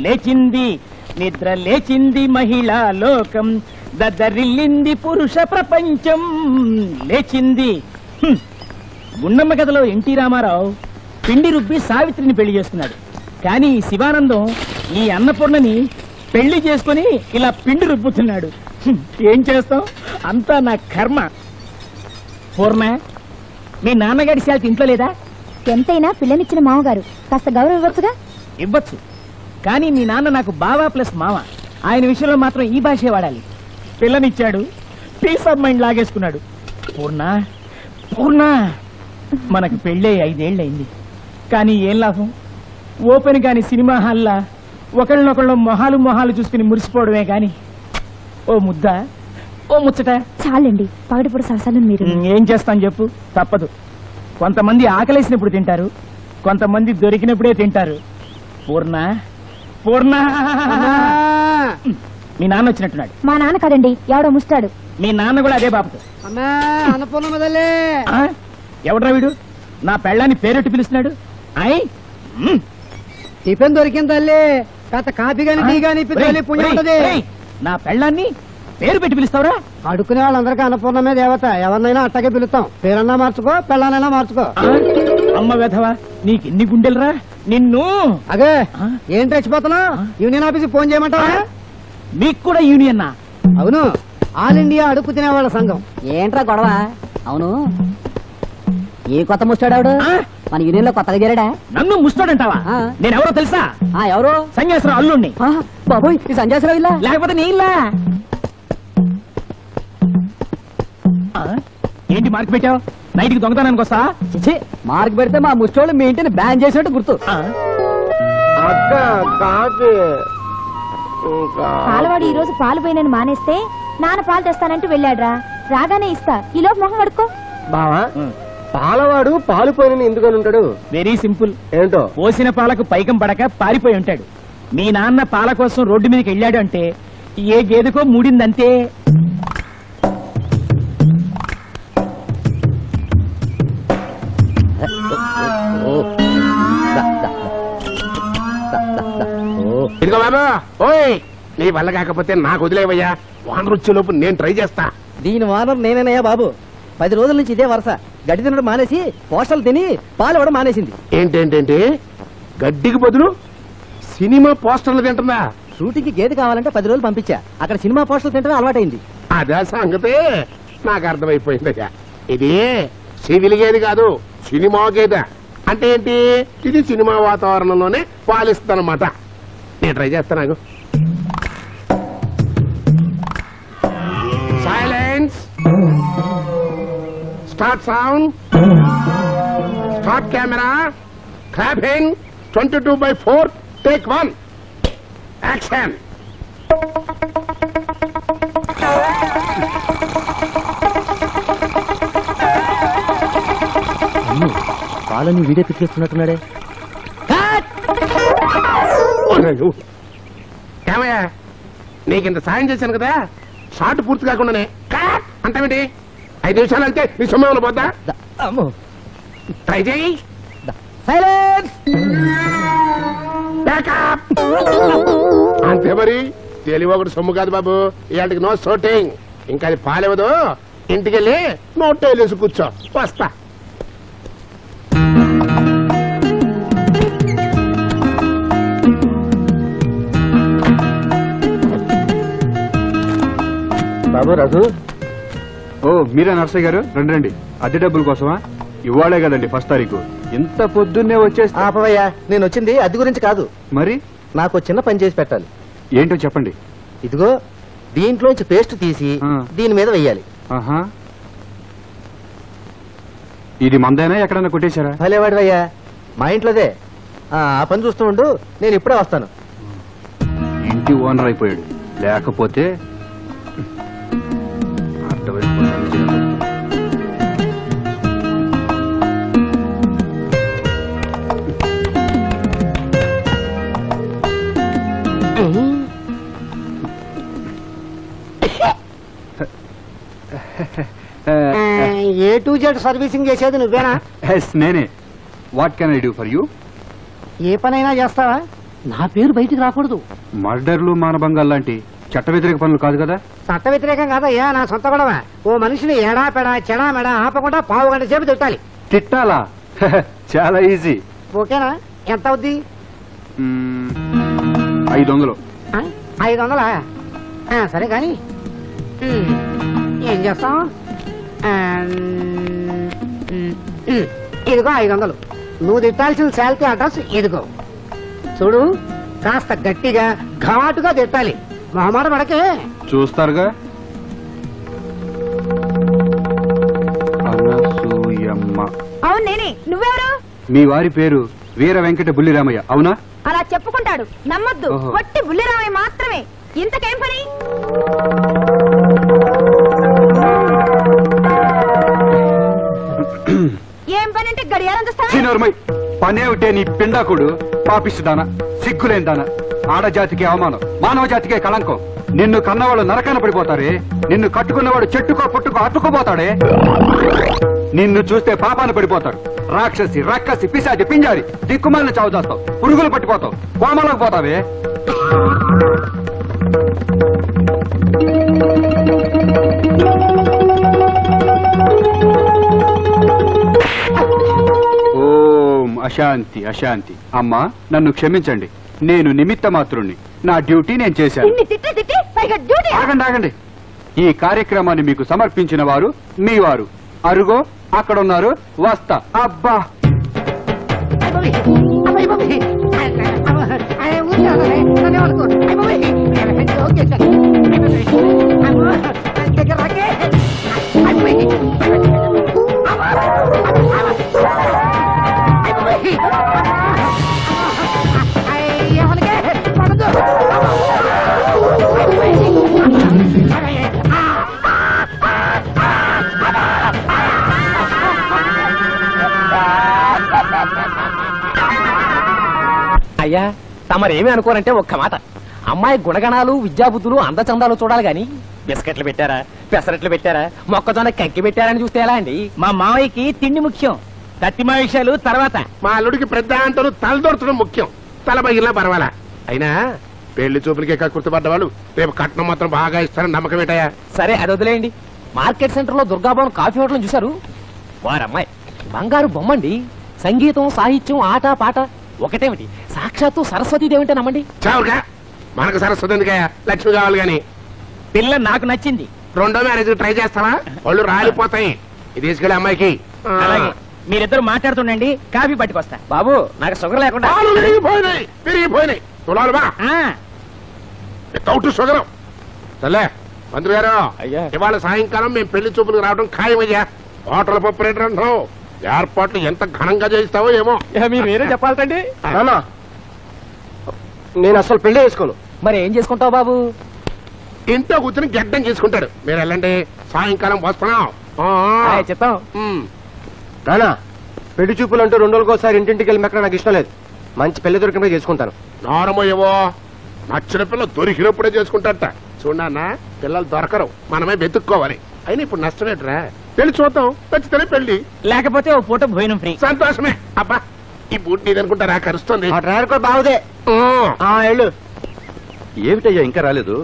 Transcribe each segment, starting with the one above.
లేచింది నిద్ర లేచింది మహిళా లోకం, దద్దరిల్లింది పురుష ప్రపంచం. లేచింది. గుండమ్మ కథలో ఎన్టీ రామారావు పిండి రుబ్బి సావిత్రిని పెళ్లి చేస్తున్నాడు. కానీ శివానందం ఈ అన్నపూర్ణని పెళ్లి చేసుకుని ఇలా పిండి రుబ్బుతున్నాడు. ఏం చేస్తాం, అంతా నా కర్మ. పూర్ణ, మీ నాన్నగారి శాలరీ ఇంట్లో లేదా? ఎంతైనా పిల్లనిచ్చిన మామగారు, కాస్త గౌరవం ఇవ్వచ్చుగా. ఇవ్వచ్చు, కానీ మీ నాన్న నాకు బావా ప్లస్ మామ. ఆయన విషయంలో మాత్రం ఈ భాషే వాడాలి. పిల్లనిచ్చాడు, పీస్ ఆఫ్ మైండ్ లాగేసుకున్నాడు. పూర్ణ పూర్ణ, మనకు పెళ్ళే 5 ఏళ్ళయింది. కానీ ఏం లాభం? ఓపెన్ కాని సినిమా హాల్లా ఒకళ్ళనొకళ్ళు మొహాలు చూసుకుని మురిసిపోవడమే గాని ఓ ముద్ద, ఓ ముచ్చట. చాలండి, పగటిపూట సరసాలు మీరు. ఏం చేస్తాను చెప్పు, తప్పదు. కొంతమంది ఆకలేసినప్పుడు తింటారు, కొంతమంది దొరికినప్పుడే తింటారు. పూర్ణ పూర్ణ, మీ నాన్న వచ్చినట్టున్నాడు. మా నాన్న కాదండి, ఎవడో ముస్తాడు. మీ నాన్న కూడా అదే బాబు. ఎవడ్రా వీడు నా పెళ్ళాన్ని పేరెట్టి పిలుస్తున్నాడు? టిఫిన్ దొరికింది తల్లి, కాస్త కాఫీ గాని టీ గాని పుణ్యం ఉంటది. నా పెళ్ళాన్ని పేరు పెట్టి పిలుస్తావురా? అడుకునే వాళ్ళందరికీ అన్నపూర్ణమే దేవత, ఎవరినైనా అట్టగే పిలుస్తాం. పేరన్నా మార్చుకో, పెళ్ళానైనా మార్చుకో. అమ్మ వెధవా, నీకెన్ని గుండెలరా నిన్ను. అదే ఏంటి రెచ్చిపోతున్నావు? యూనియన్ ఆఫీస్ ఫోన్ చేయమంటావా? మీకు కూడా యూనియన్నా? అవును, ఆల్ ఇండియా అడుక్కు తినేవాళ్ళ సంఘం. ఏంట్రా గొడవ? అవును, ఏ కొత్త ముస్తాడాడు? మన యూనియన్ లో కొత్తగా చేరాడా? నన్ను ముస్తాడంటావా? నేనెవరో తెలుసా? ఎవరు? సంజయశ్వరం అల్లుణ్ణి. బాబోయ్, ఈ సంజయశ్వరం ఇల్లా? లేకపోతే నీ ఇల్లా? ఏంటి మార్క్ పెట్టావు? నైట్కి దొంగతనానికి వస్తా? మార్క్ పెడితే మా ముష్టోళ్ళు మీ ఇంటిని బ్యాన్ చేసినట్టు గుర్తు. పాలవాడు ఈ రోజు పాలు పోయినని మానేస్తే నాన్న పాలు తెస్తానంటూ వెళ్ళాడ్రా. రాగానే ఇస్తా, ఈ లోపు మొహం కడుక్కో. బావా, పాలవాడు పాలు పోయిన ఎందుకని ఉంటాడు? Very simple. ఏంటో? పోసిన పాలకు పైకం పడక పారిపోయి ఉంటాడు. మీ నాన్న పాల కోసం రోడ్డు మీదకి వెళ్ళాడు అంటే ఏ గేదెకో మూడిందంతే. ఇదిగో బాబా, ఓయ్, నీ వల్ల కాకపోతే నాకు వదిలేవయ్యా. వానరు వచ్చేలోపు నేను ట్రై చేస్తా. దీని వానర్ నేనేనయ్యా బాబు. 10 రోజుల నుంచి ఇదే వరుస. గడ్డి తినడం మానేసి పోస్టర్లు తిని పాలు ఇవ్వడం మానేసింది. ఏంటేంటేంటి, గడ్డికి బదులు సినిమా పోస్టర్లు తింటుందా? షూటింగ్ కి గేదె కావాలంటే 10 రోజులు పంపించా. అక్కడ సినిమా పోస్టర్లు తింటమే అలవాటైంది. అదే సంగతి నాకు అర్థమైపోయిందయ్యా. ఇది సివిల్ గేదె కాదు, సినిమా గేదె. అంటే ఏంటి, ఇది సినిమా వాతావరణంలోనే పాలిస్తుందన్నమాట. నేను ట్రై చేస్తాను. Silence, start sound, start camera, clapping, 22/4, take 1, action. పాలని వీడియో పిక్కిస్తున్నాడే. ఏమయ్యా, నీకింత సాయం చేశాను కదా, షార్ట్ పూర్తి కాకుండానే అంటావేంటి? 5 నిమిషాలు అంటే నీ సొమ్మేమన్నా పోద్దా? ట్రై చేయి. సైలెన్స్, అంతే మరి. తెలివొకటి సొమ్ము కాదు బాబు, ఇవాటికి నో షూటింగ్. ఇంకా అది పాలేవదు. ఇంటికెళ్ళి నోట్ వేసి కూర్చో, వస్తా. బాబు రఘు. ఓ, మీరా నర్సయ్య గారు? రండి రండి. అద్దె డబ్బుల కోసమా? ఇవాళే కదండి 1వ తారీఖు. ఇంత పొద్దున్నే వచ్చేసి. ఆపవయ్యా, నేను వచ్చింది అద్దె గురించి కాదు. మరి నాకు చిన్న పని చేసి పెట్టాలి. ఏంటో చెప్పండి. ఇదిగో, దీంట్లోంచి పేస్ట్ తీసి దీని మీద వెయ్యాలి. ఆహా, ఇది మందైనా ఎక్కడన్నా కొట్టేశారా? భలేవాడివయ్యా, మా ఇంట్లోదే. ఆ పని చూస్తూ ఉండు, నేను ఇప్పుడే వస్తాను. ఇంటి ఓనర్ అయిపోయాడు. లేకపోతే A to Z సర్వీసింగ్ చేసేది నువ్వేనా? నేనే. What can I do for you? ఏ పనైనా చేస్తావా? నా పేరు బయటికి రాకూడదు. మర్డర్లు మానభంగాలు లాంటి చట్ట వ్యతిరేక పనులు కాదు కదా. చట్ట వ్యతిరేకం కాదయ్యా, నా సొంత గొడవ. ఓ మనిషిని ఎడా పెడా చెడా మెడా ఆపకుండా పావు గంట సేపు తిట్టాలి. తిట్టాలా? చాలా ఈజీ. ఓకేనా? ఎంత అవుద్ది? 500. 500? సరే కానీ ఏం చేస్తాం? ఇదిగో 500. నువ్వు తిట్టాల్సిన శాలరీ అడ్రస్ ఇదిగో. చూడు, కాస్త గట్టిగా ఘాటుగా తిట్టాలి. మొహమాట పడకే. చూస్తారుగా. అనసూయమ్మ. అవును నేనే. నువ్వెవరు? మీ వారి పేరు వీర వెంకట బుల్లిరామయ్య, అవునా? అలా చెప్పుకుంటాడు, నమ్మొద్దు. ఓహో. వట్టి బుల్లిరామయ్య మాత్రమే. ఇంతకేం పని? ఏం పని అంటే గడియారం చూస్తావా? సీనోర్మై, పనేమిటే నీ పిండాకుడు? పాపిస్తుదానా, సిగ్గులేందానా, ఆడజాతికి అవమానం, మానవ జాతికే కళంకం. నిన్ను కన్నవాళ్ళు నరకాన పడిపోతారే, నిన్ను కట్టుకున్నవాడు చెట్టుకో పుట్టుకో అట్టుకుపోతాడే. నిన్ను చూస్తే పాపాన పడిపోతాడు. రాక్షసి, రక్కసి, పిశాచి, పింజారి, దిక్కుమాలను చావు చేస్తావు, పురుగులు పట్టిపోతావు, కోమలోకి పోతావే. ఓం అశాంతి అశాంతి. అమ్మా, నన్ను క్షమించండి, నేను నిమిత్త మాత్రుణ్ణి. నా డ్యూటీ నేను చేశాను. ఇన్ని తిట్టి తిట్టి పైగా డ్యూటీ. ఆగండి ఆగండి. ఈ కార్యక్రమాన్ని మీకు సమర్పించిన వారు మీ వారు. అరుగో అక్కడ ఉన్నారు, వస్తా. అబ్బా, అయ్యా, తమరేమి అనుకోరంటే ఒక్క మాట. అమ్మాయి గుణగణాలు, విద్యాబుద్ధులు, అందచందాలు చూడాలి గాని బిస్కెట్లు పెట్టారా, పెసరట్లు పెట్టారా, మొక్కజొన్న కంకి పెట్టారని చూస్తే ఎలా అండి? మా మావయ్యకి తిండి ముఖ్యం, తత్తిమా విషయాలు తర్వాత. మా అల్లుడికి పెద్ద అంటలు తలదొరచడం ముఖ్యం. తల బగిలినా పర్వాలా. అయినా పెళ్లి చూపులకే కక్కుర్తిపడ్డ వాళ్ళు రేపు కట్నం మాత్రం బాగా ఇస్తారని నమ్మకం ఏంటయ్యా? సరే, అది వదిలేయండి. మార్కెట్ సెంటర్ లో దుర్గాభవన్ కాఫీ హోటల్ చూశారు? వారమ్మాయి బంగారు బొమ్మండి. సంగీతం, సాహిత్యం, ఆట పాట ఒకటేమిటి, సాక్షాత్తు సరస్వతీదేవింటే నమ్మండి. చావుగా, మనకు సరస్వతి ఎందుకయ్యా, లక్ష్మి కావాలి గాని. పిల్ల నాకు నచ్చింది. రెండో మ్యారేజ్ ట్రై చేస్తావా? వాళ్ళు రాలిపోతాయి. ఇది తీసుకెళ్ళి అమ్మాయికి. అలాగే, మీరిద్దరు మాట్లాడుతుండండి, కాఫీ పట్టుకొస్తా. బాబు, నాకు షుగర్ లేకుండా. పాలు విరిగిపోయినాయి, విరిగిపోయినాయి. తులాలు బా షుగర్. సర్లే మంత్రి గారు, అయ్యా. ఇవాళ సాయంకాలం మేము పెళ్లి చూపులకు రావడం ఖాయమయ్యా. హోటల్ ఆపరేటర్ అంటున్నావు, ఏర్పాట్లు ఎంత ఘనంగా చేయిస్తావో ఏమో. మీరు వేరే చెప్పాలండి. నేను అసలు పెళ్లి చేసుకోను. మరి ఏం చేసుకుంటావు బాబు? ఇంట్లో కూర్చొని గడ్డం చేసుకుంటాడు. మీరు వెళ్ళండి, సాయంకాలం వస్తున్నాం. చెప్తాం. నానా, పెళ్లి చూపులు అంటూ 2 రోజులకోసారి ఇంటింటికి వెళ్ళి మెక్కడ నాకు ఇష్టం లేదు. మంచి పెళ్లి దొరికినప్పుడే చేసుకుంటాను. నారమయ్యవో, నచ్చిన పిల్ల దొరికినప్పుడే చేసుకుంటారట. చూడన్నా, పిల్లలు దొరకరు, మనమే వెతుక్కోవాలి. అయినా ఇప్పుడు నష్టమేట్రా, పెళ్లి చూద్దాం, నచ్చితేనే పెళ్లి, లేకపోతే ఓ పూట భోజనం ఫ్రీ. సంతోషమే. అబ్బా, ఈ బూట్ నీదనుకుంటారా, కరుస్తుంది. ఆ డ్రైవర్ కూడా బాగుదే. ఏమిటయ్యా ఇంకా రాలేదు?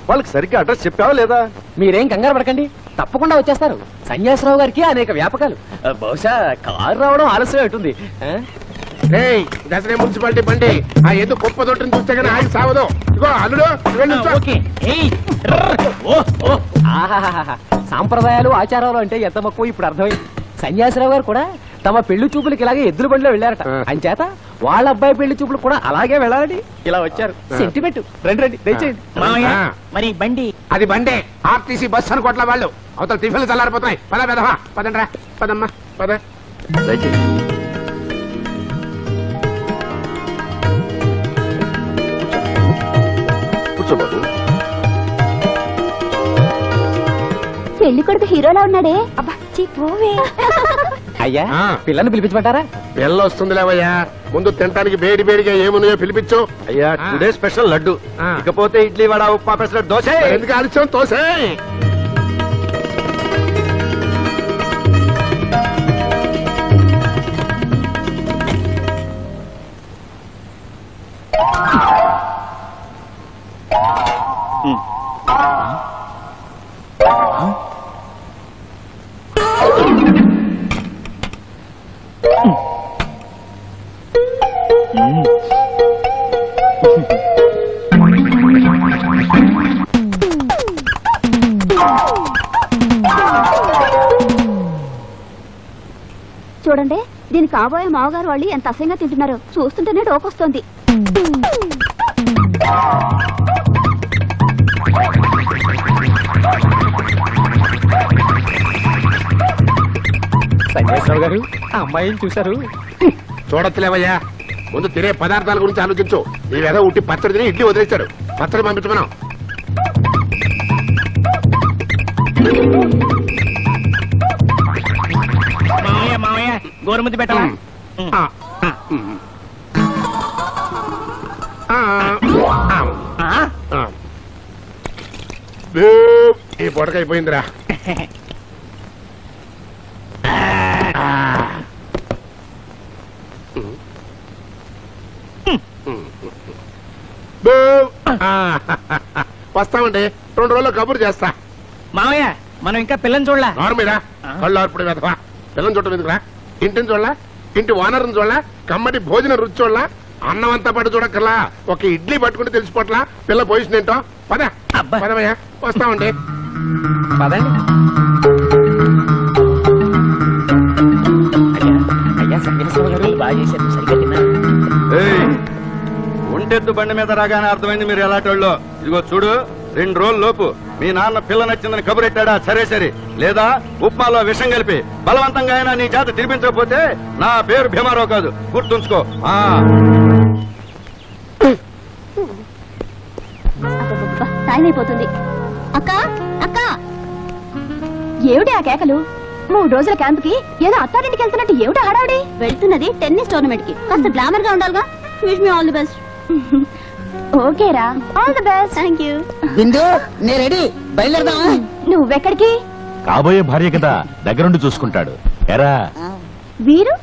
వాళ్ళకి సరిగ్గా అడ్రస్ చెప్పావా లేదా? మీరేం కంగారు పడకండి, తప్పకుండా వచ్చేస్తారు. సన్యాసరావు గారికి అనేక వ్యాపకాలు. బహుశా కారు రావడం ఆలస్యం ఉంటుంది. దసరే మున్సిపాలిటీ బండి ఆ ఏదో కుప్ప తొట్టిని చూస్తే కానీ ఆగి సావదు. ఇగో అల్లుడు, ఆహాహాహా. సాంప్రదాయాలు, ఆచారాలు అంటే ఎంత మక్కువ ఇప్పుడు అర్థమైంది. సన్యాసరావు గారు కూడా తమ పెళ్లి చూపులకి ఇలాగే ఎద్దుల బండిలో వెళ్ళారట. అంచేత వాళ్ళ అబ్బాయి పెళ్లి చూపులు కూడా అలాగే వెళ్ళాలని ఇలా వచ్చారు. సెంటిమెంట్. రండి రండి, దయచేయండి. మరి బండి అది బండే, ఆర్టీసీ బస్ అనుకోట్ల వాళ్ళు. అవతల టిఫిన్లు చల్లారిపోతున్నాయి. పద పెదవా, పదండ్రా, పదమ్మా, పద. కూర్చోబాబు. పెళ్లి కొడుకు హీరోలా ఉన్నాడే. అబ్బా పోవే. అయ్యా, పిల్లల్ని పిలిపించమంటారా? పిల్ల వస్తుంది లేవయ్యా, ముందు తినడానికి వేడి వేడిగా ఏమున్నాయో పిలిపించు. అయ్యా, టుడే స్పెషల్ లడ్డు, ఇకపోతే ఇడ్లీ, వడ, ఉప్మా, పెసరట్టు, దోశ. ఎందుకు ఆలస్యం, తోసే. చూడండి, దీని కాబోయే మావగారు వాళ్ళు ఎంత అసహ్యంగా తింటున్నారో చూస్తుంటేనే డోకొస్తోంది. సంజయరావు గారు, ఆ అమ్మాయిని చూశారు? చూడొచ్చులేవయ్యా, ముందు తినే పదార్థాల గురించి ఆలోచించు. ఈ వేద ఉట్టి పచ్చడి తిని ఇడ్లీ వదిలేశాడు. పచ్చడి పంపించమనం. మామయ్య మామయ్య గోరుముద్దు పెట్టవా? ఈ పొడకైపోయిందిరా. వస్తామండి, 2 రోజుల్లో కబురు చేస్తా. మామయ్య మనం ఇంకా పిల్లని చూడలా. నార్మీరా కళ్ళు ఆర్పుడు వెధవా. పిల్లని చూడటం ఎందుకురా? ఇంటిని చూడలా, ఇంటి ఓనర్ని చూడలా, కమ్మటి భోజన రుచి చూడలా, అన్నం అంతా పట్టు చూడక్కర్లా, ఒక ఇడ్లీ పట్టుకుంటే తెలిసిపోట్లా పిల్ల పొజిషన్ ఏంటో. పద అబ్బా. పదవయ్యా, వస్తామండి. పదండి. అయ్యా సంజయరావు గారు బాగా చేశారు, సరిగ్గా తిన్నారు. ఒంటెద్దు బండి మీద రాగానే అర్థమైంది మీరు ఎలాంటోళ్ళో. ఇదిగో చూడు, 2 రోజుల లోపు మీ నాన్న పిల్ల నచ్చిందని కబురెట్టాడా సరే సరే, లేదా ఉప్మాలో విషం కలిపి బలవంతంగా అయినా నీ చేత తినిపించకపోతే నా పేరు భీమారావు కాదు, గుర్తుంచుకో. టైం అయిపోతుంది. అక్క అక్క, ఏమిటి ఆ కేకలు? 3 రోజుల క్యాంప్ కి ఏదో అత్తారింటికి వెళ్తున్నట్టు ఏమిటి హడావిడి? వెళ్తున్నది టెన్నిస్ టోర్నమెంట్ కి, కాస్త గ్లామర్ గా ఉండాలిగా. Wish me all the best. ఓకేరా, all the best. Thank you. Bindu, నేను రెడీ, బయలుదేరదామా? నువ్వెక్కడికి? కాబోయే భార్య కదా, దగ్గరుండి చూసుకుంటాడు. ఎరా వీరు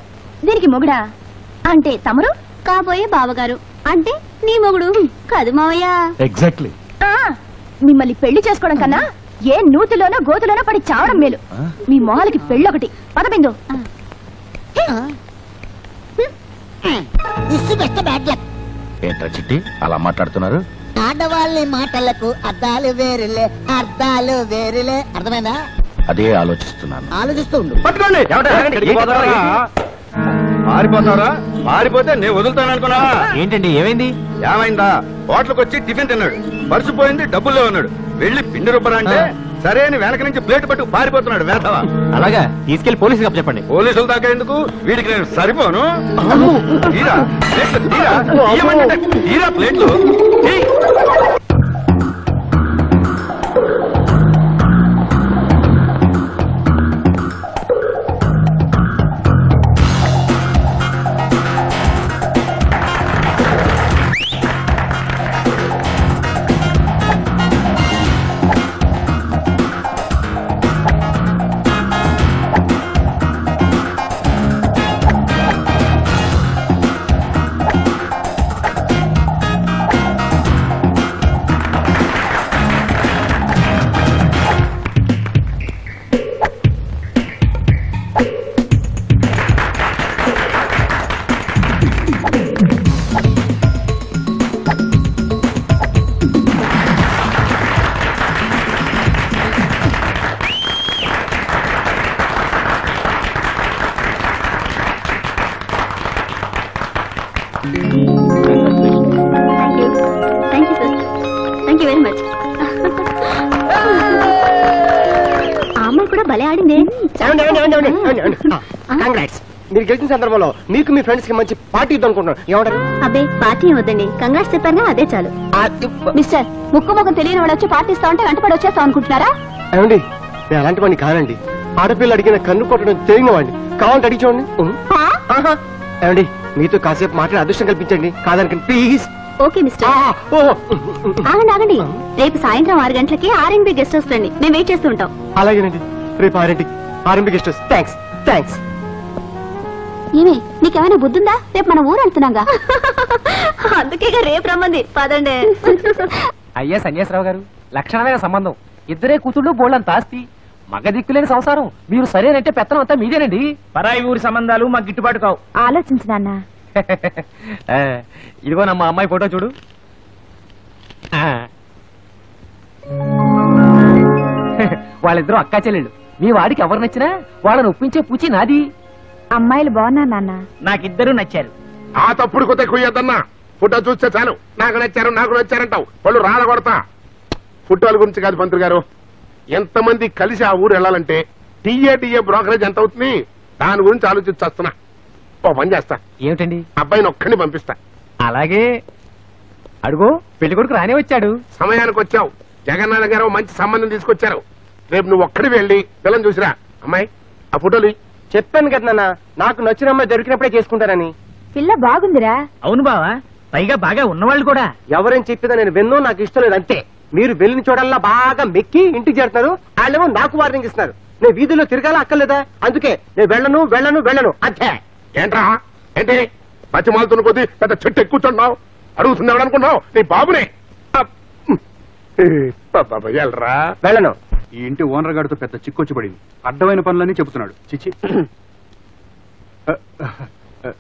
దీనికి మొగుడా? అంటే తమరు కాబోయే బావగారు, అంటే నీ మొగుడు కాదు మావయ్య. ఎగ్జాక్ట్లీ. మిమ్మల్ని పెళ్లి చేసుకోవడం కన్నా ఏ నూతిలోనో గోతులోనో పడి చావడం మేలు. మీ మొహాలకి పెళ్ళొకటి. పదబిందు. ఏంట్రా చిట్టి అలా మాట్లాడుతున్నారు? ఆడవాళ్ళ మాటలకు అర్థాలు వేరులే, అర్థాలు వేరులే. అర్థమైందా? అదే ఆలోచిస్తున్నాను. ఆలోచిస్తూ ఉండు. పట్టుకోండి. పారిపోతారా? పారిపోతే నేను వదులుతాననుకున్నా. ఏంటండి ఏమైంది? ఏమైందా? హోటల్కి వచ్చి టిఫిన్ తిన్నాడు, మర్చిపోయింది డబ్బుల్లో ఉన్నాడు. వెళ్ళి పిండి రుబ్బరా అంటే సరే అని వెనక నుంచి ప్లేట్ పట్టు పారిపోతున్నాడు వేధవా. అలాగా తీసుకెళ్లి పోలీసులకు చెప్పండి. పోలీసుల దాకా ఎందుకు, వీడికి నేను సరిపోను. తీరా ప్లేట్లు, తీరా ఇయ్యమంటే తీరా ప్లేట్లు. భలే ఆడింది. కంగ్రాట్స్. మీరు గెలిచిన సందర్భంలో మీకు మీ ఫ్రెండ్స్ కి మంచి పార్టీ ఇద్దాం అనుకుంటున్నాను. ఏమంటారు? అబ్బే పార్టీ వద్దండి, కంగ్రాట్స్ చెప్పారుగా అదే చాలు. మిస్టర్, ముక్కు ముఖం తెలియని వాడు వచ్చి పార్టీ ఇస్తా ఉంటే వెంటపడి వచ్చేస్తాం అనుకుంటున్నారా? ఏమండి, నేను అలాంటి వాడిని కానండి. ఆడపిల్ల అడిగిన కన్ను కొట్టడం తెలియని వాడిని. కావాలంటే అడిగి చూడండి. ఏమండి, మీతో కాసేపు మాట్లాడే అదృష్టం కల్పించండి. కాదనకండి ప్లీజ్. Okay mister. ఆగండి ఆగండి, రేపు సాయంత్రం 6 గంటలకి ఆర్ఎన్బి గెస్ట్ హౌస్ రండి, మేము వెయిట్ చేస్తూ ఉంటాం. అలాగేనండి, రేపు 6 RMP guest house. Thanks thanks. ఏమి నీకేమైనా బుద్ధుందా? రేపు మనం ఊరు వెళ్తున్నాగా. అందుకే రేపు రమ్మంది. పదండి. అయ్యా సన్యాసరావు గారు, లక్షణమైన సంబంధం, ఇద్దరే కూతుళ్ళు బోళ్ళంత ఆస్తి, మగ దిక్కులేని సంసారం. మీరు సరేనంటే పెత్తనం అంతా మీదేనండి. పరాయి ఊరి సంబంధాలు మాకు గిట్టుబాటు కావు. ఆలోచించు నాన్న. ఇదిగో నమ్మ అమ్మాయి ఫోటో చూడు. వాళ్ళిద్దరూ అక్కా చెల్లెళ్ళు. మీ వాడికి ఎవరు నచ్చినా వాళ్ళని ఒప్పించే పూచి నాది. అమ్మాయిలు బాగున్నారు నాన్న. నాకిద్దరూ నచ్చారు. ఆ తప్పుడు కొత్త కుయ్యద్దన్నా. ఫోటో చూస్తే చాలు నాకు నచ్చారంటావు. వాళ్ళు రాలగొడతా. ఫోటోల గురించి కాదు పంతులు గారు, ఎంతమంది కలిసి ఆ ఊరు వెళ్ళాలంటే టీఏ బ్రోకరేజ్ ఎంత అవుతుంది, దాని గురించి ఆలోచిస్తున్నా. ఓ పని చేస్తా, ఏమిటండి? అబ్బాయిని ఒక్కడిని పంపిస్తా. అలాగే. అడుగో పెళ్లి కొడుకు రానే వచ్చాడు. సమయానికి వచ్చావు. జగన్నాథ గారు మంచి సంబంధం తీసుకొచ్చారు. రేపు నువ్వు ఒక్కడి వెళ్ళి పిల్లని చూసిరా. అమ్మాయి ఆ ఫోటోలు చెప్పాను కదా నాన్న, నాకు నచ్చిన అమ్మాయి దొరికినప్పుడే చేసుకుంటారని. పిల్ల బాగుందిరా. అవును బావా, పైగా బాగా ఉన్నవాళ్ళు కూడా. ఎవరైనా చెప్పినా నేను విన్నో, నాకు ఇష్టం లేదు అంతే. మీరు వెళ్ళిన చోటల్లా బాగా మెక్కి ఇంటికి చేరుతున్నారు, వాళ్ళేమో నాకు వార్నింగ్ ఇస్తున్నారు. నేను వీధుల్లో తిరగాల అక్కర్లేదా? అందుకే నేను వెళ్ళను అంతే. ఏంట్రా ఏంటి పచ్చిమాలతున్న కొద్దీ పెద్ద చెట్టు ఎక్కుతున్నావు? అడుగుతుంది ఎవడనుకున్నావు? నీ బాబునే. వెళ్ళరా. వెళ్ళను. ఈ ఇంటి ఓనర్ గారితో పెద్ద చిక్కొచ్చి పడింది. అడ్డమైన పనులన్నీ చెబుతున్నాడు. చిచ్చి.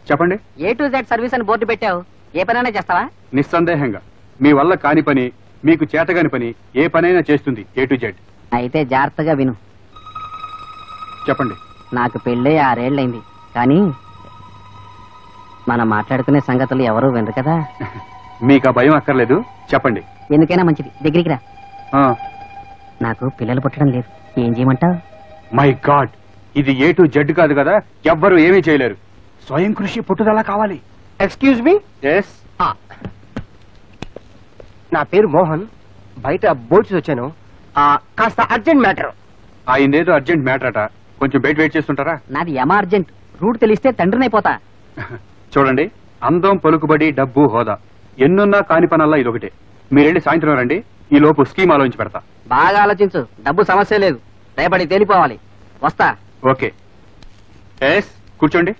చెప్పండి. A to Z సర్వీస్ అని బోర్డు పెట్టావు, ఏ పనైనా చేస్తావా? నిస్సందేహంగా మీ వల్ల కాని పని, మీకు చేతగాని పని ఏ పనైనా చేస్తుంది A to Z. అయితే జాగ్రత్తగా విను. చెప్పండి. నాకు పెళ్ళే 6 ఏళ్లైంది, కానీ మనం మాట్లాడుకునే సంగతులు ఎవరూ వినరు కదా. మీకు ఆ భయం అక్కర్లేదు, చెప్పండి. ఎందుకైనా మంచిది, దగ్గరికి రా. నాకు పిల్లలు పుట్టడం లేదు, ఏం చేయమంటావు? మై గాడ్, ఇది A to Z కాదు కదా, ఎవ్వరూ ఏమీ చేయలేరు. స్వయం కృషి పట్టుదల కావాలి. Excuse me. ఎస్. నా పేరు మోహన్, బయట బోర్డ్స్ వచ్చాను. కాస్త అర్జెంట్ మ్యాటర్. ఆయనదేదో అర్జెంట్ మ్యాటర్ అట, కొంచెం బయట వెయిట్ చేస్తుంటారా? నాది ఎమర్జెంట్, రూట్ తెలిస్తే తండ్రినైపోతా. చూడండి, అందం, పలుకుబడి, డబ్బు, హోదా ఎన్నున్నా కాని పనల్లా ఇదొకటే. మీరెళ్ళి సాయంత్రం రండి, ఈ లోపు స్కీమ్ ఆలోచించి పెడతా. బాగా ఆలోచించు, డబ్బు సమస్య లేదు, రేపటి తేలిపోవాలి. వస్తా. ఓకే. ఎస్, కూర్చోండి.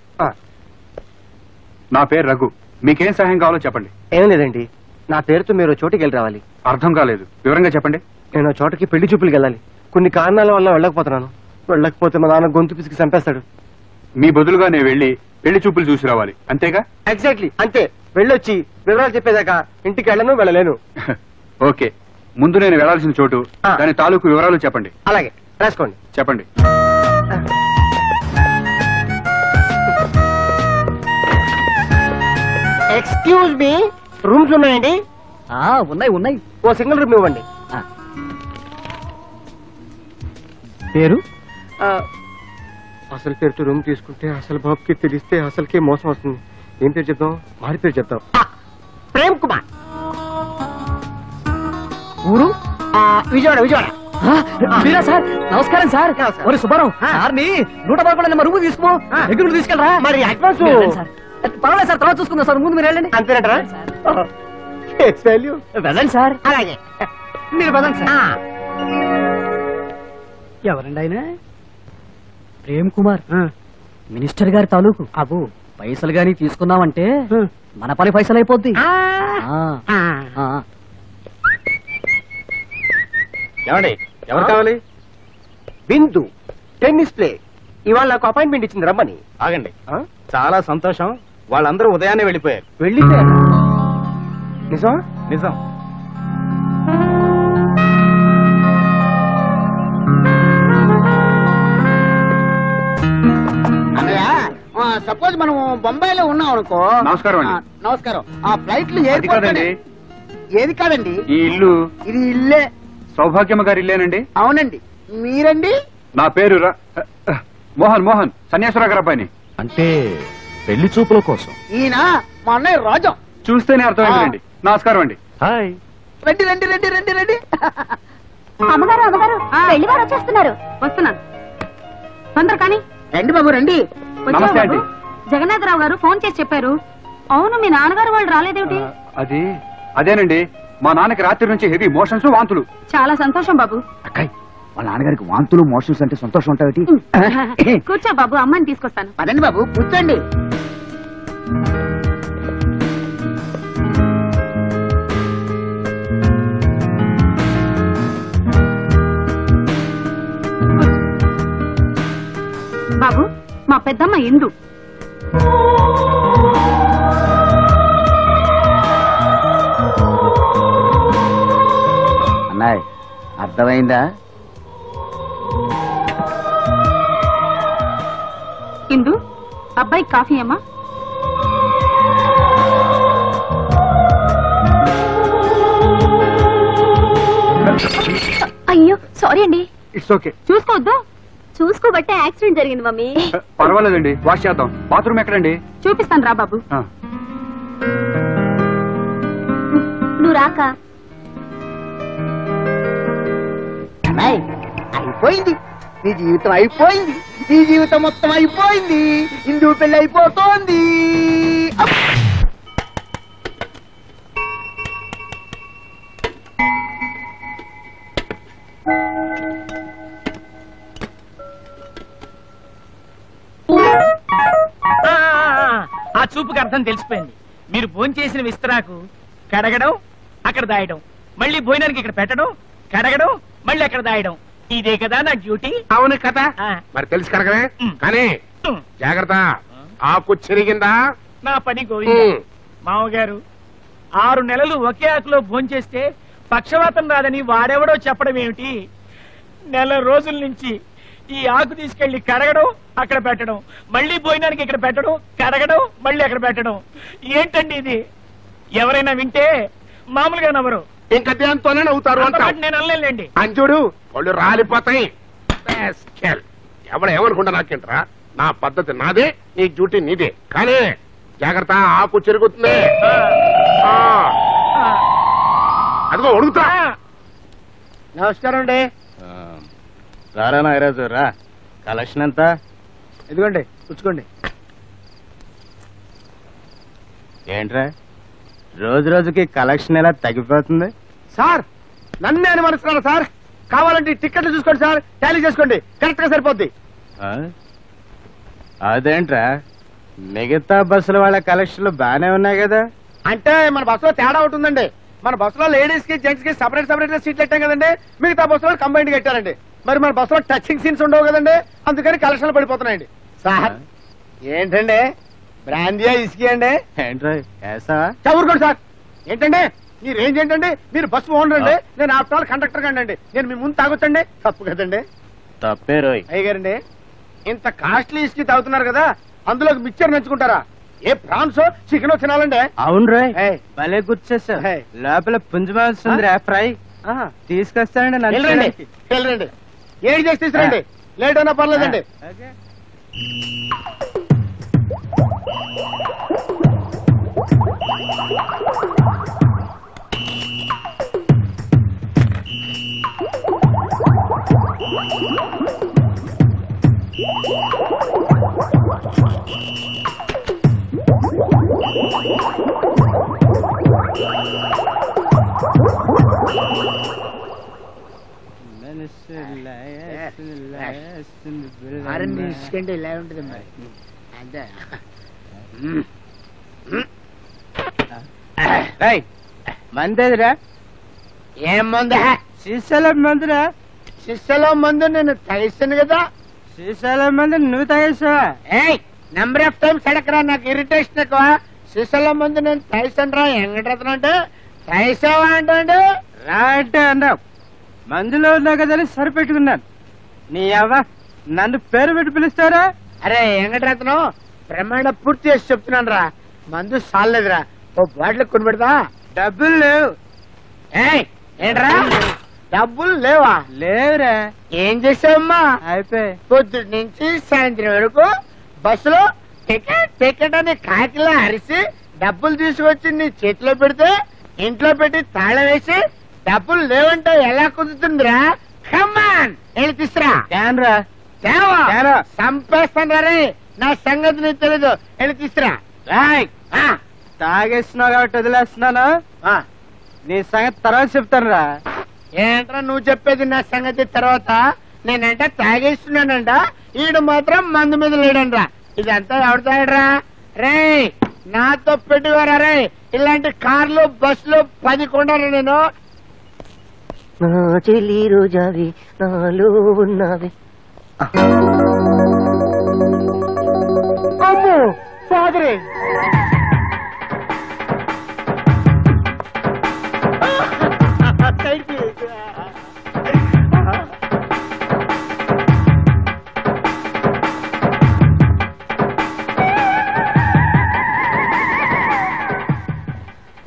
నా పేరు రఘు, మీకేం సహాయం కావాలో చెప్పండి. ఏం లేదండి, నా పేరుతో మీరు చోటుకి వెళ్ళి రావాలి. అర్థం కాలేదు, వివరంగా చెప్పండి. నేను ఆ చోటకి పెళ్లి చూపులకి వెళ్ళాలి. కొన్ని కారణాల వల్ల వెళ్ళకపోతున్నాను. వెళ్ళకపోతే మా నాన్న గొంతు పిసికి చంపేస్తాడు. మీ బదులుగా నేను వెళ్ళి పెళ్లి చూపులు చూసి రావాలి, అంతేగా? ఎగ్జాక్ట్లీ అంతే. వెళ్ళొచ్చి వివరాలు చెప్పేదాకా ఇంటికి వెళ్ళలేను. ఓకే, ముందు నేను వెళ్లాల్సిన చోటు, దాని తాలూకు వివరాలు చెప్పండి. అలాగే, రాసుకోండి. చెప్పండి. ఎక్స్క్యూజ్ మీ, రూమ్స్ ఉన్నాయండి? ఉన్నాయి. ఓ సింగిల్ రూమ్ ఇవ్వండి. పేరు? అసలు పేరుతో రూమ్ తీసుకుంటే అసలు బాబుకి తెలిస్తే అసలుకే మోసం వస్తుంది. ఏం పేరు చెప్దాం? వారి పేరు చెప్దాం. ప్రేమ్ కుమార్. ఊరు? విజయవాడ. మీరా సార్? నమస్కారం సార్. ఒరే సుబ్బారావు, సార్ని 111 నెంబర్ రూమ్ తీసుకో, దగ్గర తీసుకెళ్ళరా. మరి అడ్వాన్స్ సార్ పర్వాలేదు సార్, తర్వాత చూసుకుందాం సార్, ముందు మీరు వెళ్ళండి. అంతేనటరా? వెళ్ళండి సార్. అలాగే, మీరు వెళ్ళండి సార్. ఎవరండి ఆయన? ప్రేమ్ కుమార్, మినిస్టర్ గారి తాలూకు. అబ్బో, పైసలు గాని తీసుకున్నామంటే మన పని పైసలు అయిపోద్ది. ఏమండి, ఎవరు కావాలి? బిందు, టెన్నిస్ ప్లే. ఇవాళ నాకు అపాయింట్మెంట్ ఇచ్చింది, రమ్మని. ఆగండి, చాలా సంతోషం. వాళ్ళందరూ ఉదయాన్నే వెళ్ళిపోయారు. వెళ్ళిపోయారు? నిజం? నిజం. సపోజ్ మనం బొంబాయిలో ఉన్నాం అనుకో. నమస్కారం అండి. నమస్కారం. ఆ ఫ్లైట్లు అది కాదండి, ఏది కాదండి, ఈ ఇల్లు ఇది ఇల్లే. సౌభాగ్యమ్మ గారి ఇల్లేనండి? అవునండి. మీరండి? నా పేరు మోహన్, సన్యాసరావు గారి అబ్బాయిని. అంటే పెళ్లి చూపుల కోసం. ఈయన మా అన్నయ్య రాజం. చూస్తేనే అర్థమైందండి. నమస్కారం అండి. హాయ్. రండి రండి రండి రండి రండి. అమ్మగారు పెళ్లి వారు వచ్చేస్తున్నారు. వస్తున్నాను, తొందర కానీ. రండి బాబు రండి. నమస్తే అండి. జగన్నాథరావు గారు ఫోన్ చేసి చెప్పారు. అవును, మీ నాన్నగారు వాళ్ళు రాలేదేమిటి? అదేనండి, మా నాన్నకి రాత్రి నుంచి హెవీ మోషన్స్, వాంతులు. చాలా సంతోషం బాబు. అక్కాయ్, వాళ్ళ నాన్నగారికి వాంతులు, మోషన్స్ అంటే సంతోషం ఉంటాయి. కూర్చో బాబు, అమ్మని తీసుకొస్తాను. పదండి బాబు, కూర్చోండి. ఇందు. అన్నాయ్ అర్థమైందా? ఇందు, అబ్బాయి కాఫీ అమ్మా. అయ్యో సారీ అండి. It's okay. చూసుకోవద్దు. చూసుకోబట్టే యాక్సిడెంట్ జరిగింది మమ్మీ. పర్వాలేదండి, వాష్ చేద్దాం. బాత్రూమ్ ఎక్కడండి? చూపిస్తాను రా బాబు. నువ్వు రాక. అయిపోయింది, నీ జీవితం అయిపోయింది, నీ జీవితం మొత్తం అయిపోయింది. ఇందు పెళ్లి అయిపోతోంది. ఆ చూపుకి అర్థం తెలిసిపోయింది. మీరు భోంచేసిన విస్తరాకు కడగడం, అక్కడ దాయడం, మళ్ళీ భోజనానికి ఇక్కడ పెట్టడం, కడగడం, మళ్ళీ అక్కడ దాయడం. ఇదే కదా నా డ్యూటీ. అవును కదా, మరి తెలుసు కడగలే. కానీ జాగ్రత్త, ఆకు చెరిగిందా నా పని గోవిందా. మామగారు 6 నెలలు ఒకే ఆకులో భోంచేస్తే పక్షవాతం రాదని వాడెవడో చెప్పడం ఏమిటి? నెల రోజుల నుంచి ఈ ఆకు తీసుకెళ్లి కడగడం, అక్కడ పెట్టడం, మళ్ళీ భోజనానికి ఇక్కడ పెట్టడం, కడగడం, మళ్ళీ అక్కడ పెట్టడం. ఏంటండి ఇది? ఎవరైనా వింటే మామూలుగా నవ్వరు. ఇంకా దాంతోనే నవ్వుతారు అంటారు. నేను అనలేండి. అంచుడు వాళ్ళు రాలిపోతాయి. ఎవడ ఏమనుకుంటా నాకేంట్రా, నా పద్ధతి నాదే, నీ డ్యూటీ నీదే. కానీ జాగ్రత్త, ఆకు చెరుగుతుంది. అదిగో అడుగుతా. నమస్కారం అండి. రారా నాగరాజు రా. కలెక్షన్ ఎంత? ఇదిగోండి, పుచ్చుకోండి. ఏంట్రా రోజు రోజుకి కలెక్షన్ ఎలా తగ్గిపోతుంది? సార్ నన్నే అనుమానిస్తున్నారు సార్. కావాలంటే టికెట్లు చూసుకోండి సార్, టాలీ చేసుకోండి, కరెక్ట్ గా సరిపోద్ది. అదేంట్రా మిగతా బస్సుల వాళ్ళ కలెక్షన్లు బానే ఉన్నాయి కదా? అంటే మన బస్సులో తేడా ఉంటుందండి. మన బస్సులో లేడీస్ కి జెంట్స్ కి సపరేట్ సపరేట్ గా సీట్లు పెట్టాం కదండి. మిగతా బస్సులో కంబైండ్ కట్టారండి. మరి మన బస్సులో టచింగ్ సీన్స్ ఉండవు కదండి, అందుకని కలెక్షన్లు పడిపోతున్నాయండి. సార్ ఏంటండి బ్రాండియా ఇసుకి అండి? ఏంట్రా వేసావా? చదువుకోండి సార్. ఏంటండి మీ రేంజ్ ఏంటండి? మీరు బస్సు ఓనర్ అండి, నేను ఆఫ్టర్ ఆల్ కండక్టర్ అండి. నేను మీ ముందు తాగొచ్చండి? తప్పు కదండి. తప్పే రోయ్. అయ్యగారండి ఇంత కాస్ట్లీ ఇసుకి తాగుతున్నారు కదా, అందులోకి మిక్చర్ నంచుకుంటారా? ఏ ప్రాన్స్ చికెన్ తినాలండి? అవును రోయ్, ఏయ్. భలే గుర్చేసా. ఏయ్. లోపల పుంజమాల్సిందిరా ఫ్రై తీసుకొస్తానండి. వెళ్ళండి వెళ్ళండి, ఏడు చేసి తీసుకురండి. లేట్ అయినా పర్లేదండి. ఇలా ఉంటుంది మరి. అంతే మందేదిరా? ఏం మందు? శ్రీశైలం మందురా. శిష్యలో మందు నేను తాగిస్తాను కదా. శ్రీశైలం మందు నువ్వు తాగేసావా? ఏయ్ నెంబర్ ఆఫ్ టైమ్స్ అడగరా, నాకు ఇరిటేషన్ ఎక్కువ. శ్రీశైలం మందు నేను తాగిస్తాను రా. ఎంగటం అంటే తాగిస్తావా అంటే రా అంటే అన్నావు. మందులో ఉన్నా కదా సరిపెట్టుకున్నాను. నీ అవ్వ నన్ను పేరు పెట్టి పిలుస్తారా? అరే వెంకటరత్నం, ప్రమాణ పూర్తి చేసి చెప్తున్నాను రా. మందు సాలేదురా, ఓ బాటిల్ కొని పెడతా. డబ్బులు లేవు. ఏయ్ ఏంట్రా డబ్బులు లేవా? లేవురా. ఏం చేసావమ్మా? అయిపోయి పొద్దుటి నుంచి సాయంత్రం వరకు బస్సులో టికెట్ టికెట్ అని కాకిలా అరిసి డబ్బులు తీసుకొచ్చి నీ చేతిలో పెడితే ఇంట్లో పెట్టి తాళం వేసి డబ్బులు లేవంటే ఎలా కుదురుతుందిరా? కమాన్ వెళ్ళి తీసురా. క్యాన్రా సంపేస్తాను రే, నా సంగతి నీకు తెలీదు. వెళ్ళి తీసురా. తాగేస్తున్నావు కాబట్టి వదిలేస్తున్నాను. నీ సంగతి తర్వాత చెప్తాను రా. ఏంట్రా నువ్వు చెప్పేది నా సంగతి తర్వాత? నేనంట తాగేస్తున్నానంట, ఈడు మాత్రం మందు మీద లేడంట్రా. ఇదంతా ఎవడు తాగడరా? రే నాతో పెట్టుకోరా రే. ఇలాంటి కార్లు బస్సులు 10 కొండరు నేను. నా చెల్లి రోజావి నాలో ఉన్నవి. పాదరే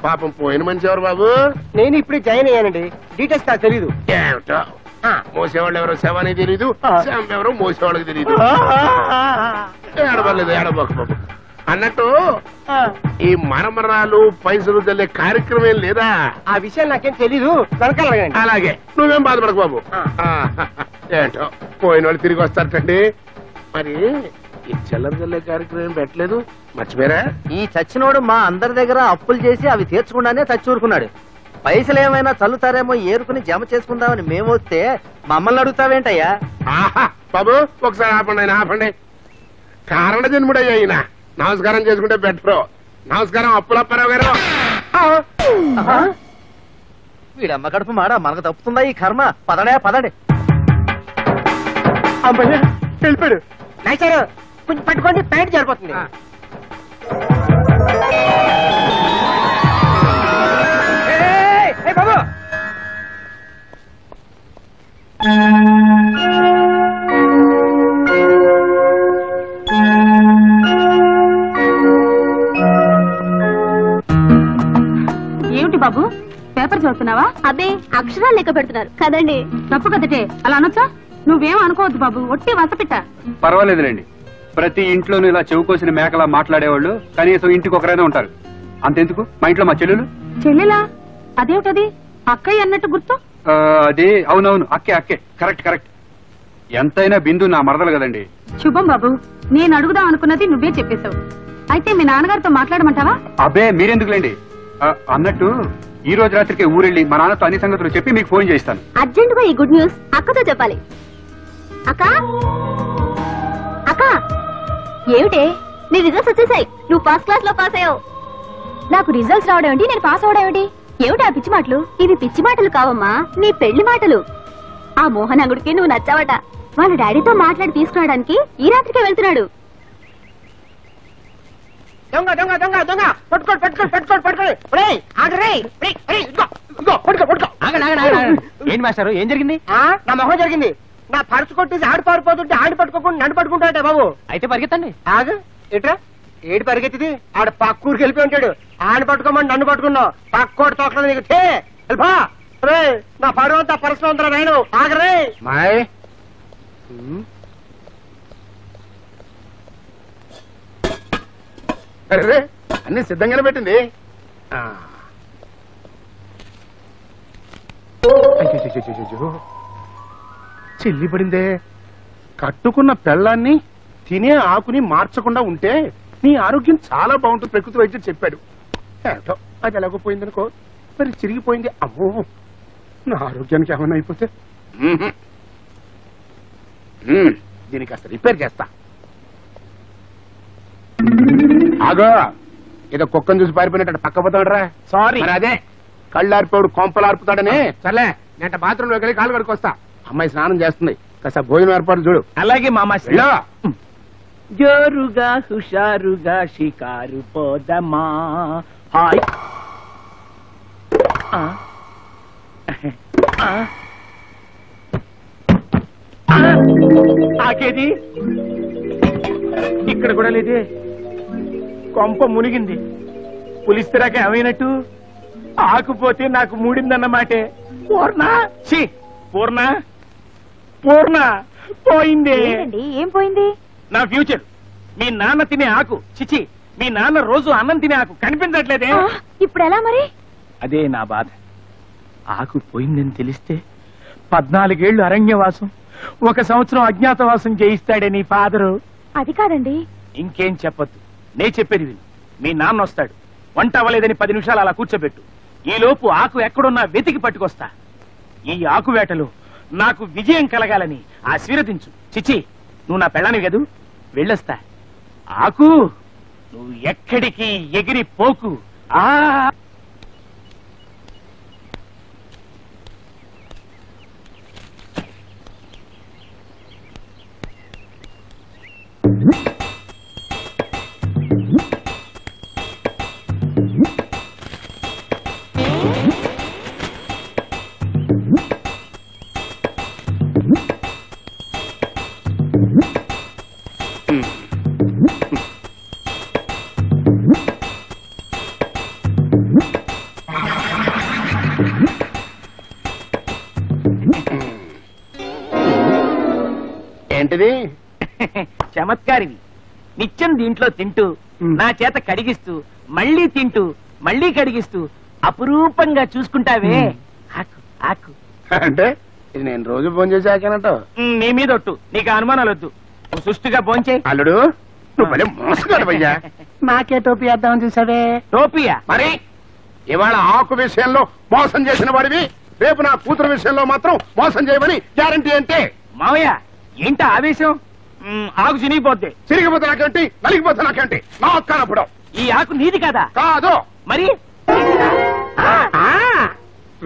పాపం పోయిన మనిషి ఎవరు బాబు? నేను ఇప్పుడు జాయిన్ అయ్యానండి, డీటెయిల్స్ నాకు తెలీదు. ఏమిటో మోసేవాళ్ళు ఎవరో శవాన్ని తెలీదు, శవం ఎవరో మోసేవాళ్ళకి తెలీదు. ఏడవలేదు, ఏడబాకు బాబు. అన్నట్టు ఈ మరమరాలు పైసలు తెల్లే కార్యక్రమం ఏం లేదా? ఆ విషయం నాకేం తెలీదు, వెనకాలండి. అలాగే, నువ్వేం బాధపడకు బాబు. ఏంటో పోయిన వాళ్ళు తిరిగి వస్తారటండి. మరి ఈ చిల్లర చల్లే కార్యక్రమం పెట్టలేదు, మర్చిపోయారా? ఈ చచ్చినోడు మా అందరి దగ్గర అప్పులు చేసి అవి తీర్చకుండానే చచ్చి ఊరుకున్నాడు. పైసలు ఏమైనా చల్లుతారేమో ఏరుకుని జమ చేసుకుందామని మేము వస్తే మమ్మల్ని అడుగుతావేంటయ్యా? ఆహా బాబు, ఒకసారి ఆపండి, ఆయన ఆపండి. కారణ జన్ముడయ్యా ఈయన. నమస్కారం చేసుకుంటే బెటర్. నమస్కారం అప్పులప్పారావు గారు. వీడమ్మ కడుపు మాడ మనకు తప్పుతుందా ఈ కర్మ? పదడే పదడే. అమ్మయ్య వెళ్ళిపోయాడు. నాచారు కొంచెం పట్టుకోండి, ప్యాంట్ జరిపోతుంది. బాబు ఏమిటి బాబు, పేపర్ చదువుతున్నావా? అబ్బే, అక్షరాలు లెక్క పెడుతున్నారు కదండి. తప్పు కదటే, అలా అనొచ్చా? నువ్వేం అనుకోవద్దు బాబు, ఒట్టి వసపిట్ట. పర్వాలేదులేండి. ప్రతి ఇంట్లోనూ ఇలా చెవుకోసిన మేకలా మాట్లాడేవాళ్ళు కనీసం ఇంటికి ఒకరైనా ఉంటారు. అంతెందుకు, మా ఇంట్లో మా చెల్లెలు. చెల్లెలా? అదేమిటది? అక్కయ్య అన్నట్టు గుర్తు. అదే, అవునవును, అక్కే అక్కే, కరెక్ట్ కరెక్ట్. ఎంతైనా బిందు నా మరదలు కదండి. శుభం బాబు, నేను అడుగుదాం అనుకున్నది నువ్వే చెప్పేశావు. అయితే మీ నాన్నగారితో మాట్లాడమంటావా? అబ్బే మీరెందుకులేండి. అన్నట్టు ఈ రోజు రాత్రికి ఊరెళ్ళి మా నాన్నతో అన్ని సంగతులు చెప్పి మీకు ఫోన్ చేస్తాను. అర్జెంటుగా ఈ గుడ్ న్యూస్ అక్కతో చెప్పాలి. అక్క అక్క, ఏమిటే నీ రిజల్ట్స్ వచ్చేసాయి. నువ్వు ఫస్ట్ క్లాస్ లో పాస్ అయ్యావు. నాకు రిజల్ట్స్ రావడం ఏంటి, నేను పాస్ అవడం ఏంటి? ఏమిటి ఆ పిచ్చి మాటలు? ఇవి పిచ్చి మాటలు కావమ్మా, నీ పెళ్లి మాటలు. ఆ మోహన్ అంగుడికి నువ్వు నచ్చావట. వాళ్ళ డాడీతో మాట్లాడి తీసుకురావడానికి ఈ రాత్రికే వెళ్తున్నాడు. దొంగ దొంగ దొంగ దొంగ పట్టుకోండి పట్టుకోండి పట్టుకోండి పట్టుకోండి. ఏంటి మాస్టారు, ఏం జరిగింది? నా మొహం జరిగింది. నా పరుసు కొట్టేసి ఆడు పారిపోతుంటే ఆడు పట్టుకోకుండా నన్ను పట్టుకుంటాడే బాబు. అయితే పరిగెత్తండి. ఆగు, ఎట్రా ఏడు పరిగెత్తిది? ఆడు పక్కూరికి వెళ్ళిపోయి ఉంటాడు. ఆడు పట్టుకోమని నన్ను పట్టుకున్నావు. పక్కోడు తోకలేదు నీకు. వెళ్ళిపా రే, నా పరువు అంతా పరసలో ఉందిరా నేను. ఆగరే మాయ్, అరే అన్ని సిద్ధంగానే పెట్టింది. చెల్లి పడిందే. కట్టుకున్న పెళ్ళాన్ని తినే ఆకుని మార్చకుండా ఉంటే నీ ఆరోగ్యం చాలా బాగుంటుంది, ప్రకృతి వైద్యుడు చెప్పాడు. ఏటో అది ఎలాగోపోయిందనుకో, మరి చిరిగిపోయింది. అమ్మో, నా ఆరోగ్యానికి ఏమైనా అయిపోతే దీనికి కాస్త రిపేర్ చేస్తా. ఆగో, ఏదో కుక్కను చూసి పారిపోయినట్టు పక్క పోతాడరా. సారీ. అదే కళ్ళారిపోడు కొంపలు ఆర్పుతాడనే. సర్లే, నేను బాత్రూమ్ లోకి వెళ్ళి కాలు కడుకొస్తా. అమ్మాయి స్నానం చేస్తుంది, కాస్త భోజనం ఏర్పాటు చూడు. అలాగే మామా. వెళ్ళు. జోరుగా హుషారుగా షికారు పోదమా. హాయ్. ఆకేది ఇక్కడ కూడా లేదే. కొంప మునిగింది. పులిస్తరాక ఏమైనట్టు? ఆకుపోతే నాకు మూడిందన్నమాటే. పూర్ణ ఛీ, పూర్ణ పూర్ణ పోయింది. ఏం పోయింది? నా ఫ్యూచర్. మీ నాన్న తినే ఆకు, చిచి, మీ నాన్న రోజు అన్నం తినే ఆకు కనిపించట్లేదే. ఇప్పుడు ఎలా మరి? అదే నా బాధ. ఆకు పోయిందని తెలిస్తే 14 ఏళ్లు అరణ్యవాసం, 1 సంవత్సరం అజ్ఞాతవాసం చేయిస్తాడే నీ ఫాదరు. అది కాదండి. ఇంకేం చెప్పొద్దు, నే చెప్పేది విను. మీ నాన్న వస్తాడు. వంట అవ్వలేదని 10 నిమిషాలు అలా కూర్చోబెట్టు. ఈ లోపు ఆకు ఎక్కడున్నా వెతికి పట్టుకొస్తా. ఈ ఆకు వేటలో నాకు విజయం కలగాలని ఆశీర్వదించు. చిచి, నువ్వు నా పెళ్ళాని కదూ, వెళ్ళొస్తా. ఆకు, నువ్వు ఎక్కడికి ఎగిరి పోకు. ఆ ఏంటిది? చమత్కారివి. నిత్యం దీంట్లో తింటూ నా చేత కడిగిస్తూ మళ్ళీ తింటూ మళ్ళీ కడిగిస్తూ అపురూపంగా చూసుకుంటావే ఆకు ఆకు. అంటే ఇది నేను రోజు ఫోన్ చేసి ఆకానంట. నీ మీద ఒట్టు, నీకు అనుమానాలు వద్దు. నువ్వు సుష్టిగా భోంచే. అల్లుడు నువ్వు భలే మోసగాడు భయ్యా. నాకే టోపీ వేద్దామని చూసావే. టోపియా? మరి ఇవాళ ఆకు విషయంలో మోసం చేసిన వాడివి, రేపు నా కూతురు విషయంలో మాత్రం మోసం చేయమని గ్యారంటీ అంటే. మావయ్య ఏంట ఆవేశం? ఆకు చినిగిపోద్ది. చిరిగిపోతే నాకేంటి, నలిగిపోతే నాకేంటి? నాకు కానప్పుడు. ఈ ఆకు నీది కదా? కాదు. మరి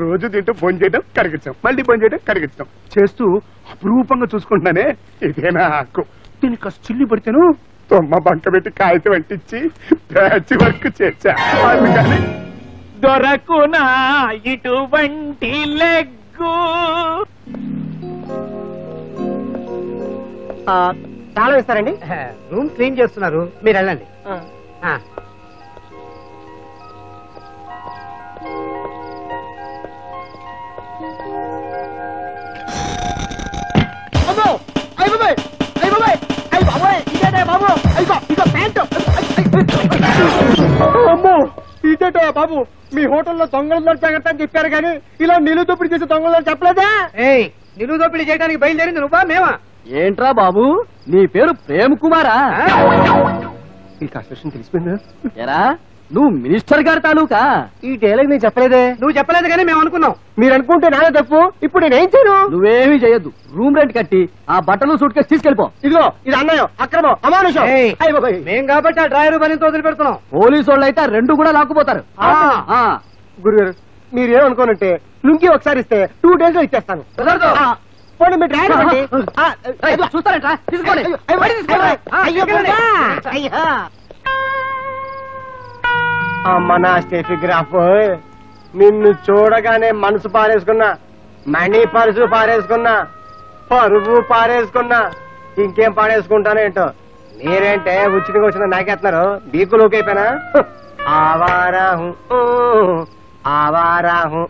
రోజు తింటూ ఫోన్ చేయడం కరిగించాం, మళ్ళీ ఫోన్ చేయడం కరిగించాం చేస్తూ అపురూపంగా చూసుకుంటున్నానే, ఇదేనా హక్కు? దీనికి కాస్త చిల్లి పడితేను తొమ్మ బంక పెట్టి కాగితం అంటించి ప్యాచ్ వర్క్ చేశా. అందుకని దొరకునా ఇటువంటి లెగ్గు. తాళం ఇస్తారండి? రూమ్ క్లీన్ చేస్తున్నారు, మీరు వెళ్ళండి. ఇదేటో బాబు, మీ హోటల్లో దొంగలు జాగ్రత్త అని చెప్పారు కానీ ఇలా నిలువు దోపిడీ చేసే దొంగలు చెప్పలేదా? నిలువు దోపిడీ చేయడానికి బయలుదేరింది నువ్వా మేమా? ఏంట్రా బాబు, నీ పేరు ప్రేమ్ కుమారా? మీకు ఆ విషయం తెలిసిపోయిందా? ఎరా నువ్వు మినిస్టర్ గారి తాలూకా? ఈ డైలాగ్ నేను చెప్పలేదే. నువ్వు చెప్పలేదు కానీ మేము అనుకున్నాం. మీరు అనుకుంటే నాదే తప్పు. ఇప్పుడు నేనేం చేయను? నువ్వేమీ చేయొద్దు. రూమ్ రెంట్ కట్టి ఆ బట్టలు సూట్ కేసు తీసుకెళ్ళిపో. ఇదిగో ఇది అన్యాయం, అక్రమం, అమానుషం. అయ్ బాబోయ్. మేం కాబట్టి ఆ డ్రైవర్ పనితో వదిలిపెడుతున్నాం. పోలీసు వాళ్ళు అయితే రెండు కూడా లాక్కుపోతారు. గురుగారు మీరేమనుకోనంటే లుంగి ఒకసారి ఇస్తే 2 days లో ఇచ్చేస్తాను. పోనీ మీ డ్రైవర్ ఇవ్వండి. చూస్తారంట తీసుకోండి. అయ్యో అయ్యా అమ్మ నా స్టెఫిగ్రాఫ్, నిన్ను చూడగానే మనసు పారేసుకున్నా, మనీ పరుసు పారేసుకున్నా, పరువు పారేసుకున్నా, ఇంకేం పారేసుకుంటానో ఏంటో. మీరేంటే ఉచితంగా వచ్చిన నాకేస్తున్నారు, బీకులోకి అయిపోయినా. ఆవారా హూ ఆవారా హూ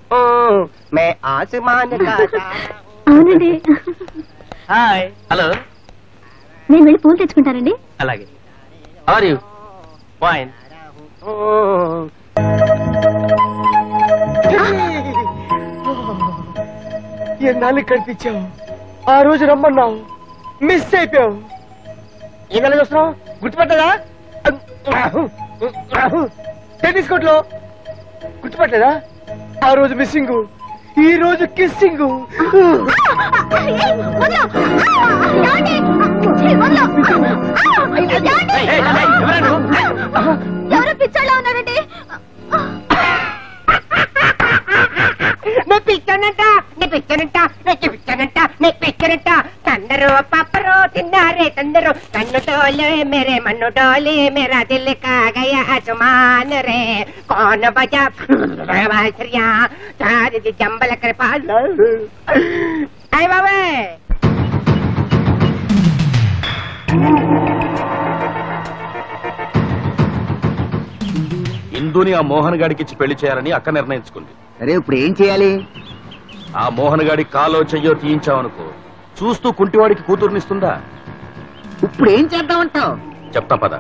మే ఆసమాన్ కా. అవునండి. హాయ్. హలో. నేను వెళ్ళి పూలు తెచ్చుకుంటానండి. అలాగే. Are you fine? ఎన్నాళ్ళు కనిపించావు, ఆ రోజు రమ్మన్నావు, మిస్ అయిపోయావు. ఏదైనా చూస్తున్నావు, గుర్తుపట్టలేదా? టెన్నిస్ కోర్టులో గుర్తుపట్టలేదా? ఆ రోజు మిస్సింగ్, ఈ రోజు కిస్సింగ్. ఎవరో పిచ్చోళ్ళ ఉన్నారండి. తందరు పప్పరు తిన్నారే తందరు కన్ను డోలే మేరే మన్ను డోలే మేరా దిల్ కా గయా ఆసమాన్ రే కౌన్ బజా బాసరియా చాది జంబల కృపాల్. అయ్ బాబే ఇందుని ఆ మోహన్ గాడికి ఇచ్చి పెళ్లి చేయాలని అక్క నిర్ణయించుకుంది. సరే ఇప్పుడు ఏం చేయాలి? ఆ మోహన్ గాడి కాలో చెయ్యో తీయించావనుకో, చూస్తూ కుంటివాడికి కూతుర్నిస్తుందా? ఇప్పుడు ఏం చేద్దామంటావు? చెప్తా పద.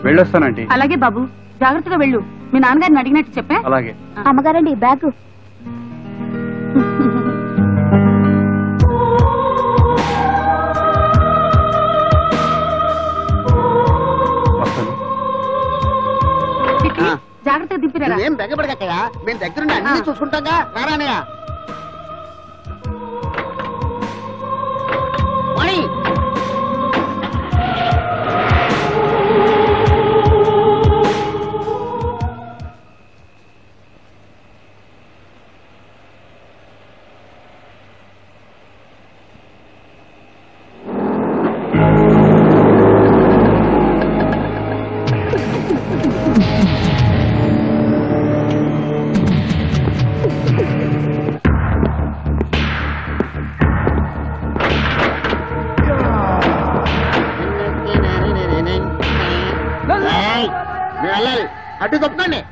వెళ్ళొస్తానండి. అలాగే బాబు, జాగ్రత్తగా వెళ్ళు. మీ నాన్నగారిని అడిగినట్టు చెప్పా. అలాగే. అమ్మగారండి బ్యాగ్. వస్తాను. జాగ్రత్తగా దిప్పిరా. ఏం బెగబడకయ్యా, మేము దగ్గరుండి అన్ని చూసుకుంటాగా. రారానయ్య మేము వెళ్ళాలి. అటు తప్పుకోండి.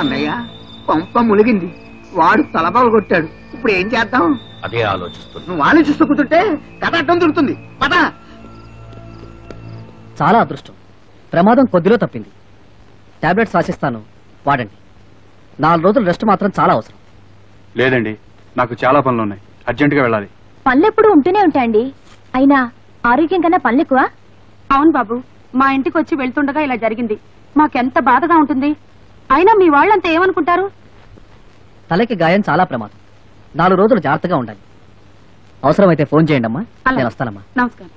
అన్నయ్య పంప ములిగింది. వాడు తలపాలు కొట్టాడు. ఇప్పుడు ఏం చేద్దాం? అదే ఆలోచిస్తున్నా. నువ్వు ఆలోచిస్తూ కూర్చుంటే కథ అడ్డం దొరుకుతుంది. పద. చాలా అదృష్టం. ప్రమాదం కొద్దిలో తప్పింది. టాబ్లెట్స్ రాసిస్తాను, వాడండి. 4 రోజులు రెస్ట్ మాత్రం చాలా అవసరం. లేదండి, నాకు చాలా పనులు ఉన్నాయి. అర్జెంటుగా వెళ్ళాలి. పనులెప్పుడు ఉంటూనే ఉంటాయండి. అయినా ఆరోగ్యం కన్నా పనులు ఎక్కువ. అవును బాబు, మా ఇంటికి వచ్చి వెళ్తుండగా ఇలా జరిగింది. మాకెంత బాధగా ఉంటుంది. అయినా మీ వాళ్ళంతా ఏమనుకుంటారు? తలకి గాయం చాలా ప్రమాదం. 4 రోజులు జాగ్రత్తగా ఉండాలి. అవసరమైతే ఫోన్ చేయండి అమ్మా. నేను వస్తానమ్మా. నమస్కారం.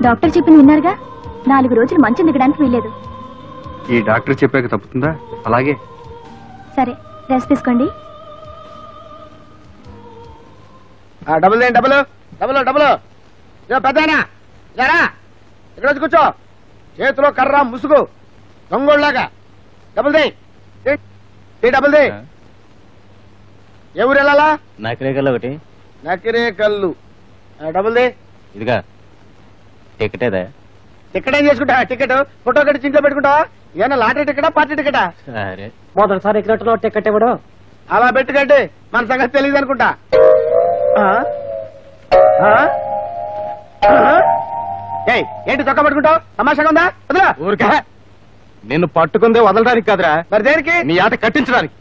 డాక్టర్ చెప్పింది విన్నారుగా. 4 రోజులు మంచం దిగడానికి వీలేదు. ఈ డాక్టర్ చెప్పాక తప్పుతుందా? అలాగే. సరే, రెస్ట్ తీసుకోండి. డబుల్ దేండి, డబుల్ డబుల్ డబుల్. పెద్దనా జరా ఇక్కడ వచ్చి కూర్చో. చేతిలో కర్ర ముసుగు దొంగోళ్ళలాగా. డబుల్ దే డబుల్ దే. ఏ ఊరు వెళ్ళాలా? నకిరేకల్లు ఒకటి. నకిరేకల్లు. డబుల్ దే. ఇదిగా టికెటేదా? టికెట్ ఏం చేసుకుంటా? టికెట్ ఫోటో కట్టి చింట్లో పెట్టుకుంటావా? ఏమన్నా లాటరీ టికెటా, పార్టీ టికెటా? సరే. మొదటిసారి ఎక్కినట్టులో టికెట్ ఇవ్వడం. అలా పెట్టుకంటే మన సంగతి తెలియదు అనుకుంటా. ఏంటి చొక్కా పట్టుకుంటావు? తమాషాగా ఉందా? వదలా. ఊరికా నిన్ను పట్టుకుందే వదలడానికి కాదురా, మరి దేనికి? నీ ఆట కట్టించడానికి.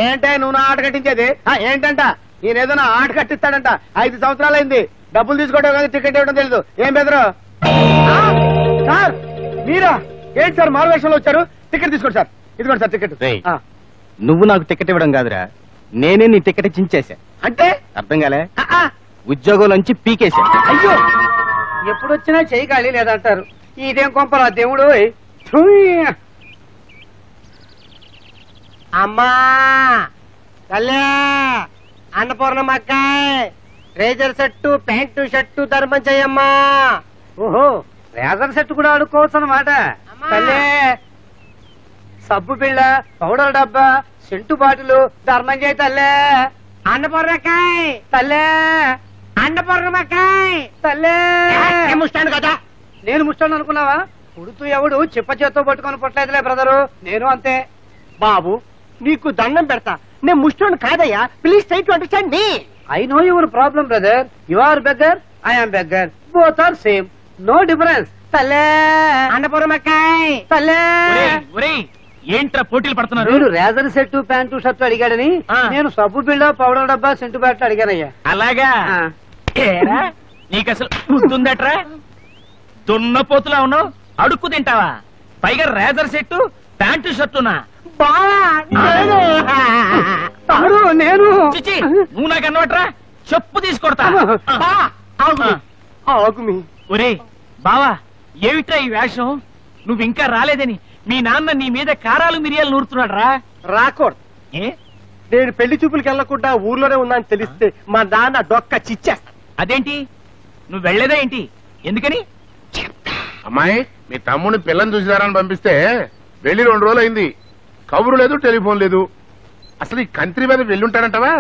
ఏంటే నువ్వు నా ఆట కట్టించేది? ఏంటంట? నేనేదో నా ఆట కట్టిస్తాడంట. 5 సంవత్సరాలైంది. డబ్బులు తీసుకోవడం కానీ టికెట్ ఇవ్వడం తెలీదు. ఏం బెదరు? సార్ మీరా? ఏంటి సార్ మారువేషంలో వచ్చారు? టికెట్ తీసుకోండి సార్. ఇదిగోండి సార్ టికెట్. నువ్వు నాకు టికెట్ ఇవ్వడం కాదురా, నేనే నీ టికెట్ చించేశా. అంటే అర్థం కాలే? ఉద్యోగంలోంచి పీకేశా. అయ్యో, ఎప్పుడొచ్చినా చెయ్యి ఖాళీ లేదంటారు. ఇదేం కొంపరా దేవుడు. అమ్మా తల్లే, అన్నపూర్ణమ్మక్కాయ్, రేజర్ సెట్టు, ప్యాంటు షర్టు ధర్మం చెయ్యమ్మా. ఓహో, రేజర్ సెట్ కూడా ఆడుకోవచ్చు అన్నమాట. తల్లే, సబ్బు బిళ్ళ, పౌడర్ డబ్బా, సెంటు బాటిల్ ధర్మం చేయి తల్లే. అన్నపూర్ణకాయ్ తల్లే, అన్నపూర్ణమ్మక్కాయ్ తల్లే. ముష్టాను కదా. నేను ముష్టాను అనుకున్నావా? పుడుతూ ఎవడు చిప్ప చేత్తో పట్టుకొని పుట్టలేదులే బ్రదరు. నేను అంతే. బాబు నీకు దండం పెడతా, నేను ముష్టాను కాదయ్యా. Please try to understand me. I know your problem, brother. You are beggar, I am beggar. Both are same. No difference. తల్లే, అన్నపూర్ణమ్మక్కాయ్ తల్లే. ఏంట్రా పోటీలు పడుతున్నారు? మీరు రేజర్ సెట్, ప్యాంటు షర్ట్ అడిగాడని నేను సబ్బు బిళ్ళ, పౌడర్ డబ్బా, సెంటు బ్యాట్లు అడిగానయ్యా. అలాగా? నీకు అసలు గుర్తుందట్రా? దున్నపోతులా ఉన్నావు, అడుక్కు తింటావా? పైగా రేజర్ సెట్టు, ప్యాంటు షర్టునా? నేను చిచి, నువ్వు నాకు అన్నవట్రా? చెప్పు తీసుకొడతా. ఒరే బావా, ఏమిట్రా ఈ వేషం? నువ్వు ఇంకా రాలేదని మీ నాన్న నీ మీద కారాలు మిరియాలు నూరుతున్నాడు రా. రాకూడదు. ఏ నేను పెళ్లి చూపులకి వెళ్లకుండా ఊర్లోనే ఉన్నాను తెలిస్తే మా నాన్న డొక్క చిచ్చేస్తా. అదేంటి నువ్వు వెళ్లేదా ఏంటి? ఎందుకని? అమ్మాయి మీ తమ్ముని పిల్లని చూసినారని పంపిస్తే వెళ్ళి 2 రోజులు అయింది. కబురు లేదు, టెలిఫోన్ లేదు. అసలు ఈ కంత్రి మీద వెళ్ళుంటాడంటవా?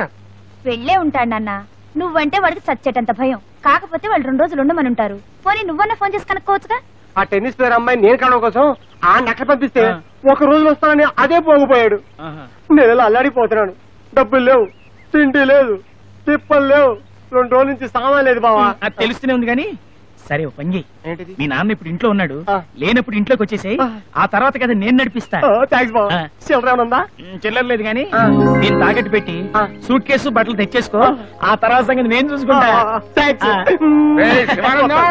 వెళ్ళే ఉంటాడు నాన్న. నువ్వంటే వాడికి చచ్చేటంత భయం. కాకపోతే వాళ్ళు 2 రోజులు ఉండమనుంటారు. పోనీ నువ్వన్నా ఫోన్ చేసి కనుక్కోవచ్చుగా. ఆ టెన్నిస్ ప్లేయర్ అమ్మాయి నేను కనడం కోసం ఆ నక్క పంపిస్తే 1 రోజులో వస్తానని అదే పోగిపోయాడు. నేను ఇలా అల్లాడిపోతున్నాను. డబ్బులు లేవు, తిండి లేదు, తిప్పలు లేవు. 2 రోజుల నుంచి సామాన్ లేదు బావా. అది తెలుస్తూనే ఉంది కానీ సరే ఓ పని చెయ్యి. ఏంటిది? మీ నాన్న ఇప్పుడు ఇంట్లో ఉన్నాడు, ఆ. లేనప్పుడు ఇంట్లోకి వచ్చేసాయి. ఆ తర్వాత కదా నేను నడిపిస్తా. థ్యాంక్స్ బావా. ఆ. చిల్లరేమనుందా? చిల్లర్లేదు గాని ఆ. నేను తాకట్టు పెట్టి ఆ. సూట్ కేసు బట్టలు తెచ్చేసుకో. ఆ తర్వాత సంగతి నేను చూసుకుంటా. థ్యాంక్స్. ఆ. ఏయ్, శివానందం!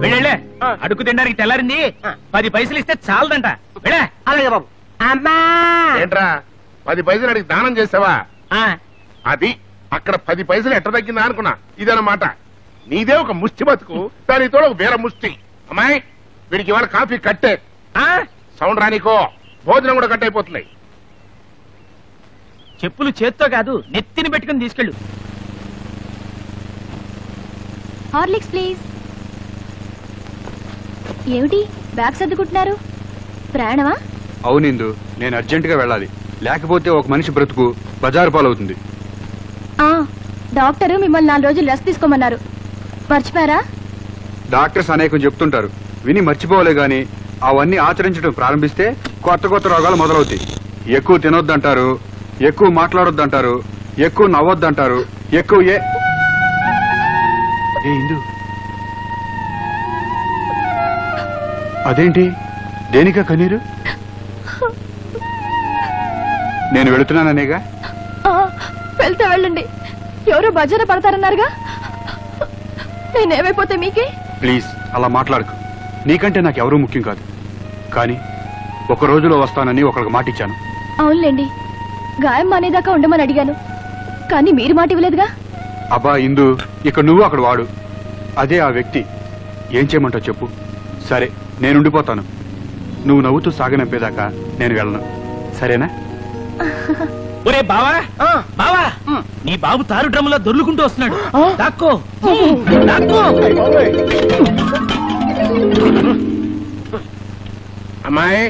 వెళ్ళే అడుగు తినడానికి తెల్లారింది. 10 పైసలు ఇస్తే చాలదంట. వెళ్ళే. అలాగే బాబు. అమ్మా ఏంట్రా 10 పైసలు అడిగి దానం చేసావా? ఆ. అది అక్కడ 10 పైసలు ఎట్ట తగ్గిందా అనుకున్నా. ఇదన్నమాట. నీదే ఒక ముష్టి బతుకు, దానితో ఒక వేరే ముష్టి. అమ్మాయి వీడికి ఇవాళ కాఫీ కట్టే. ఆ? సౌండ్ రానికో, భోజనం కూడా కట్ అయిపోతుంది. చెప్పులు చేత్తో కాదు నెత్తిని పెట్టుకుని తీసుకెళ్ళు. Horlicks please. ఏమిటి బ్యాగ్ సర్దుకుంటున్నారు? ప్రయాణమా? అవునిందు, నేను అర్జెంటుగా వెళ్ళాలి. లేకపోతే ఒక మనిషి బ్రతుకు బజారు పాలవుతుంది. డాక్టర్ మిమ్మల్ని 4 రోజులు రెస్ట్ తీసుకోమన్నారు. మర్చిపోయారా? డాక్టర్స్ అనేకం చెప్తుంటారు, విని మర్చిపోలే గాని అవన్నీ ఆచరించడం ప్రారంభిస్తే కొత్త కొత్త రోగాలు మొదలవుతాయి. ఎక్కువ తినొద్దంటారు, ఎక్కువ మాట్లాడొద్దంటారు, ఎక్కువ నవ్వొద్దంటారు, ఎక్కువ ఏ ఇందు అదేంటి? దేనికా కన్నీరు? నేను వెళుతున్నాననేగా. వెళ్తే వెళ్ళండి. ఎవరో బజారు పడతారన్నారుగా. నేనేమైపోతే మీకే? ప్లీజ్ అలా మాట్లాడకు. నీకంటే నాకెవరూ ముఖ్యం కాదు. కానీ 1 రోజులో వస్తానని ఒకరికి మాట ఇచ్చాను. అవునులేండి, గాయం మానేదాకా ఉండమని అడిగాను. కానీ మీరు మాట ఇవ్వలేదుగా. అబ్బా ఇందు, ఇక్కడ నువ్వు అక్కడ వాడు. అదే ఆ వ్యక్తి. ఏం చేయమంటావు చెప్పు. సరే నేనుండిపోతాను. నువ్వు నవ్వుతూ సాగనంపేదాకా నేను వెళ్ళను. సరేనా? ఒరే బావా, బావా, నీ బాబు తారు డ్రమ్ములో దొర్లుకుంటూ వస్తున్నాడు. దాక్కో, దాక్కో. అమ్మాయి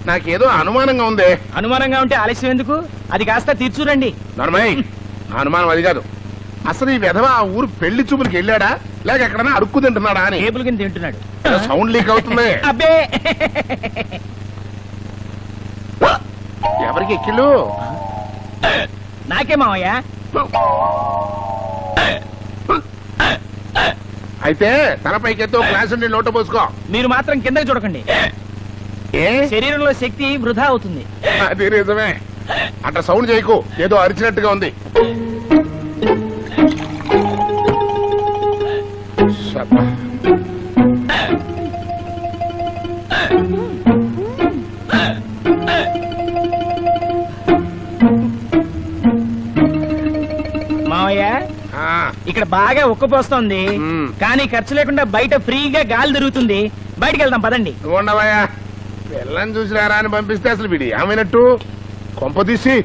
నాకేదో అనుమానంగా ఉంది. అనుమానంగా ఉంటే ఆలస్యం ఎందుకు? అది కాస్త తీర్చురండి. నర్మయ్, అనుమానం అది కాదు. అసలు ఈ విధవ ఆ ఊరు పెళ్లి చూపులకి వెళ్ళాడా లేక ఎక్కడన్నా అడుక్కు తింటున్నాడా అని. టేబుల్ కింద తింటున్నాడు. సౌండ్ లీక్ అవుతుంది. అబ్బే, ఎవరికి ఎక్కిళ్ళు? నాకే మావయ్య. అయితే తలపైకెత్తో గ్లాసు నీళ్ళు లోట పోసుకో. మీరు మాత్రం కిందకి చూడకండి. ఏ శరీరంలో శక్తి వృధా అవుతుంది. అది నిజమే. అట్లా సౌండ్ చేయకు, ఏదో అరిచినట్టుగా ఉంది. శబ్బా. మావయ్య ఆ, ఇక్కడ బాగా ఉక్కపోస్తోంది. మ్మ్. కానీ ఖర్చు లేకుండా బయట ఫ్రీగా గాలి తిరుగుతుంది. బయటికి వెళ్దాం పదండి. నువ్వు ఉండవయ్యా. పిల్లని చూసిరారా అని పంపిస్తే అసలు వీడు ఏమైనట్టు? కొంప తీసి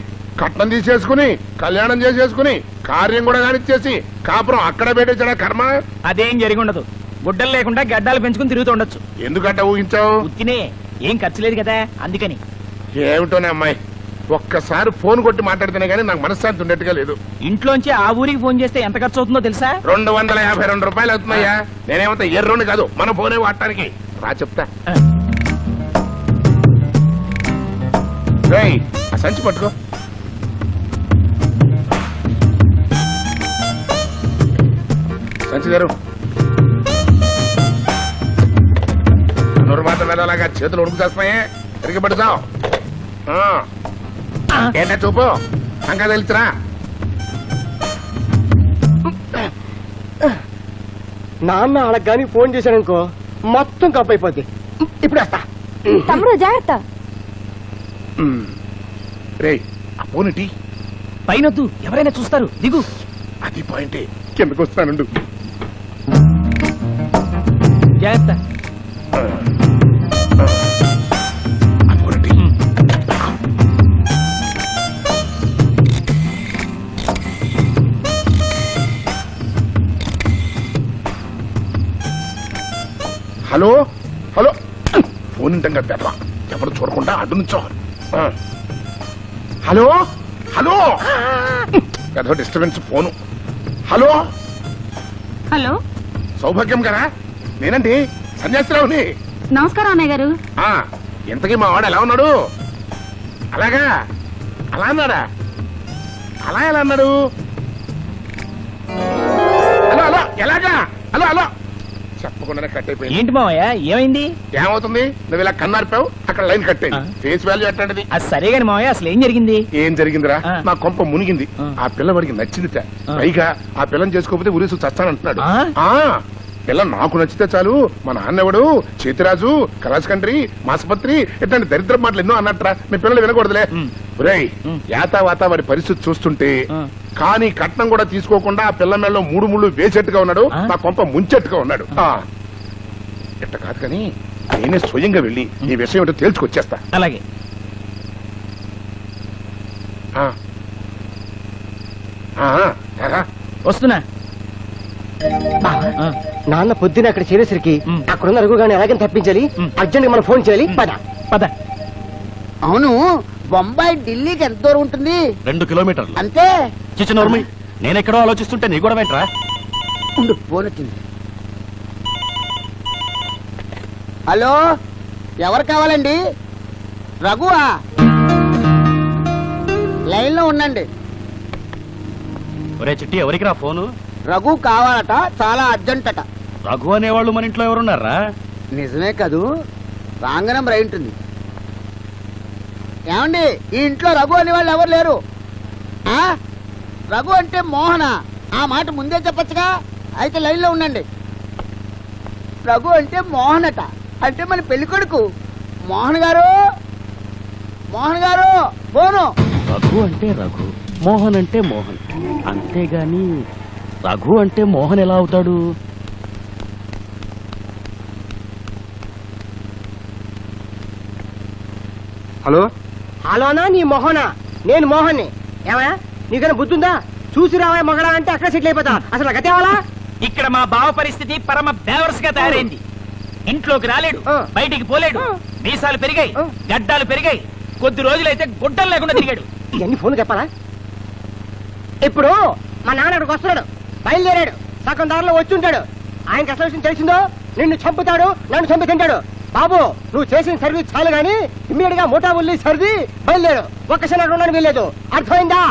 కట్నం తీసేసుకుని కళ్యాణం చేసేసుకుని కార్యం కూడా కానిచ్చేసి కాపురం అక్కడ పెట్టేసాడా కర్మ. అదేం జరిగి ఉండదు. గుడ్డలు లేకుండా గడ్డాలు పెంచుకుని తిరుగుతూ ఉండొచ్చు. ఎందుకంటే ఊహించావు? ఉత్తినే, ఏం ఖర్చు లేదు కదా అందుకని. ఏమిటోనే అమ్మాయి, ఒక్కసారి ఫోన్ కొట్టి మాట్లాడితేనే గానీ నాకు మనశ్శాంతి ఉండేట్టుగా లేదు. ఇంట్లోంచి ఆ ఊరికి ఫోన్ చేస్తే ఎంత ఖర్చు అవుతుందో తెలుసా? 252 రూపాయలు అవుతున్నాయా? నేనేమంతా ఎర్రోని కాదు, మన ఫోనే వాడటానికి. రా చెప్తా. రేయ్, ఆ సంచి పట్టుకో. సంచి గారు నూరు మాత్రం వెళ్ళలాగా చేతులు ఉడుకు చేస్తున్నాయే, తిరిగి పడుతావు. ఏంటా చూపు, అంకా తెలుసురా. నాన్న వాళ్ళకి కానీ ఫోన్ చేశాననుకో మొత్తం కప్ అయిపోద్ది. ఇప్పుడు వస్తా. తమ్ముడు జాగ్రత్త. రేయ్, ఆ ఫోన్ ఇటీ. పైనొద్దు, ఎవరైనా చూస్తారు. దిగు. అది పాయింటే, కిందకు వస్తానుండు. జాగ్రత్త. హలో హలో ఫోన్ ఇంటంగా బెదవా ఎవరు చూడకుండా అడ్డు నుంచో హలో హలో ఏదో డిస్టర్బెన్స్ ఫోను హలో హలో సౌభాగ్యం గారా నేనండి సన్యాసిరావుని నమస్కారం అన్నయ్య గారు. ఇంతకీ మా వాడు ఎలా ఉన్నాడు? అలాగా అలా అన్నాడా? అలా ఎలా అన్నాడు? హలో హలో ఎలాగా హలో హలో చెప్పకుండానే కట్ అయిపోయింది. ఏంటి మావయ్య ఏమైంది? ఏమవుతుంది? నువ్వు ఇలా కన్నారిపావు, అక్కడ లైన్ కట్ అయింది. ఫేస్ వాల్యూ ఎట్లాంటిది? అది సరే గాని మావయ్య అసలు ఏం జరిగింది? ఏం జరిగిందిరా? ఆ. నా కొంప మునిగింది. ఆ పిల్లవాడికి నచ్చిందిట. పైగా ఆ పిల్లని చేసుకోకపోతే ఉరేసు చస్తానంటున్నాడు. ఆ పిల్ల నాకు నచ్చితే చాలు మా నాన్నెవడు చేతిరాజు కలాస్ కంట్రీ మాసపత్రి ఇట్లాంటి దరిద్ర మాటలు ఎన్నో అన్నట్రా. మీ పిల్లలు వినకూడదులే. ఒరేయ్ యాతావాత వాడి పరిస్థితి చూస్తుంటే కానీ కట్నం కూడా తీసుకోకుండా ఆ పిల్ల మెళ్ళలో 3 ముళ్ళు వేసేట్టుగా ఉన్నాడు. నా కొంప ముంచెట్టుగా ఉన్నాడు. ఇట్ట కాదు కానీ నేనే స్వయంగా వెళ్ళి ఈ విషయం ఏంటో తేల్చుకొచ్చేస్తా. అలాగే వస్తున్నా. నాన్న పొద్దున అక్కడ చేరేసరికి అక్కడున్న రఘు గాని ఎలాగని తప్పించాలి. అర్జెంట్ గా మనం ఫోన్ చేయాలి. పద పద. అవును బొంబాయి ఢిల్లీకి ఎంత దూరం ఉంటుంది? 2 కిలోమీటర్లు అంతే. చిన్నోర్మి నేనెక్కడో ఆలోచిస్తుంటే నీ కూడా వెంట్రా. ఉండు ఫోన్ వచ్చింది. హలో ఎవరు కావాలండి? రఘువా? లైన్ లో ఉండండి. ఒరే చిట్టి ఎవరికి రా ఫోను? రఘు కావాలట, చాలా అర్జెంట్ అట. రఘు అనేవాళ్ళు మన ఇంట్లో ఎవరున్నారా? నిజమే కదూ, రాంగ్ నెంబర్ అయి ఉంటుంది. ఏమండి ఈ ఇంట్లో రఘు అనేవాళ్ళు ఎవరు లేరు. రఘు అంటే మోహన, ఆ మాట ముందే చెప్పచ్చుగా. అయితే లైన్ లో ఉండండి. రఘు అంటే మోహన్ అట, అంటే మన పెళ్లి కొడుకు. మోహన్ గారు, మోహన్ గారు ఫోను. రఘు అంటే రఘు, మోహన్ అంటే మోహన్, అంతేగాని రఘు అంటే మోహన్ ఎలా అవుతాడు? హలో హలోనా నీ మోహనా? నేను మోహన్ని. ఏమయ్యా నీకైనా బుద్ధుందా? చూసి రావా మగడా అంటే అక్కడ సెటిల్ అయిపోతా. అసలు గతేవాలా? ఇక్కడ మా బావ పరిస్థితి పరమ బేవర్స్ గా తయారైంది. ఇంట్లోకి రాలేడు, బయటికి పోలేడు, మీసాలు పెరిగాయి, గడ్డాలు పెరిగాయి, కొద్ది రోజులైతే గుడ్డలు లేకుండా తిరిగాడు. ఇవన్నీ ఫోన్ చెప్పాలా? ఇప్పుడు మా నాన్న అక్కడికి వస్తున్నాడు, బయలుదేరాడు, సగం దారిలో వచ్చి ఉంటాడు. ఆయనకి అసలు విషయం తెలిసిందో నిన్ను చంపుతాడు, నన్ను చంపి తింటాడు. బాబు నువ్వు చేసిన సర్వీస్ చాలు గాని ఇమ్మీడియట్ గా మోటా ఉల్లి సర్ది బయలుదేరు. ఒక్కసారి అక్కడ ఉండడానికి వీల్లేదు. అర్థమైందా?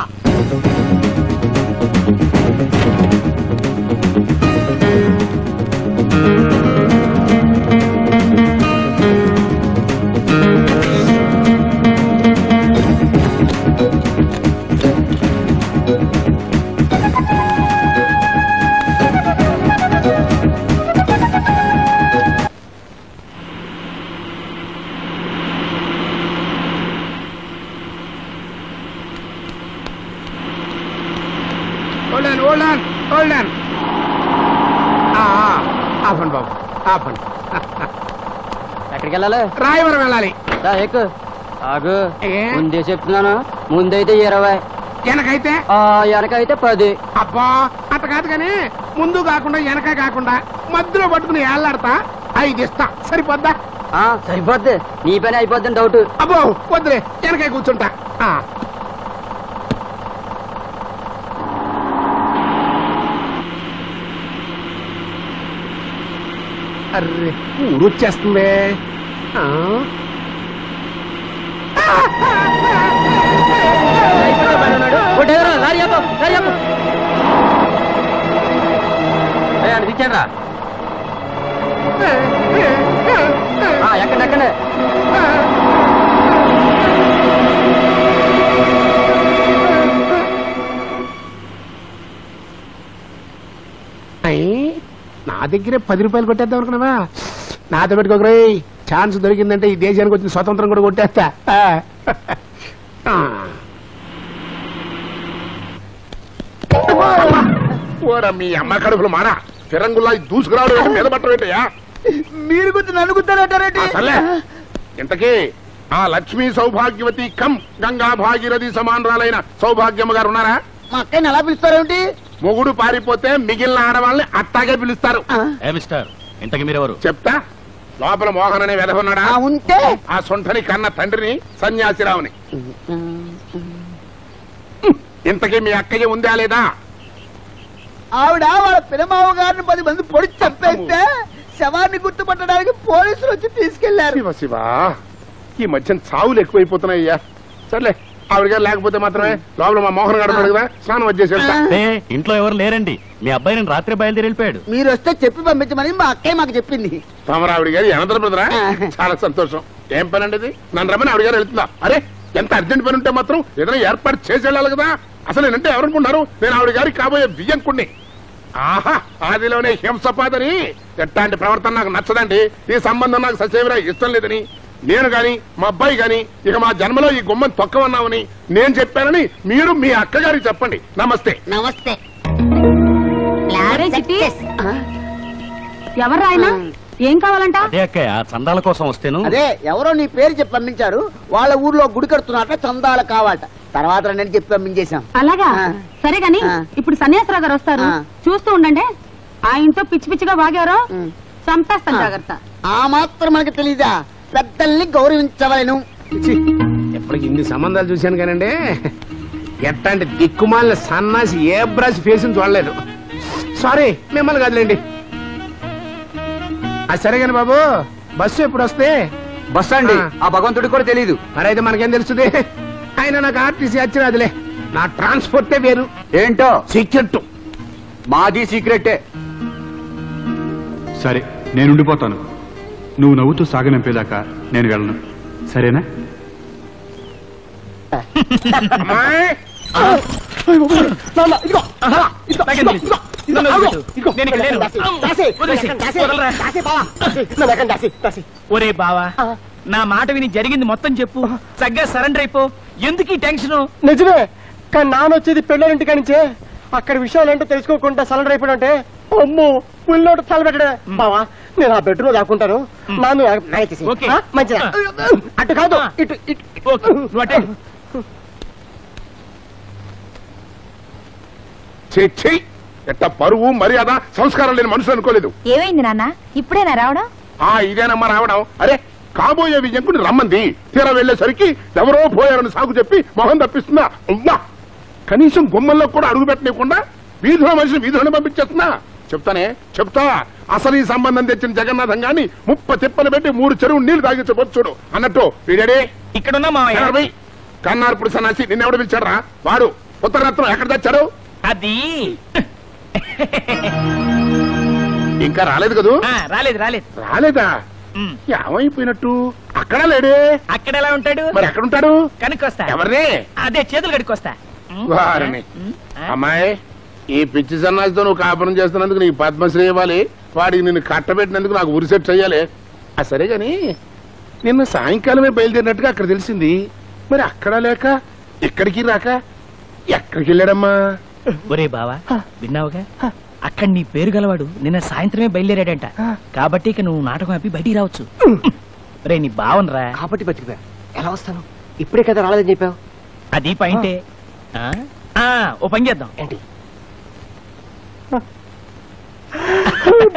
ఆపండి బాబు, ఆపండి. ఎక్కడికి వెళ్ళాలి? రాయవరం వెళ్ళాలి. ఎక్కు. ఆగు, ముందే చెప్తున్నాను. ముందైతే 20, వెనకైతే వెనకైతే 10. అబ్బా అట్ట కాదు కానీ ముందు కాకుండా వెనక కాకుండా మధ్యలో పట్టుకుని ఏళ్ళాడతా 5 ఇస్తా. సరిపోద్దా? సరిపోద్ది. నీ పని అయిపోద్దని డౌట్. అబ్బో వద్దులే, వెనకాయ కూర్చుంటా. అర్రే ఊరొచ్చేస్తుంది. అనిపించారా? ఎక్కడెక్కడే నా దగ్గరే 10 రూపాయలు కొట్టేద్దాం అనుకున్నావా? నాతో పెట్టుకోకరే. ఛాన్స్ దొరికిందంటే ఈ దేశానికి వచ్చిన స్వతంత్రం కూడా కొట్టేస్తా. మీ అమ్మ కడుపులు మారా ఫిరంగుల్లా దూసుకురావడం మీద పట్టబెట్టయా? మీరు గుర్తు నన్ను గుర్తారంటారేంటి? ఇంతకీ ఆ లక్ష్మీ సౌభాగ్యవతి కం గంగా భాగీరథి సమానరాలైన సౌభాగ్యమ్మ గారు ఉన్నారా? మా అక్కని ఎలా పిలుస్తారేమిటి? మొగుడు పారిపోతే మిగిలిన ఆడవాళ్ళని అట్టాగే పిలుస్తారు. మిస్టర్ ఇంతకి మీరెవరు? చెప్తా. లోపల మోహన్ అనే వెధ ఉన్నాడా? ఉంటే ఆ సొంటని కన్న తండ్రిని సన్యాసిరావుని. ఇంతకీ మీ అక్కయ్య ఉందా లేదా? ఆవిడ వాళ్ళ పినమావ గారిని 10 మంది పొడి చంపేస్తే శవాన్ని గుర్తుపట్టడానికి పోలీసులు వచ్చి తీసుకెళ్లారు. శివ శివ, ఈ మధ్యన చావులు ఎక్కువైపోతున్నాయ్యా. సర్లే, ఆవిడ గారు లేకపోతే మాత్రమే లోపల మా మోహన్ గారు ఉన్నాడు కదా, స్నానం వచ్చేసి వెళ్తా. ఇంట్లో ఎవరు లేరండి, మీ అబ్బాయి నేను రాత్రి బయలుదేరి వెళ్ళిపోయాడు. మీరు వస్తే చెప్పి పంపించమని మా అక్కయ్య మాకు చెప్పింది. తమరు ఆవిడ గారు ఎనదర బ్రదరా? చాలా సంతోషం. ఏం పని అండి ఇది? నన్ను రమ్మని ఆవిడ గారు వెళ్తుందా? అరే, ఎంత అర్జెంట్ పని ఉంటే మాత్రం ఏదైనా ఏర్పాటు చేసి వెళ్ళాలి కదా. అసలు నేనంటే ఎవరనుకుంటారు? నేను ఆవిడ గారికి కాబోయే వియ్యంకుణ్ణి. ఆహా, ఆదిలోనే హింసపాదని. ఎట్లాంటి ప్రవర్తన నాకు నచ్చదండి. ఈ సంబంధం నాకు ససేవరా ఇష్టం లేదని నేను గాని మా అబ్బాయి గాని ఇక మా జన్మలో ఈ గుమ్మని తొక్కవన్నామని నేను చెప్పానని మీరు మీ అక్కగారికి చెప్పండి. నమస్తే. నమస్తే. ఎవరు ఆయన? ఏం కావాలంట? అదే అక్కయ్య, చందాల కోసం వస్తేను. అదే ఎవరో నీ పేరు చెప్పి పంపించారు. వాళ్ళ ఊర్లో గుడి కడుతున్నట్ట, చందాలు కావాలట. తర్వాత నేను చెప్పి పంపించేశాం. అలాగా? సరే గాని ఇప్పుడు సన్యాసరావు గారు వస్తారు, చూస్తూ ఉండండి. ఆయనతో పిచ్చి పిచ్చిగా వాగారో చంపేస్తాను, జాగ్రత్త. ఆ మాత్రం మనకి తెలీదా? పెద్దల్ని గౌరవించవలను. ఎప్పటికి ఇన్ని సంబంధాలు చూశాను కానండి, ఎట్లాంటి దిక్కుమాలిన సన్నాసి ఏ బ్రష్ ఫేస్ చూడలేదు. సారీ, మిమ్మల్ని కదలండి. అది సరే కాని బాబు, బస్సు ఎప్పుడు వస్తే? బస్ అండి, ఆ భగవంతుడికి కూడా తెలియదు. మరైతే మనకేం తెలుస్తుంది? ఆయన నాకు ఆర్టీసీ వచ్చినదిలే, నా ట్రాన్స్పోర్టే వేరు. ఏంటో సీక్రెట్. మాది సీక్రెటే. సరే, నేను ఉండిపోతాను. నువ్వు నవ్వుతూ సాగనంపేదాకా నేను వెళ్ళను, సరేనా? అమ్మాయి, ఒరే బావా, నా మాట విని జరిగింది మొత్తం చెప్పు. చక్కగా సరెండర్ అయిపో. ఎందుకు ఈ టెన్షన్? నిజమే, కానీ నానొచ్చేది పెళ్ళోరింటి కానించే. అక్కడ విషయాలు ఏంటో తెలుసుకోకుండా సరెండర్ అయిపోయినంటే అమ్మో పుల్లోటి తలబెట్టడే. బావా, నేను ఆ బెడ్రూమ్ దాక్కుంటాను. నాను ఓకే. మంచిదా? అటు కాదు, ఇటు ఇటు. ఓకే, నువ్వు అటే. చెయ్యి ఎట్ట పరువు మర్యాద సంస్కారం లేని మనుషులు అనుకోలేదు. ఏమైంది నాన్న? ఇప్పుడేనా రావడం? ఇదేనమ్మా రావడం. అరే, కాబోయే విజయంకుని రమ్మంది. తీరా వెళ్లేసరికి ఎవరో పోయారని సాగు చెప్పి మొహం తప్పిస్తుందా? అమ్మా, కనీసం గుమ్మల్లో కూడా అడుగు పెట్టలేకుండా వీధిలో మనిషిని వీధిలోనే పంపించేస్తున్నా. చెప్తా. అసలు ఈ సంబంధం తెచ్చిన జగన్నాథం గాని 30 తిప్పలు పెట్టి 3 చెరువు నీళ్లు తాగించబోతు చూడు అన్నట్టు వీడే ఇక్కడున్నా మావయ్య. కన్నార్పుడు సన్నాసి నిన్నెవడు పిలిచాడరా? వాడు ఉత్తరరత్నం ఎక్కడ తెచ్చాడు? అది ఇంకా రాలేదు కదూ? రాలేదు. రాలేదా? ఏమైపోయినట్టు? అక్కడ లేడే. అక్కడ ఎలా ఉంటాడు? మరి ఎక్కడుంటాడు? కనుక్కొస్తా. ఎవరిని? అదే చేతులు కడుక్కొస్తా. వారిని. అమ్మాయి, ఈ పిచ్చి సన్నాసితో నువ్వు కాపురం చేస్తున్నందుకు నీకు పద్మశ్రీ ఇవ్వాలి. వాడికి నిన్ను కట్టబెట్టినందుకు నాకు ఉరిసెట్ చెయ్యాలి. సరే గాని నిన్న సాయంకాలమే బయలుదేరినట్టుగా అక్కడ తెలిసింది. మరి అక్కడ లేక ఇక్కడికి రాక ఎక్కడికి వెళ్ళాడమ్మా? ఒరే బావా, విన్నావుగా? అక్కడ నీ పేరు గలవాడు నిన్న సాయంత్రమే బయలుదేరాడంట. కాబట్టి ఇక నువ్వు నాటకం ఆపి బయటికి రావచ్చు. రే, నీ బావనరా. కాబట్టి బతికిపోయా. ఎలా వస్తాను? ఇప్పుడే కదా రాలేదని చెప్పావు. అది పాయింటే. ఓ పని చేద్దాం. ఏంటి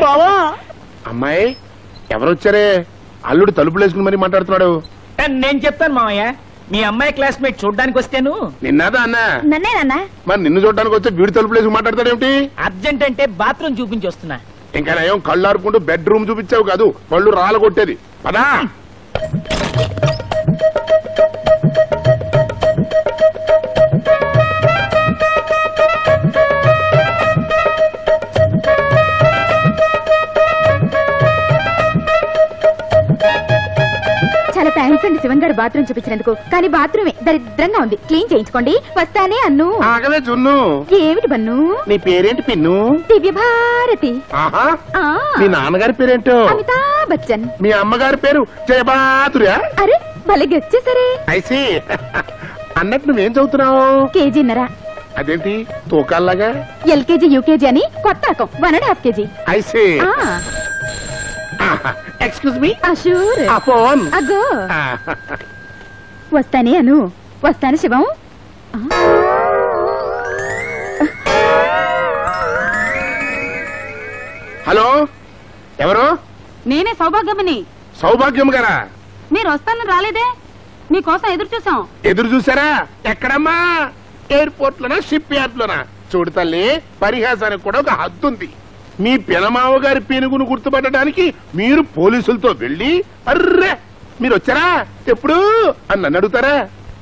బావా? అమ్మాయి, ఎవరొచ్చారే? అల్లుడు తలుపులు వేసుకుని మరీ మాట్లాడుతున్నాడు. నేను చెప్తాను మామయ్య. మీ అమ్మాయి క్లాస్మేట్ చూడ్డానికి వస్తేను. నిన్నదా అన్నా? నన్నే నాన్న. మరి నిన్ను చూడడానికి వచ్చే వీడి తలుపులు వేసుకుని మాట్లాడతాడేమిటి? అర్జెంట్ అంటే బాత్రూమ్ చూపించి వస్తున్నా. ఇంకా నయం కళ్ళు ఆరుకుంటూ బెడ్రూమ్ చూపించావు కాదు, వాళ్ళు రాలగొట్టేది. పదా. చాలా థ్యాంక్స్ అండి శివన్ గారు బాత్రూమ్ చూపించినందుకు. కానీ బాత్రూమే దరిద్రంగా ఉంది, క్లీన్ చేయించుకోండి. వస్తానే అన్ను. ఆగవే జున్ను. ఏమిటి బన్ను? నీ పేరేంటి పిన్ను? దివ్య భారతి. ఆహా, మీ నాన్నగారి పేరేంటో? అమితాబ్ బచ్చన్. మీ అమ్మగారి పేరు జయబాతురా? అరే, భలేగా వచ్చేసరే. ఐసి. అన్నట్టు నువ్వేం చదువుతున్నావు? కేజీన్నర. అదేంటి తూకాల్లాగా? ఎల్కేజీ యూకేజీ అని కొత్త రకం, 1.5 kg. ఐసి. Excuse me. అషూర్. ఆ ఫోన్. అగో. వస్తానే అను. వస్తాను శివం. హలో, ఎవరు? నేనే సౌభాగ్యమని. సౌభాగ్యం గారా? మీరు వస్తానని రాలేదే, మీకోసం ఎదురు చూసాం. ఎదురు చూసారా? ఎక్కడమ్మా? ఎయిర్పోర్ట్ లోనా, షిప్ యార్డ్ లోనా? చూడు తల్లి, పరిహాసానికి కూడా ఒక హద్దు ఉంది. మీ పినమావ గారి పీనుగును గుర్తుపట్టడానికి మీరు పోలీసులతో వెళ్ళి అర్రే మీరు వచ్చారా ఎప్పుడు అని నన్ను అడుగుతారా?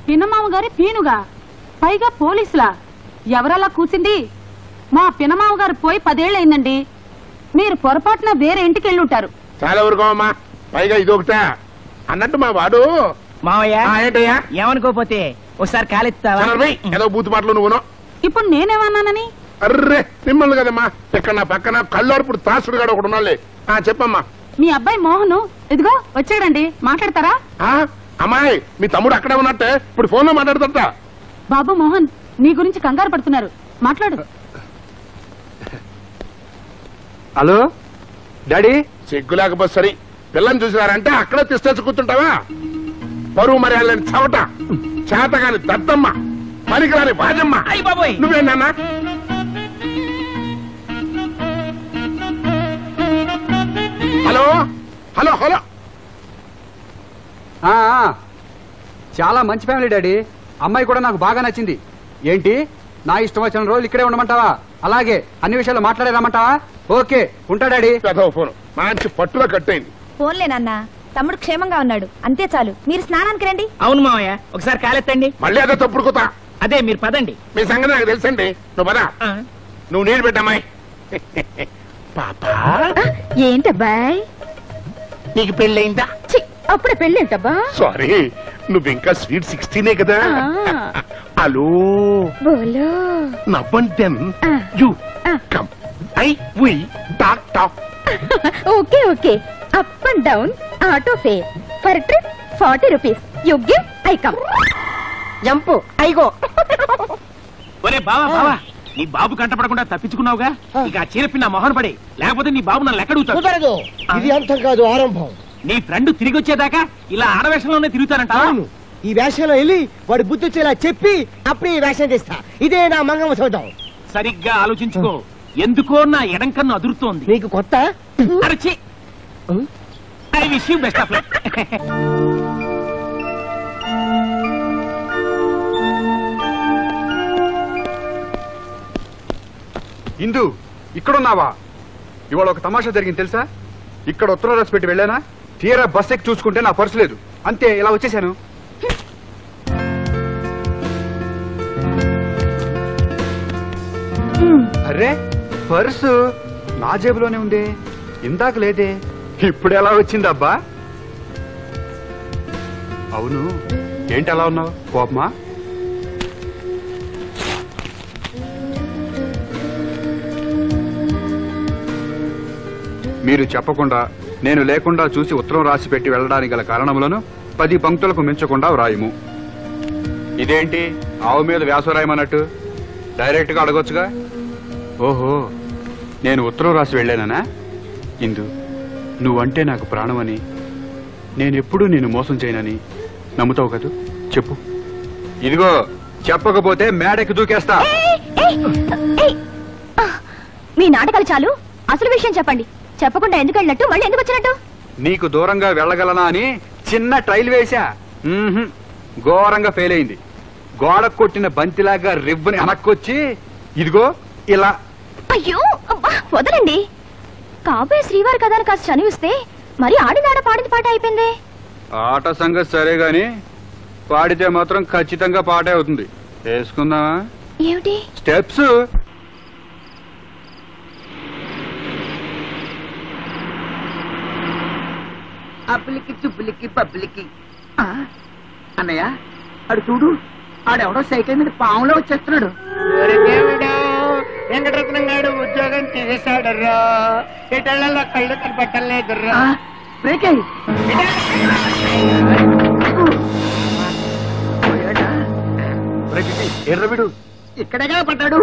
పినమామ గారి పీనుగా, పైగా పోలీసులా? ఎవరలా కూర్చుంది? మా పినమామ గారు పోయి 10 ఏళ్ళయిందండి. మీరు పొరపాటున వేరే ఇంటికి వెళ్ళి ఉంటారు. చాలా వరకు అమ్మా, పైగా ఇదొకటా అన్నట్టు మా వాడు. మావయ్య ఏంటయ్యా? ఏమనుకోపోతే ఒకసారి కాలెత్తావా? ఏదో బూతు మాటలు నువ్వును. ఇప్పుడు నేనేమన్నానని? అర్రే మిమ్మల్ని కదమ్మా, ఇక్కడ నా పక్కన కళ్ళార్పుడు తాసుడు గాడు ఒకడు ఉన్నాలే. చెప్పమ్మా. మీ అబ్బాయి మోహను ఇదిగో వచ్చాడండి, మాట్లాడతారా? అమ్మాయి, మీ తమ్ముడు అక్కడే ఉన్నట్టే, ఇప్పుడు ఫోన్ లో మాట్లాడుతుంట. బాబు మోహన్, నీ గురించి కంగారు పడుతున్నారు, మాట్లాడు. Hello daddy. సిగ్గు లేకపోతే సరి, పిల్లని చూసినారంటే అక్కడే తీసుకొచ్చి కూర్చుంటావా? పరువు మర్యాదని చవట, చేతగాని దద్దమ్మ, పనికిరాని బాజమ్మ. నువ్వేనా? Hello hello hello. చాలా మంచి ఫ్యామిలీ డాడీ. అమ్మాయి కూడా నాకు బాగా నచ్చింది. ఏంటి, నా ఇష్టం వచ్చిన రోజులు ఇక్కడే ఉండమంటావా? అలాగే అన్ని విషయాలు మాట్లాడే రమ్మంటావా? ఓకే, ఉంటా డాడీ. ఫోన్ మంచి పట్టులో కట్టయింది. ఫోన్లే నాన్న, తమ్ముడు క్షేమంగా ఉన్నాడు, అంతే చాలు. మీరు స్నానానికి రండి. అవును మావయ్య, ఒకసారి కాలెత్తండి. మళ్ళీ అదే తప్పుడు కొత్త. అదే మీరు పదండి. మీ సంగతి నాకు తెలుసండి. నువ్వు పదా, నువ్వు నీళ్ళు పెట్టమ్మాయి. పాపా ఏంటబ్బాయ్, నీకు పెళ్ళయిందా? అప్పుడే పెళ్ళేంటబ్బా? సారీ, నువ్వు ఇంకా స్వీట్ 16 కదా. హలో బోలో నవ్వంటెన్ you come I we talk talk. Okay okay, up and down auto fare for trip 40 rupees. You give, I come. Jump ఐగో. ఒరే బావా బావా, నీ బాబు కంటపడకుండా తప్పించుకున్నావుగా, ఇక ఆ చీరపిన్న మొహన పడి, లేకపోతే నీ బాబు నన్ను ఎక్కడుగుతాడు. ఇది అంతం కాదు, ఆరంభం. నీ ఫ్రెండ్ తిరిగి వచ్చేదాకా ఇలా ఆడవేషంలోనే తిరుగుతానంట. ఈ వేషంలో వెళ్ళి వాడు బుద్ధి వచ్చేలా చెప్పి అప్పుడు ఈ వేషం తీస్తా. ఇదే నా మంగమ్మ చూద్దాం. సరిగ్గా ఆలోచించుకో, ఎందుకో నా ఎడం కన్ను అదురుతోంది. నీకు కొత్త అరచి. I wish you best of luck. Indu, ఇక్కడున్నావా? ఇవాళ ఒక తమాషా జరిగింది తెలుసా? ఇక్కడ ఉత్తరం రాసి పెట్టి వెళ్ళానా, తీరా బస్ ఎక్కి చూసుకుంటే నా పర్సు లేదు. అంతే, ఇలా వచ్చేసాను. అరే, పర్సు నా జేబులోనే ఉంది, ఇందాక లేదే, ఇప్పుడు ఎలా వచ్చిందబ్బా? అవును, ఏంటి అలా ఉన్నావు? కోపమా? మీరు చెప్పకుండా, నేను లేకుండా చూసి ఉత్తరం రాసి పెట్టి వెళ్ళడానికి గల కారణములను 10 పంక్తులకు మించకుండా వ్రాయము. ఇదేంటి ఆవు మీద వ్యాసం రాయమన్నట్టు? డైరెక్ట్ గా అడగొచ్చుగా. ఓహో, నేను ఉత్తరం రాసి వెళ్ళానా? ఇందు, నువ్వంటే నాకు ప్రాణమని, నేనెప్పుడూ నేను మోసం చేయనని నమ్ముతావు కదూ? చెప్పు. ఇదిగో, చెప్పకపోతే మేడకి దూకేస్తా. మీ నాటకాలు చాలు, అసలు విషయం చెప్పండి. చెప్పకుండా ఎందుకు వెళ్ళినట్టు, మళ్ళీ ఎందుకు వచ్చినట్టు? నీకు దూరంగా వెళ్ళగలనా అని చిన్న ట్రైల్ వేశా. ఘోరంగా ఫెయిల్ అయింది. గోడ కొట్టిన బంతిలాగా రివ్వుని అనక్కొచ్చి ఇదిగో ఇలా. అయ్యో అబ్బా, వదలండి. కాబోయే శ్రీవారి కథను కాస్త చనివిస్తే మరి ఆడినాడ పాడింది పాట అయిపోయింది. ఆట సంగతి సరే గాని, పాడితే మాత్రం ఖచ్చితంగా పాటే అవుతుంది. వేసుకుందామా? ఏమిటి స్టెప్స్? అబ్బులికి చుబ్బులికి పబ్బులికి. అన్నయ్య, అడు చూడు, ఆడెవడో సైకిల్ మీద పాములో వచ్చేస్తున్నాడు. వెంకటరత్నం గారు ఉద్యోగం చేసేసాడర్రా. ఇటళ్ళలో కళ్ళు కనపట్టలేదుర్రా. బ్రేక్ అయ్యి ఎర్రవిడు ఇక్కడగా పడ్డాడు.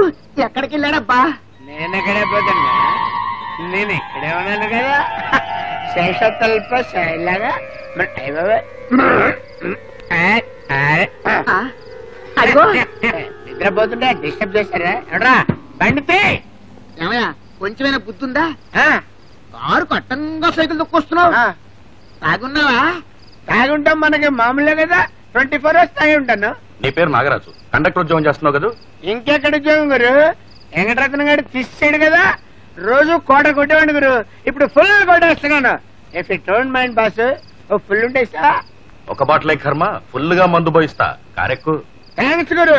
ఎక్కడికి వెళ్ళాడబ్బా? నేనెక్కడే పోతున్నా, నేను ఇక్కడే ఉన్నాను కదా. శేషతల్ప శైలాగా అదిగో నిద్రపోతుంటే డిస్టర్బ్ చేశారా? ఎవడ్రా బండితే? ఏమయ్యా, కొంచెమైనా బుద్ధుందా? కారు కట్టంగా సైకిల్ తొక్కొస్తున్నావు తాగున్నావా? తాగుంటాం, మనకి మామూలే కదా. 24 hours తాగి ఉంటాను. నీ పేరు నాగరాజు, కండక్టర్ ఉద్యోగం చేస్తున్నావు కదా? ఇంకెక్కడ ఉద్యోగం గురు? వెంకటరత్న గారు తీసాడు కదా, రోజు కోట కొట్టేవాడు గురు. ఇప్పుడు ఫుల్ కొట్టేస్తున్నాను. If you don't mind boss, ఓ ఫుల్ ఉంటే ఇస్తా. ఒక బాటలే కర్మ, ఫుల్ గా మందు పోయిస్తా. కారెక్కు. థ్యాంక్స్ గురు.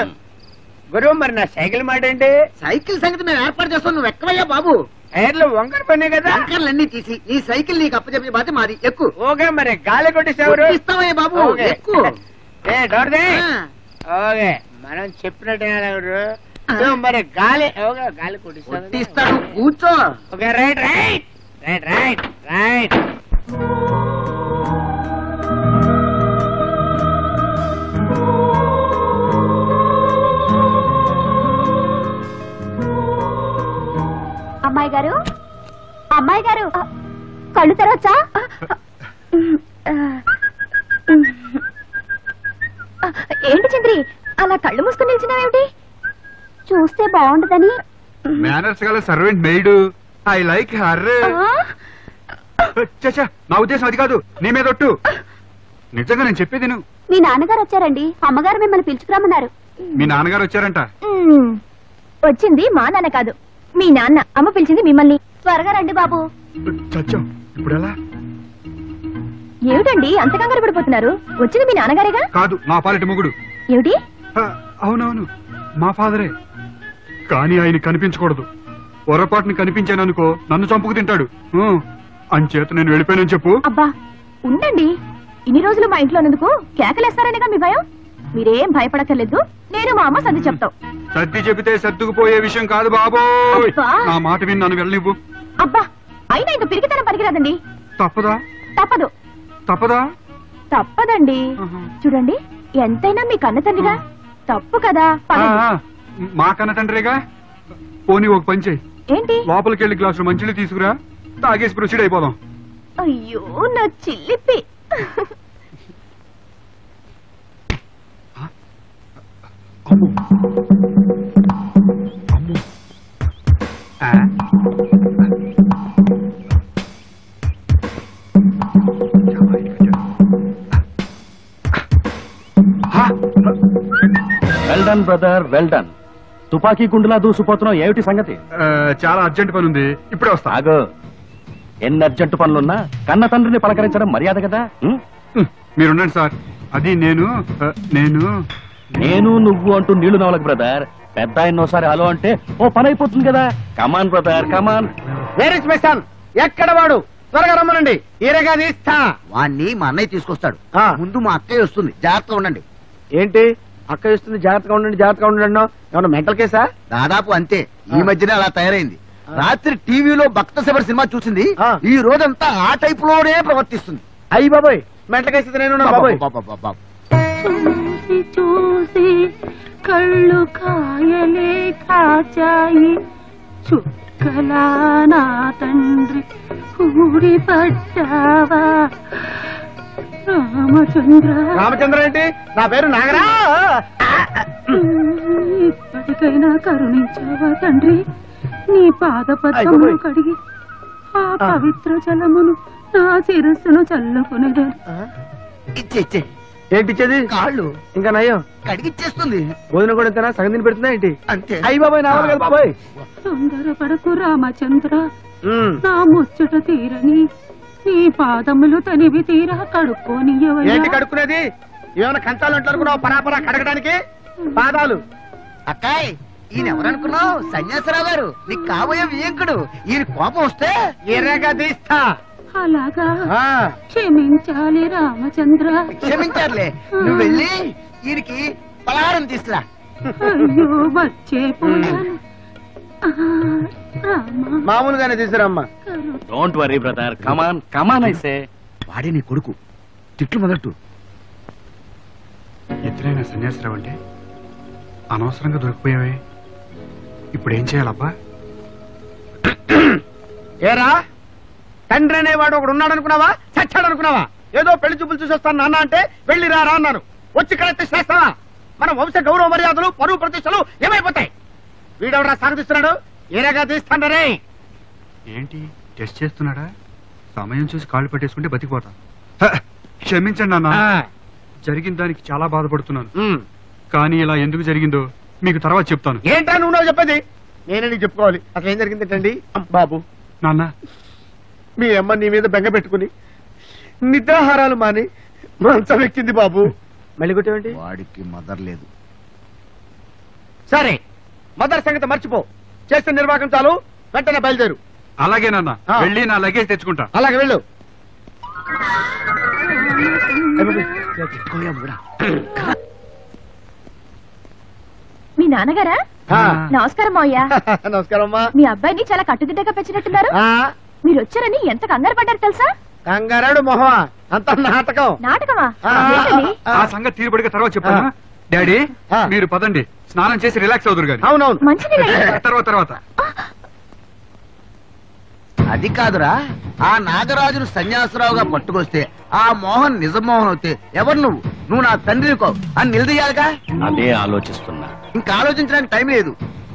గురు మరి నా సైకిల్ మాట ఏంటి? సైకిల్ సంగతి మేము ఏర్పాటు చేస్తాం, నువ్వు ఎక్కవయ్యా బాబు. టైర్లు వంకర పనే కదా, వంకర్లన్నీ తీసి నీ సైకిల్ నీకు అప్పచెప్పి బాధ్యత మాది. ఎక్కువ. ఓకే, మరి గాలి కొట్టేసేవారు ఇస్తామయ్యా బాబు. ఎక్కువ. ఓకే, మనం చెప్పినట్టు మరి గాలి. ఓకే, గాలి కొట్టిస్తాను. కూర్చో. Okay, right right right right right. అమ్మాయి గారు, అమ్మాయి గారు, కళ్ళు తెరవచ్చా? ఏంటి చంద్రి, అలా కళ్ళు మూసుకుని నిల్చున్నావేమిటి? చూస్తే బాగుండదని. మేనర్స్ గల servant maid. I like her. నా ఉద్దేశం అది కాదు, నీ మీద ఒట్టు. నిజంగా నేను చెప్పేది నువ్వు. మీ నాన్నగారు వచ్చారండి, అమ్మగారు మిమ్మల్ని పిలుచుకురమ్మన్నారు. మీ నాన్నగారు వచ్చారంట. వచ్చింది మా నాన్న కాదు, మీ నాన్న. అమ్మ పిలిచింది మిమ్మల్ని. త్వరగా రండి బాబు. చచ్చా, ఇప్పుడు ఎలా? ఏమిటండి అంత కంగారు పడిపోతున్నారు? వచ్చింది మీ నాన్నగారేగా? కాదు, నా పాలిటి మొగుడు. ఏమిటి? అవునవును, మా ఫాదరే. కానీ ఆయన కనిపించకూడదు. పొరపాటుని కనిపించాననుకో నన్ను చంపుకు తింటాడు. అంచేత నేను వెళ్ళిపోయానని చెప్పు. అబ్బా ఉండండి, ఇన్ని రోజులు మా ఇంట్లో ఉన్నందుకు కేకలేస్తారనేగా మీ భయం. మీరేం భయపడక్కర్లేదు, నేను మా అమ్మ సర్ది చెప్తాం. సర్ది చెబితే సర్దుకుపోయే విషయం కాదు బాబోయ్. నా మాట విని నన్ను వెళ్ళనివ్వు. అబ్బా అయినా ఇంక పిరికితనం పనికిరాదండి. తప్పదా? తప్పదు. తప్పదా? తప్పదండి. చూడండి, ఎంతైనా మీ కన్న తండ్రిగా. తప్పు కదా. మా కన్న తండ్రిగా. పోనీ ఒక పని చెయ్యి. ఏంటి? లోపలికి వెళ్ళి గ్లాసులు మంచిలు తీసుకురా, తాగేసి ప్రొసీడ్ అయిపోదాం. అయ్యో నా చిల్లిపి. Well done brother, well done. తుపాకీ గుండులా దూసిపోతున్నావు, ఏమిటి సంగతి? చాలా అర్జెంట్ పని ఉంది, ఇప్పుడే వస్తా. ఆగో, ఎన్ని అర్జెంట్ పనులున్నా కన్న తండ్రిని పలకరించడం మర్యాద కదా. మీరుండండి సార్. అది నేను నువ్వు అంటూ నీళ్లు నవలకు బ్రదర్. పెద్ద ఆయన ఒకసారి హలో అంటే ఓ పని అయిపోతుంది కదా. కమాన్ brother, come on. Where is my son? ఎక్కడ వాడు? త్వరగా రమ్మనండి. ఈరగా తీస్తా. వాణ్ణి మా అన్నయ్య తీసుకొస్తాడు. ముందు మా అక్కయ్య వస్తుంది, జాగ్రత్తగా ఉండండి. ఏంటి అక్క ఇస్తుంది? జాగ్రత్తగా ఉండండి, జాగ్రత్తగా ఉండండి. ఏమన్నా మెంటల్ కేసా? దాదాపు అంతే. ఈ మధ్యనే అలా తయారైంది. రాత్రి టీవీలో భక్త శబరి సినిమా చూసింది, ఈ రోజంతా ఆ టైప్ లోనే ప్రవర్తిస్తుంది. అయ్యి బాబోయ్, మెంటల్ కేసు నేను బాబోయ్. చూసి చూసి కళ్ళు కాయలే కాచాయి, చుక్కలా నా తండ్రి ఊడి పడ్డావా రామచంద్ర. రామచంద్ర ఏంటి? నా పేరు నాగరా. ఇప్పటికైనా కరుణించావా తండ్రి? నీ పాద పద్మములు కడిగి ఆ పవిత్ర జలమును నా శిరస్సును చల్లుకునేదాన్ని. ఇచ్చే ఏంటి ఇచ్చేది? కాళ్ళు ఇంకా నయ్యం కడిగిచ్చేస్తుంది. భోజనం కూడా ఇంతనా? సగం తిని పెడుతుందా ఏంటి? అంతే. అయ్యి బాబాయ్, నా వల్ల కాదు బాబాయ్. తొందరపడకు రామచంద్ర, నా ముచ్చట తీరని నీ పాదములు తనివి తీరా కడుక్కోనియ్యవయ్యా. ఏంటి కడుక్కునేది? ఏమైనా కంచాలు అంటారు పరాపరా కడగడానికి? పాదాలు. అక్కాయ్, ఈయన ఎవరనుకున్నావు? సన్యాసరావు గారు, నీకు కాబోయే వియంకుడు. ఈయన కోపం వస్తే ఎర్రగా తీస్తా. అలాగా? క్షమించాలి రామచంద్ర. క్షమించారులే. నువ్వు వెళ్ళి ఈయనకి పలహారం తీసుకురా. అయ్యో వచ్చేపోయాను. మామూలుగానే తీసుకురమ్మా. డోంట్ వరీ బ్రదర్, కమాన్ కమాన్. అయితే వాడే నీ కొడుకు. తిట్లు మొదలెట్టు. ఎదురైన సన్యాసరావు అంటే అనవసరంగా దొరికిపోయావే. ఇప్పుడు ఏం చేయాలబ్బా? ఏరా, తండ్రి అనేవాడు ఒకడు ఉన్నాడు అనుకున్నావా? చచ్చాడు అనుకున్నావా? ఏదో పెళ్లి చూపులు చూసి వస్తాను నాన్న అంటే వెళ్ళి రారా అన్నారు. వచ్చి కరెక్ట్ చేస్తావా? మన వంశ గౌరవ మర్యాదలు, పరువు ప్రతిష్టలు ఏమైపోతాయి? వీడెవడా సాగతిస్తున్నాడు? ఏరగా తీస్తాండరే. ఏంటి టెస్ట్ చేస్తున్నాడా? సమయం చూసి కాళ్ళు పట్టేసుకుంటే బతికిపోతా. క్షమించండి నాన్న, జరిగిన దానికి చాలా బాధపడుతున్నాను. కానీ ఇలా ఎందుకు జరిగిందో మీకు తర్వాత చెప్తాను. ఏంటా నువ్వు చెప్పేది? నేనే నీకు చెప్పుకోవాలి. అసలు ఏం జరిగిందంటండి బాబు. నాన్న, మీ అమ్మ నీ మీద బెంగ పెట్టుకుని నిద్రాహారాలు మాని మంచం ఎక్కింది బాబు. మళ్ళీ కొట్టేవండి. వాడికి మదర్ లేదు. సరే, మదర్ సంగతి మర్చిపో. చేస్తే నిర్వాహకం చాలు. వెంటనే బయలుదేరు. అలాగే నాన్న, వెళ్ళి నా లగేజ్ తెచ్చుకుంటా. అలాగే వెళ్ళు. మీ నాన్నగారా? నమస్కారం మావయ్య. నమస్కారం అమ్మా. మీ అబ్బాయిని చాలా కట్టుదిట్టగా పెంచినట్టున్నారు. మీరు వచ్చారని ఎంత కంగారు పడ్డారు తెలుసా? కంగారాడు మొహమా, అంత నాటకం. నాటకమా? ఆ సంగతి తీరుబడిగా తర్వాత చెప్తాను. డాడీ, మీరు పదండి, స్నానం చేసి రిలాక్స్ అవుతారు గాని. అవునవును, మంచిది. తర్వాత అది కాదురా, ఆ నాగరాజును సన్యాసరావుగా పట్టుకొస్తే ఆ మోహన్ నిజ మోహన్ అవుతే ఎవరు నువ్వు నా తండ్రికో అని నిలదీయాలిగా. అదే ఆలోచిస్తున్నా. ఇంకా ఆలోచించడానికి టైం లేదు.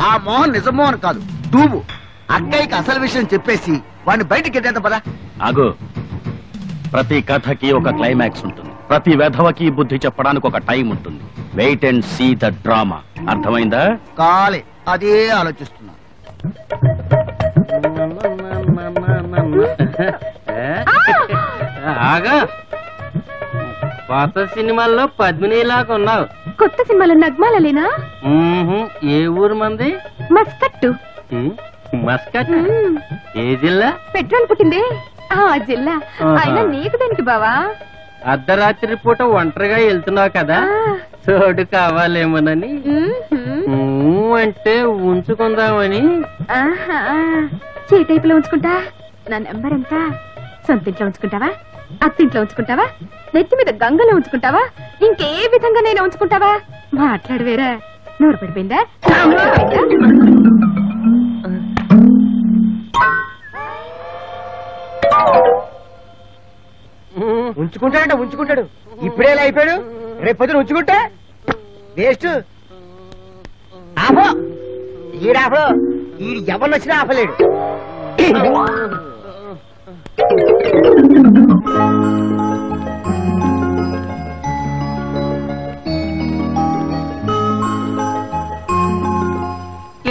ఆ మోహన్ నిజ మోహన్ కాదు, నువ్వు. అక్కయ్యకి అసలు విషయం చెప్పేసి వాడిని బయటికి ఎట్టేద్దాం పదా. ఆగు. ప్రతి కథకి ఒక క్లైమాక్స్ ఉంటుంది. ప్రతి వెధవకి బుద్ధి చెప్పడానికి ఒక టైం ఉంటుంది. Wait and see the drama. అర్థమైందా? కాలే, అదే ఆలోచిస్తున్నా. ఆగా, పాత సినిమాల్లో పద్మినిలాగా ఉన్నావు. కొత్త సినిమాలో నగ్మాలలేనా? ఏ ఊరు మంది? మస్కట్టు. మస్కట్? ఏ జిల్లా? పెట్రోల్ పుట్టిందే ఆ జిల్లా. అయినా నీకు దేనికి బావా? అర్ధరాత్రి పూట ఒంటరిగా వెళ్తున్నావు కదా, తోడు కావాలేమోనని. అంటే ఉంచుకుందామని. చీటైపులో ఉంచుకుంటా. నా నెంబర్ ఎంత? సొంత ఇంట్లో ఉంచుకుంటావా? అత్తింట్లో ఉంచుకుంటావా? నెత్తి మీద గంగలో ఉంచుకుంటావా? ఇంకే విధంగా నేను ఉంచుకుంటావా? మాట్లాడవేరా. నోరు పడిపోయిందా? ఉంచుకుంటాడంట, ఉంచుకుంటాడు. ఇప్పుడే ఇలా అయిపోయాడు, రేపు పొద్దున ఉంచుకుంటా వేస్ట్. ఆపో, ఈడాపో. ఈ ఎవరు వచ్చినా ఆపలేడు.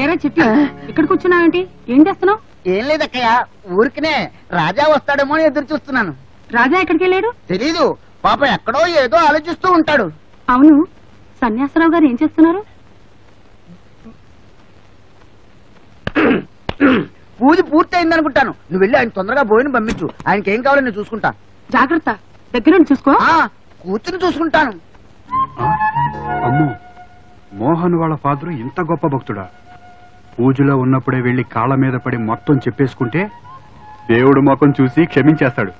ఏరా చెట్టు, ఇక్కడ కూర్చున్నావేంటి? ఏం చేస్తున్నావు? ఏం లేదక్కయ్య, ఊరికినే రాజా వస్తాడేమో అని ఎదురు చూస్తున్నాను. రాజా ఎక్కడికి వెళ్ళాడు? తెలీదు, పాప ఎక్కడో ఏదో ఆలోచిస్తూ ఉంటాడు. అవును, సన్యాసరావు గారు ఏం చేస్తున్నారు? పూజ పూర్తి అనుకుంటాను. నువ్వు వెళ్ళి ఆయన తొందరగా భోజనం పంపించు. ఆయనకి ఏం కావాలో నేను చూసుకుంటా. జాగ్రత్త, దగ్గర చూసుకో. కూర్చుని చూసుకుంటాను. అమ్మో, మోహన్ వాళ్ళ ఫాదరు ఇంత గొప్ప భక్తుడా? పూజలో ఉన్నప్పుడే వెళ్లి కాళ్ళ మీద పడి మొత్తం చెప్పేసుకుంటే దేవుడు ముఖం చూసి క్షమించేస్తాడు.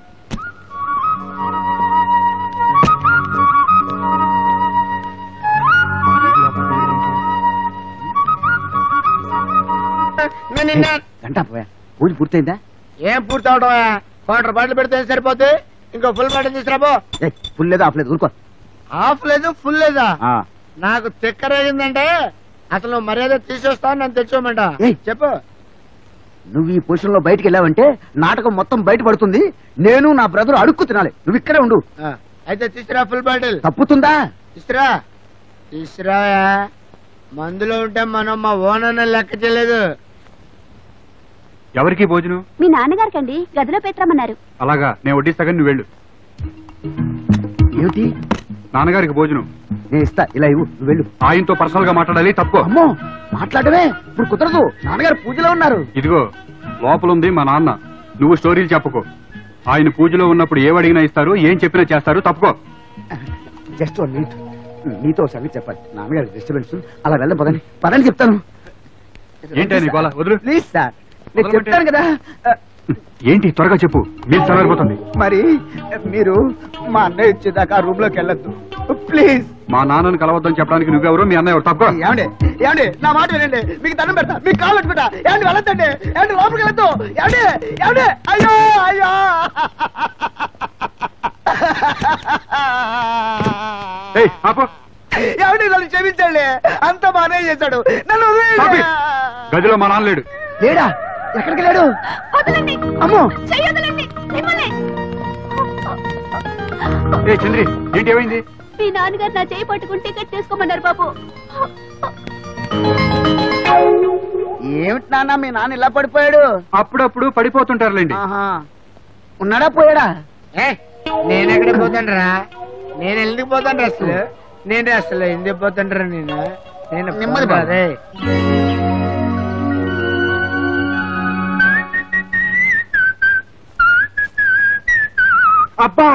పూజ పూర్తయిందా? ఏం పూర్తి అవడమా? క్వార్టర్ బాటిల్ పెడితే సరిపోతే ఇంకో ఫుల్ బాటిల్ తీసుకురాబో. ఫుల్ లేదా ఆఫ్ లేదు? ఊరుకో. హాఫ్ లేదు, ఫుల్ లేదా? నాకు తిక్కరేగిందంటే అసలు మర్యాద తీసేస్తాను, నన్ను తెచ్చుకోమంట. చెప్పు. నువ్వు ఈ పొజిషన్ లో బయటికి వెళ్ళావంటే నాటకం మొత్తం బయట పడుతుంది. నేను నా బ్రదర్ అడుక్కు తినాలి. నువ్వు ఇక్కడే ఉండు. అయితే తీసురా ఫుల్ బాటిల్. తప్పుతుందా? తీసురా, తీసురాయా. మందులో ఉంటే మనం మా ఓనర్ లెక్క చేయలేదు. ఎవరికి భోజనం? మీ నాన్నగారికండి, గదిలో పెట్టమన్నారు. అలాగా, నేను వడ్డిస్తాగా, నువ్వు వెళ్ళు. ఏమిటి? నాన్నగారికి భోజనం నేను ఇస్తా, ఇలా ఇవ్వు, నువ్వు వెళ్ళు. ఆయనతో పర్సనల్ గా మాట్లాడాలి. తప్పు. అమ్మో, మాట్లాడమే ఇప్పుడు కుదరదు. నాన్నగారు పూజలో ఉన్నారు. ఇదిగో లోపలుంది మా నాన్న. నువ్వు స్టోరీలు చెప్పుకో. ఆయన పూజలో ఉన్నప్పుడు ఏవడిగినా ఇస్తారు, ఏం చెప్పినా చేస్తారు. తప్పుకో. జస్ట్ 1 మినిట్, నీతో సంగతి చెప్పాలి. నాన్నగారి డిస్టర్బెన్స్. అలా వెళ్ళం, పదండి పదండి చెప్తాను. ఏంటి నీ గోల? వదులు ప్లీజ్ సార్, నేను చెప్తాను కదా. ఏంటి? త్వరగా చెప్పు, మీరు చదవరిపోతుంది. మరి మీరు మా అన్నయ్య ఇచ్చేదాకా రూమ్ లోకి వెళ్ళొద్దు ప్లీజ్. మా నాన్నని కలవద్దని చెప్పడానికి నువ్వెవరు, మీ అన్నయ్య ఎవరు? తప్పుకో. ఏమండి, ఏమండి, నా మాట వినండి. మీకు దండం పెడతా, మీకు కాళ్ళు పెట్టుకుంటా. ఏమండి, వెళ్ళొద్దండి. ఏమండి, లోపలికి వెళ్ళొద్దు. ఏమండి, ఏమండి, అయ్యో అయ్యో. ఏమండి, నన్ను క్షమించండి. అంత బానే చేశాడు. నన్ను గదిలో మా నాన్న లేడు. లేడా? ఎక్కడికి వెళ్ళాడు? వదలండి. అమ్మో చెయ్యి వదలండి. మిమ్మల్ని. ఏ చంద్రి ఏంటి ఏమైంది? మీ నాన్నగారు నా చేయి పట్టుకుని టికెట్ తీసుకోమన్నారు బాబు. ఏమిటి నాన్న మీ నాన్న ఇలా పడిపోయాడు? అప్పుడప్పుడు పడిపోతుంటారులేండి. ఆహా. ఉన్నాడా పోయాడా? నేను ఎక్కడికి పోతాండ్రా? నేను ఎందుకు పోతాండ్రా అసలు? నేను అసలు ఎందుకు పోతాండ్రా? నేను నెమ్మది బాబు. రే అబ్బా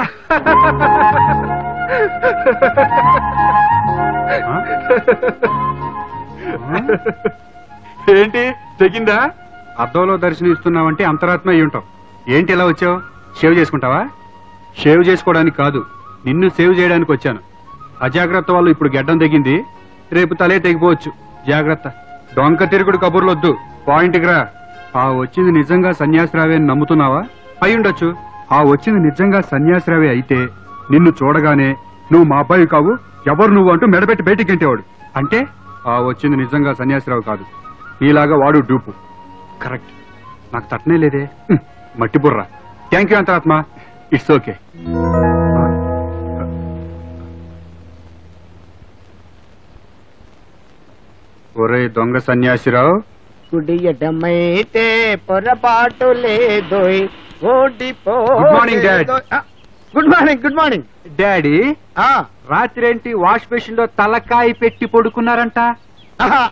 ఏంటి తెగిందా? అద్దంలో దర్శనం ఇస్తున్నావంటే అంతరాత్మ అయి ఉంటావు. ఏంటి ఇలా వచ్చావు? షేవ్ చేసుకుంటావా? షేవ్ చేసుకోవడానికి కాదు, నిన్ను సేవ్ చేయడానికి వచ్చాను. అజాగ్రత్త వల్ల ఇప్పుడు గెడ్డం తెగింది, రేపు తలే తెగిపోవచ్చు. జాగ్రత్త. డొంక తిరుగుడు కబుర్లొద్దు, పాయింట్కి రా. ఆ వచ్చింది నిజంగా సన్యాసిరావే అని నమ్ముతున్నావా? అయ్యుండొచ్చు. ఆ వచ్చింది నిజంగా సన్యాసిరావే అయితే నిన్ను చూడగానే నువ్వు మా అబ్బాయి కావు, ఎవరు నువ్వు అంటూ మెడబెట్టి బయటికి గంటేవాడు. అంటే ఆ వచ్చింది నిజంగా సన్యాసిరావు కాదు, నీలాగా వాడు డూపు. కరెక్ట్. నాకు తట్టనే లేదే. మట్టి బుర్ర. థ్యాంక్ యూ అంతరాత్మ. It's okay. ఒరే దొంగ సన్యాసిరావు, కుడియటమైతే పొరపాటు లేదోయ్. Good morning, Dad. Good morning. Good morning daddy. రాత్రేంటి వాష్ బేసిన్ లో తలకాయ పెట్టి పడుకున్నారంట?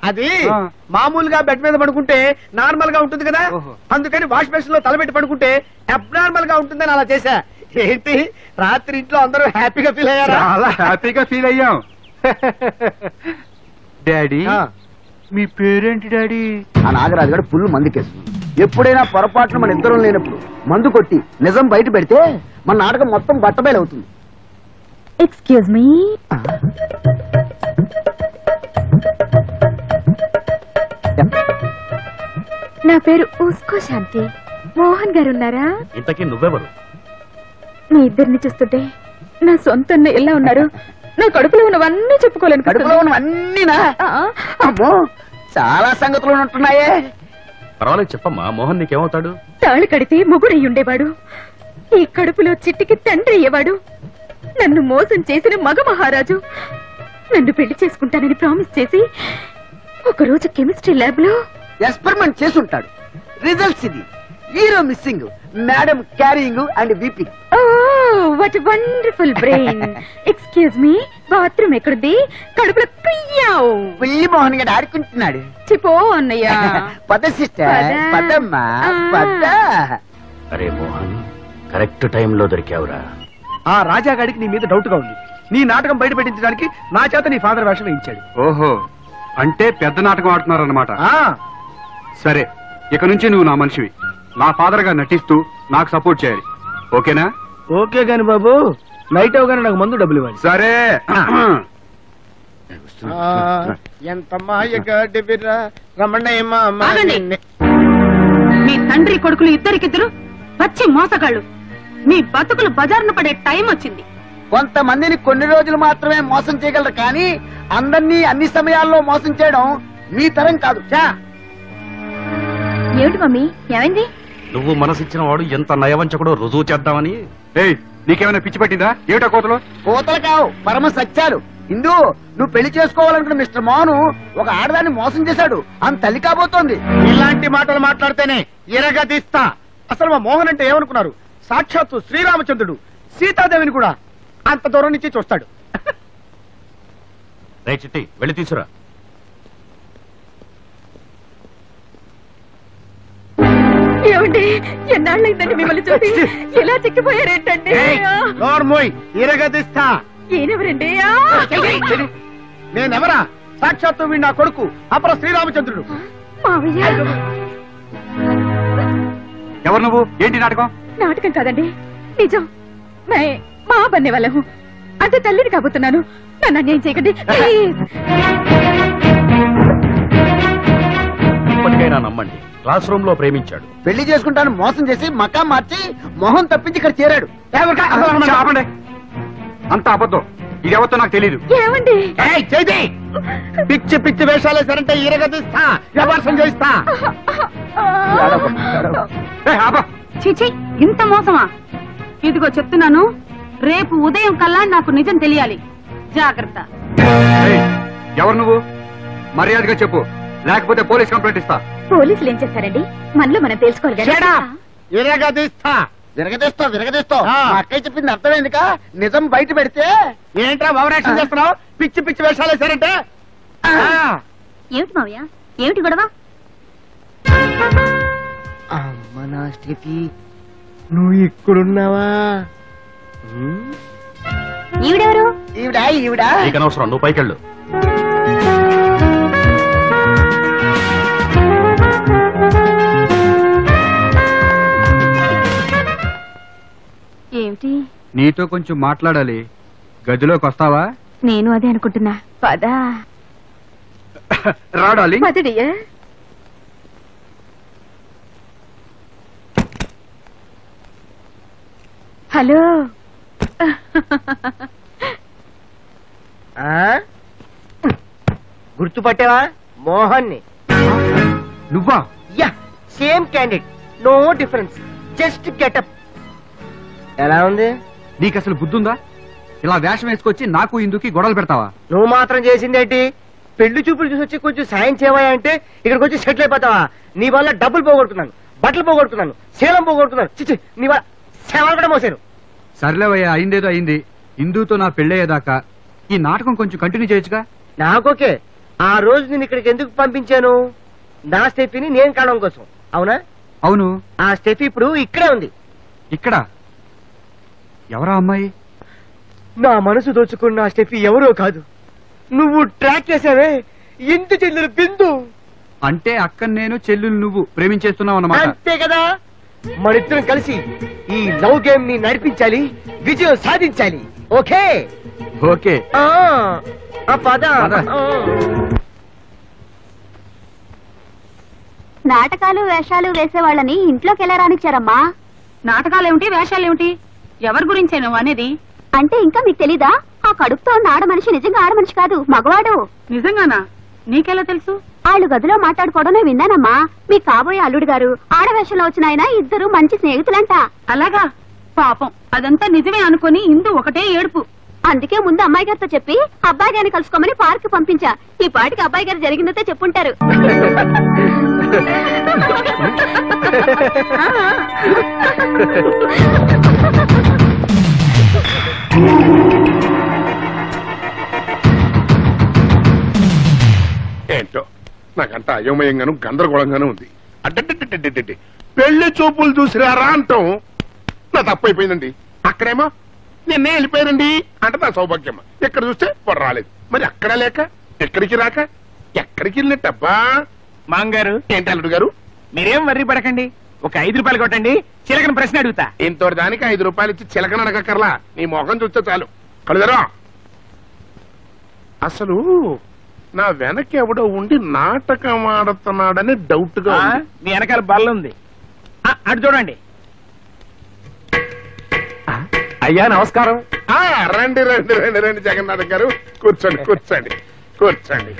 అది ఆ. మామూలుగా బెడ్ మీద పడుకుంటే నార్మల్ గా ఉంటుంది కదా, ఓహో. అందుకని వాష్ బేసిన్ లో తలపెట్టి పడుకుంటే అబ్నార్మల్ గా ఉంటుందని అలా చేశా. ఏంటి రాత్రి ఇంట్లో అందరూ హ్యాపీగా ఫీల్ అయ్యారా? చాలా హ్యాపీగా ఫీల్ అయ్యాం. డాడీ, ఆ. మీ పేరేంటి డాడీ? ఆ నాగరాజు గారు ఫుల్ మందు కేసు. ఎప్పుడైనా పొరపాటున మన ఇద్దరం లేనప్పుడు మందు కొట్టి నిజం బయట పెడితే మన నాటకం మొత్తం బట్టబయలవుతుంది. Excuse me. నా పేరు ఉస్కో శాంతి. మోహన్ గారు ఉన్నారా? ఇంతకీ నువ్వెవరు? మీ ఇద్దరిని చూస్తుంటే నా సొంత అన్నయ్య ఎలా ఉన్నారు? నా కడుపులో ఉన్నవన్నీ చెప్పుకోలేను. కడుపులో ఉన్నవన్నీనా? అమ్మో చాలా సంగతులు ఉంటున్నాయే. పర్వాలేదు చెప్పమ్మా. మోహన్ నీకేమవుతాడు? తాళి కడితే మొగుడై ఉండేవాడు, ఈ కడుపులో చిట్టికి తండ్రి అయ్యేవాడు. నన్ను మోసం చేసిన మగ మహారాజు నన్ను పెళ్లి చేసుకుంటానని ప్రామిస్ చేసి ఒకరోజు కెమిస్ట్రీ ల్యాబ్ లో ఎక్స్పెరిమెంట్ చేసి ఉంటాడు. రిజల్ట్స్ ఇది. Hero missing, madam carrying and weeping. What wonderful brain. Excuse me, bathroom ఎక్కడుంది? కడుపులో కుయ్యావు. పుల్లి మోహన్ గారు ఆడుకుంటున్నాడు. చిపో అన్నయ్య. పద సిస్టర్, పదమ్మా పద. అరే మోహన్, కరెక్ట్ టైంలో దొరికావురా. ఆ రాజాగాడికి నీ మీద డౌట్ గా ఉంది. నీ నాటకం బయట పెట్టించడానికి నా చేత నీ ఫాదర్ వేషం వేయించాడు. ఓహో, అంటే పెద్ద నాటకం ఆడుతున్నారన్నమాట. సరే, ఇక నుంచి నువ్వు నా మనిషివి. నా ఫాదర్ గా నటిస్తూ నాకు సపోర్ట్ చేయాలి. ఓకేనా? ఓకే గాని బాబు, నైట్ అవగానే నాకు మందు డబ్బులు ఇవ్వాలి. సరే. ఎంత మాయగా రమణయ్యమ్మ. మీ తండ్రి కొడుకులు ఇద్దరికిద్దరు పచ్చి మోసగాళ్ళు. మీ బతుకులు బజారున పడే టైం వచ్చింది. కొంతమందిని కొన్ని రోజులు మాత్రమే మోసం చేయగలరు, కానీ అందరినీ అన్ని సమయాల్లో మోసం చేయడం మీ తరం కాదు. ఏమిటి మమ్మీ, ఏమైంది? నువ్వు మనసిచ్చిన వాడు ఎంత నయవంచకుడో రుజువు చేద్దామని. ఏయ్, నీకేమైనా పిచ్చి పట్టిందా? ఏమిటా కోతలు? కోతలు కావు, పరమ సత్యాలు. ఇందు, నువ్వు పెళ్లి చేసుకోవాలనుకున్న మిస్టర్ మోహన్ ఒక ఆడదాన్ని మోసం చేశాడు అని తల్లి కాబోతోంది. ఇలాంటి మాటలు మాట్లాడితేనే ఎరగదీస్తా. అసలు మా మోహన్ అంటే ఏమనుకున్నారు? సాక్షాత్తు శ్రీరామచంద్రుడు సీతాదేవిని కూడా అంత దూరం నుంచి చూస్తాడు. రే చిట్టి, వెళ్ళి తీసురా. ఏమండి, ఎన్నాళ్ళైందండి మిమ్మల్ని చూసి? ఎలా చిక్కిపోయారేంటండి? నోర్మోయ్, ఎరగదీస్తా. ఈయనెవరండి? నేనెవరా? సాక్షాత్తు వీడు నా కొడుకు అపర శ్రీరామచంద్రుడు. మావయ్య. ఎవరు నువ్వు? ఏంటి నాటకం? నాటకం కాదండి, నిజం. మా బన్నే వాళ్ళము. అంటే తల్లిని కాబోతున్నాను. నన్ను అన్యాయం చేయకండి ప్లీజ్. ఇప్పటికైనా నమ్మండి, క్లాస్ రూమ్ లో ప్రేమించాడు. పెళ్లి చేసుకుంటాను మోసం చేసి మకా మార్చి మొహం తప్పించి ఇక్కడ చేరాడు. ఆపండి. అంత అబద్ధం. ఇది ఎవరితో నాకు తెలియదు. ఏమండి? పిచ్చి పిచ్చి వేషాలు వేశారంటే ఈరగదీస్తా వ్యవహారం చేయిస్తా. చిచి ఇంత మోసమా? ఇదిగో చెప్తున్నాను, రేపు ఉదయం కల్లా నాకు నిజం తెలియాలి. జాగ్రత్త. ఎవరు నువ్వు? మర్యాదగా చెప్పు, లేకపోతే పోలీస్ కంప్లైంట్ ఇస్తా. పోలీసులు ఏం చేస్తారండి, మనలో మనం తెలుసుకోవాలి. విరగదీస్తా. విరగదీస్తావు మా అక్కయ్య చెప్పింది అర్థమైందికా? నిజం బయట పెడితే ఏంట్రా ఓవరాక్షన్ చేస్తున్నావు? పిచ్చి పిచ్చి వేషాలు వేశారంటే. ఏమిటి మావయ్య, ఏమిటి గొడవ? అమ్మ నా స్టెఫీ, నువ్వు ఇక్కడున్నావా? ఈవిడెవరు? ఈవిడా నీకు అనవసరం, నువ్వు పైకెళ్ళు. ఏమిటి? నీతో కొంచెం మాట్లాడాలి. గదిలోకి వస్తావా? నేను అదే అనుకుంటున్నా. పదా రాడాలి. పదడియా. హలో. గుర్తుపట్టావా? మోహన్ ని. నువ్వా? Yeah, same candidate, no difference, just getup. ఎలా ఉంది? నీకు అసలు బుద్ధుందా? ఇలా వేషం వేసుకొచ్చి నాకు ఇందుకి గొడవలు పెడతావా? నువ్వు మాత్రం చేసిందేంటి? పెళ్లి చూపులు చూసి వచ్చి కొంచెం సాయం చేయవా అంటే ఇక్కడికి వచ్చి సెటిల్ అయిపోతావా? నీ వల్ల డబ్బులు పోగొడుతున్నాను, బట్టలు పోగొడుతున్నాను, శీలం పోగొడుతున్నాను. చిచ్చి, నీ వల్ల సేవలు కూడా మోసాను. సర్లేవయ్యా, అయిందేదో అయింది. ఇందుతో నా పెళ్ళయ్యేదాకా ఈ నాటకం కొంచెం కంటిన్యూ చేయొచ్చుగా? నాకోకే. ఆ రోజు నేను ఇక్కడికి ఎందుకు పంపించాను? నా స్టెఫీని నేను కావడం కోసం, అవునా? అవును. ఆ స్టెఫీ ఇప్పుడు ఇక్కడే ఉంది. ఇక్కడ? ఎవరా అమ్మాయి? నా మనసు దోచుకున్న ఆ స్టెఫీ ఎవరో కాదు, నువ్వు ట్రాక్ చేసావే ఇంటి చెల్లెలు బిందు. అంటే అక్క నేను చెల్లెలు నువ్వు ప్రేమించేస్తున్నావు అన్నమాట. అంతే కదా. మనిద్దరం కలిసి ఈ లవ్ గేమ్ ని నడిపించాలి, విజయం సాధించాలి. Okay okay. పద. నాటకాలు వేషాలు వేసేవాళ్ళని ఇంట్లోకి ఎలా రానిచ్చారమ్మా? నాటకాలేమిటి, వేషాలేమిటి? ఎవరి గురించే నువ్వు అనేది? అంటే ఇంకా మీకు తెలీదా? ఆ కడుపుతో ఉన్న ఆడ మనిషి నిజంగా ఆడ మనిషి కాదు, మగవాడు. నిజంగానా? నీకెలా తెలుసు? వాళ్ళు గదిలో మాట్లాడుకోవడం విన్నానమ్మా. మీ కాబోయే అల్లుడు గారు ఆడవేషంలో వచ్చిన ఆయన ఇద్దరు మంచి స్నేహితులంట. అలాగా? పాపం, అదంతా నిజమే అనుకుని ఇందు ఒకటే ఏడుపు. అందుకే ముందు అమ్మాయి గారితో చెప్పి అబ్బాయి గారిని కలుసుకోమని పార్క్ పంపించా. ఈ పాటికి అబ్బాయి గారు జరిగిందంటే చెప్పుంటారు. ఏంటో నాకంతా అయోమయంగాను గందరగోళంగానూ ఉంది. అడ్డడ్డడ్డడ్డడ్డి పెళ్లి చూపులు చూసిరారా అంటాం నా తప్పైపోయిందండి. అక్కడేమో నిన్నే వెళ్ళిపోయారండి అంటే నా సౌభాగ్యమ్మ. ఎక్కడ చూస్తే వాడు రాలేదు, మరి అక్కడ లేక ఎక్కడికి రాక ఎక్కడికి వెళ్ళినట్టబ్బా. మాంగారు. ఏంటి అల్లుడు గారు? మీరేం వర్రీ పడకండి, ఒక 5 రూపాయలు కొట్టండి, చిలకని ప్రశ్న అడుగుతా. ఇంతటి దానికి 5 రూపాయలు ఇచ్చి చిలకన అడగక్కర్లా, నీ మొహం చూస్తే చాలు. కలుదరా అసలు నా వెనక ఎవడో ఉండి నాటకం ఆడుతున్నాడని డౌట్ గా ఉంది. మీ వెనకాల బల్ల ఉంది, అటు చూడండి. అయ్యా నమస్కారం. రండి రండి రండి రండి జగన్నాథం గారు, కూర్చోండి కూర్చోండి కూర్చోండి.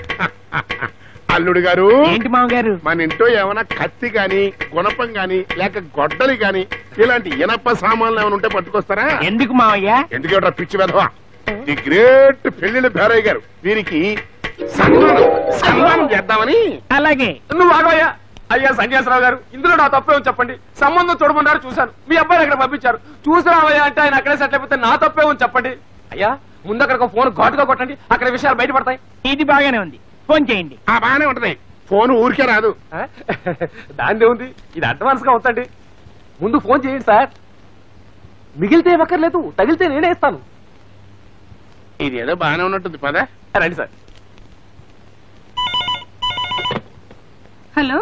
అల్లుడు గారు. ఏంటి మామగారు? మన ఇంట్లో ఏమైనా కత్తి గాని గుణపం గాని లేక గొడ్డలి గాని ఇలాంటి ఇనప సామాన్లు ఏమైనా ఉంటే పట్టుకొస్తారా? ఎందుకు మావయ్య? ఎందుకంటే పిచ్చి వెధవా, ది గ్రేట్ పెళ్లిళ్ళ భేరయ్య గారు వీరికి సన్మానం చేద్దామని. అలాగే. నువ్వు ఆగోయ్యా. అయ్యా సన్యాసరావు గారు, ఇందులో నా తప్పేమో చెప్పండి. సంబంధం చూడమన్నారు, చూశాను. మీ అబ్బాయిని అక్కడ పంపించారు, చూసిరావయ్యా అంటే ఆయన అక్కడే సెటిల్ అయిపోతే నా తప్పేమో చెప్పండి. అయ్యా ముందు అక్కడ ఫోన్ ఘాటుగా కొట్టండి, అక్కడ విషయాలు బయటపడతాయి. ఇది బాగానే ఉంది, ఫోన్ చేయండి. బాగానే ఉంటది, ఫోన్ ఊరికే రాదు. దాని ఉంది, ఇది అడ్వాన్స్ గా ఉంచండి. ముందు ఫోన్ చేయండి సార్, మిగిలితే ఇవ్వక్కర్లేదు, తగిలితే నేనే ఇస్తాను. ఇది ఏదో బాగానే ఉన్నట్టుంది, పదా రండి సార్. హలో,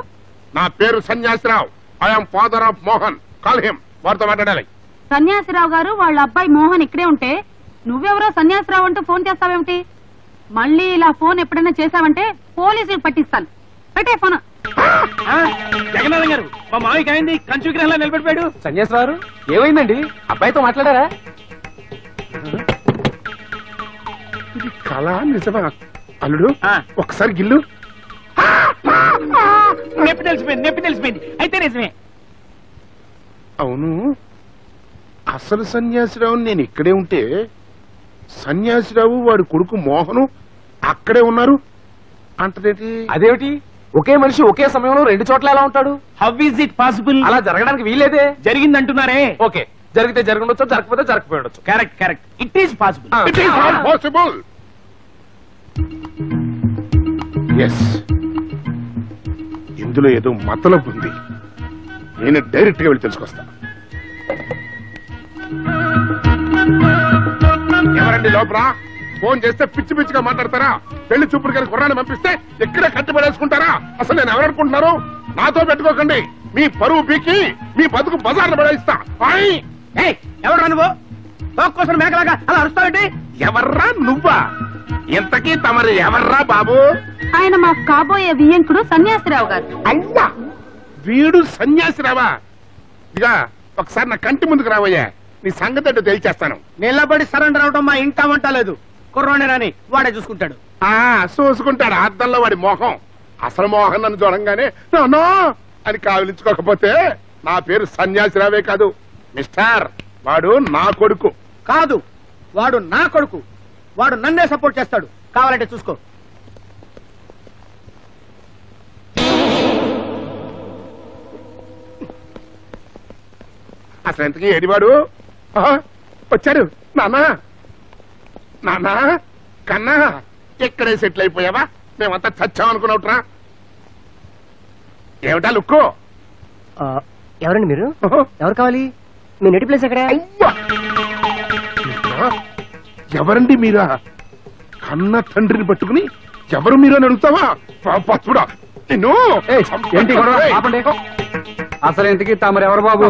నా పేరు Sanyasi Rao, I'm father of Mohan. Call him, వారితో మాట్లాడాలి. సన్యాసిరావు గారు వాళ్ళ అబ్బాయి మోహన్ ఇక్కడే ఉంటే నువ్వెవరో సన్యాసిరావు అంటూ ఫోన్ చేస్తావేమిటి? మళ్ళీ ఇలా ఫోన్ ఎప్పుడైనా చేశావంటే పోలీసులు పట్టిస్తాను. పెట్టే ఫోన్. జగన్నాథం గారు, మా మావికి అయింది, కంచు విగ్రహంలో నిలబడిపోయాడు. సన్యాసిరావు ఏమైందండి? అబ్బాయితో మాట్లాడారా? ఇది కళ నిజమా? అల్లుడు ఒక్కసారి గిల్లు. నొప్పి తెలిసిపోయింది అయితే నిజమే. అవును, అసలు సన్యాసిరావు నేను ఇక్కడే ఉంటే సన్యాసిరావు వాడి కొడుకు మోహను అక్కడే ఉన్నారు అంటదేంటి? అదేమిటి, ఒకే మనిషి ఒకే సమయంలో 2 చోట్ల ఎలా ఉంటాడు? How is it possible? అలా జరగడానికి వీలేదే. జరిగిందంటున్నారే. ఓకే, జరిగితే జరగండొచ్చు, జరగకపోతే జరగకపోయి ఉండొచ్చు. Correct it is possible. It is not possible. Yes, ఇందులో ఏదో మతలబు ఉంది. నేను డైరెక్ట్ గా వెళ్ళి తెలుసుకొస్తా. ఎవరండి లోపల? ఫోన్ చేస్తే పిచ్చి పిచ్చిగా మాట్లాడతారా? పెళ్లి చూపుడు గారి కుర్రాన్ని పంపిస్తే ఎక్కడే కట్టిపడేసుకుంటారా? అసలు నేను ఎవరనుకుంటున్నారు? నాతో పెట్టుకోకండి. మీ పరువు పీకి మీ బతుకు బజార్ను పడేస్తా. ఎవరు నువ్వు కోసం మేకలాగా అలా అరుస్తావేంటి? ఎవర్రా నువ్వా? ఇంతకీ తమరు ఎవర్రా బాబు? ఆయన మా కాబోయే వియ్యంకుడు సన్యాసిరావు గారు. అయ్యా, వీడు సన్యాసిరావా? ఇక ఒకసారి నా కంటి ముందుకు రావయ్యా, నీ సంగతి ఏంటో తెలిచేస్తాను. నిలబడి సరెండర్ అవడం మా ఇంట వంట లేదు. కుర్రోనేనని వాడే చూసుకుంటాడు. చూసుకుంటాడు అద్దంలో వాడి మోహం. అసలు మోహన్ నన్ను చూడంగానే నో అని కావలించుకోకపోతే నా పేరు సన్యాసిరావే కాదు మిస్టర్. వాడు నా కొడుకు కాదు, వాడు నా కొడుకు. వాడు నన్నే సపోర్ట్ చేస్తాడు. కావాలంటే చూసుకో. అసలు ఎంతకీ ఏడివాడు? వచ్చాడు. నాన్నా నాన్నా కన్నా, ఎక్కడే సెటిల్ అయిపోయావా? మేమంతా చచ్చామనుకున్నావుట్రా. ఏమిటా లుక్కు? ఎవరండి మీరు? ఎవరు కావాలి? మీ నెటి ప్లేస్ ఎక్కడ? ఎవరండి మీరా? కన్న తండ్రిని పట్టుకుని ఎవరు మీరు అని అడుగుతావా? పచ్చుడా నిన్ను. ఏంటి గొడవ? ఆపండి. అసలు ఇంతకీ తమరు ఎవరు బాబు?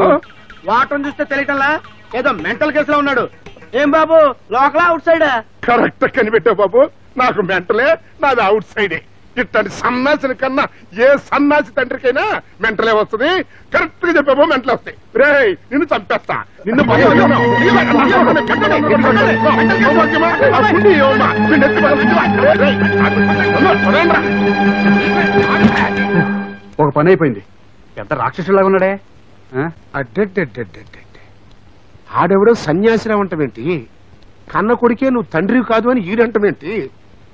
వాటం చూస్తే తెలియటంలా ఏదో మెంటల్ కేసులో ఉన్నాడు. ఏం బాబు, లోకలా అవుట్ సైడ్? కరెక్ట్ కనిపెట్టావు బాబు. నాకు మెంటలే, నాది అవుట్ సైడే. ఇట్లాంటి సన్నాసిని కన్నా ఏ సన్నాసి తండ్రికైనా మెంటలే వస్తుంది. కరెక్ట్ గా చెప్పావు, మెంటలే వస్తాయి. రే, నిన్ను చంపేస్తా. నిన్ను ఒక పని అయిపోయింది. ఎంత రాక్షసులాగా ఉన్నాడే. ఆడెవడో సన్యాసిరావు అంటమేంటి? కన్న కొడుకే నువ్వు తండ్రి కాదు అని ఈడంటమేంటి?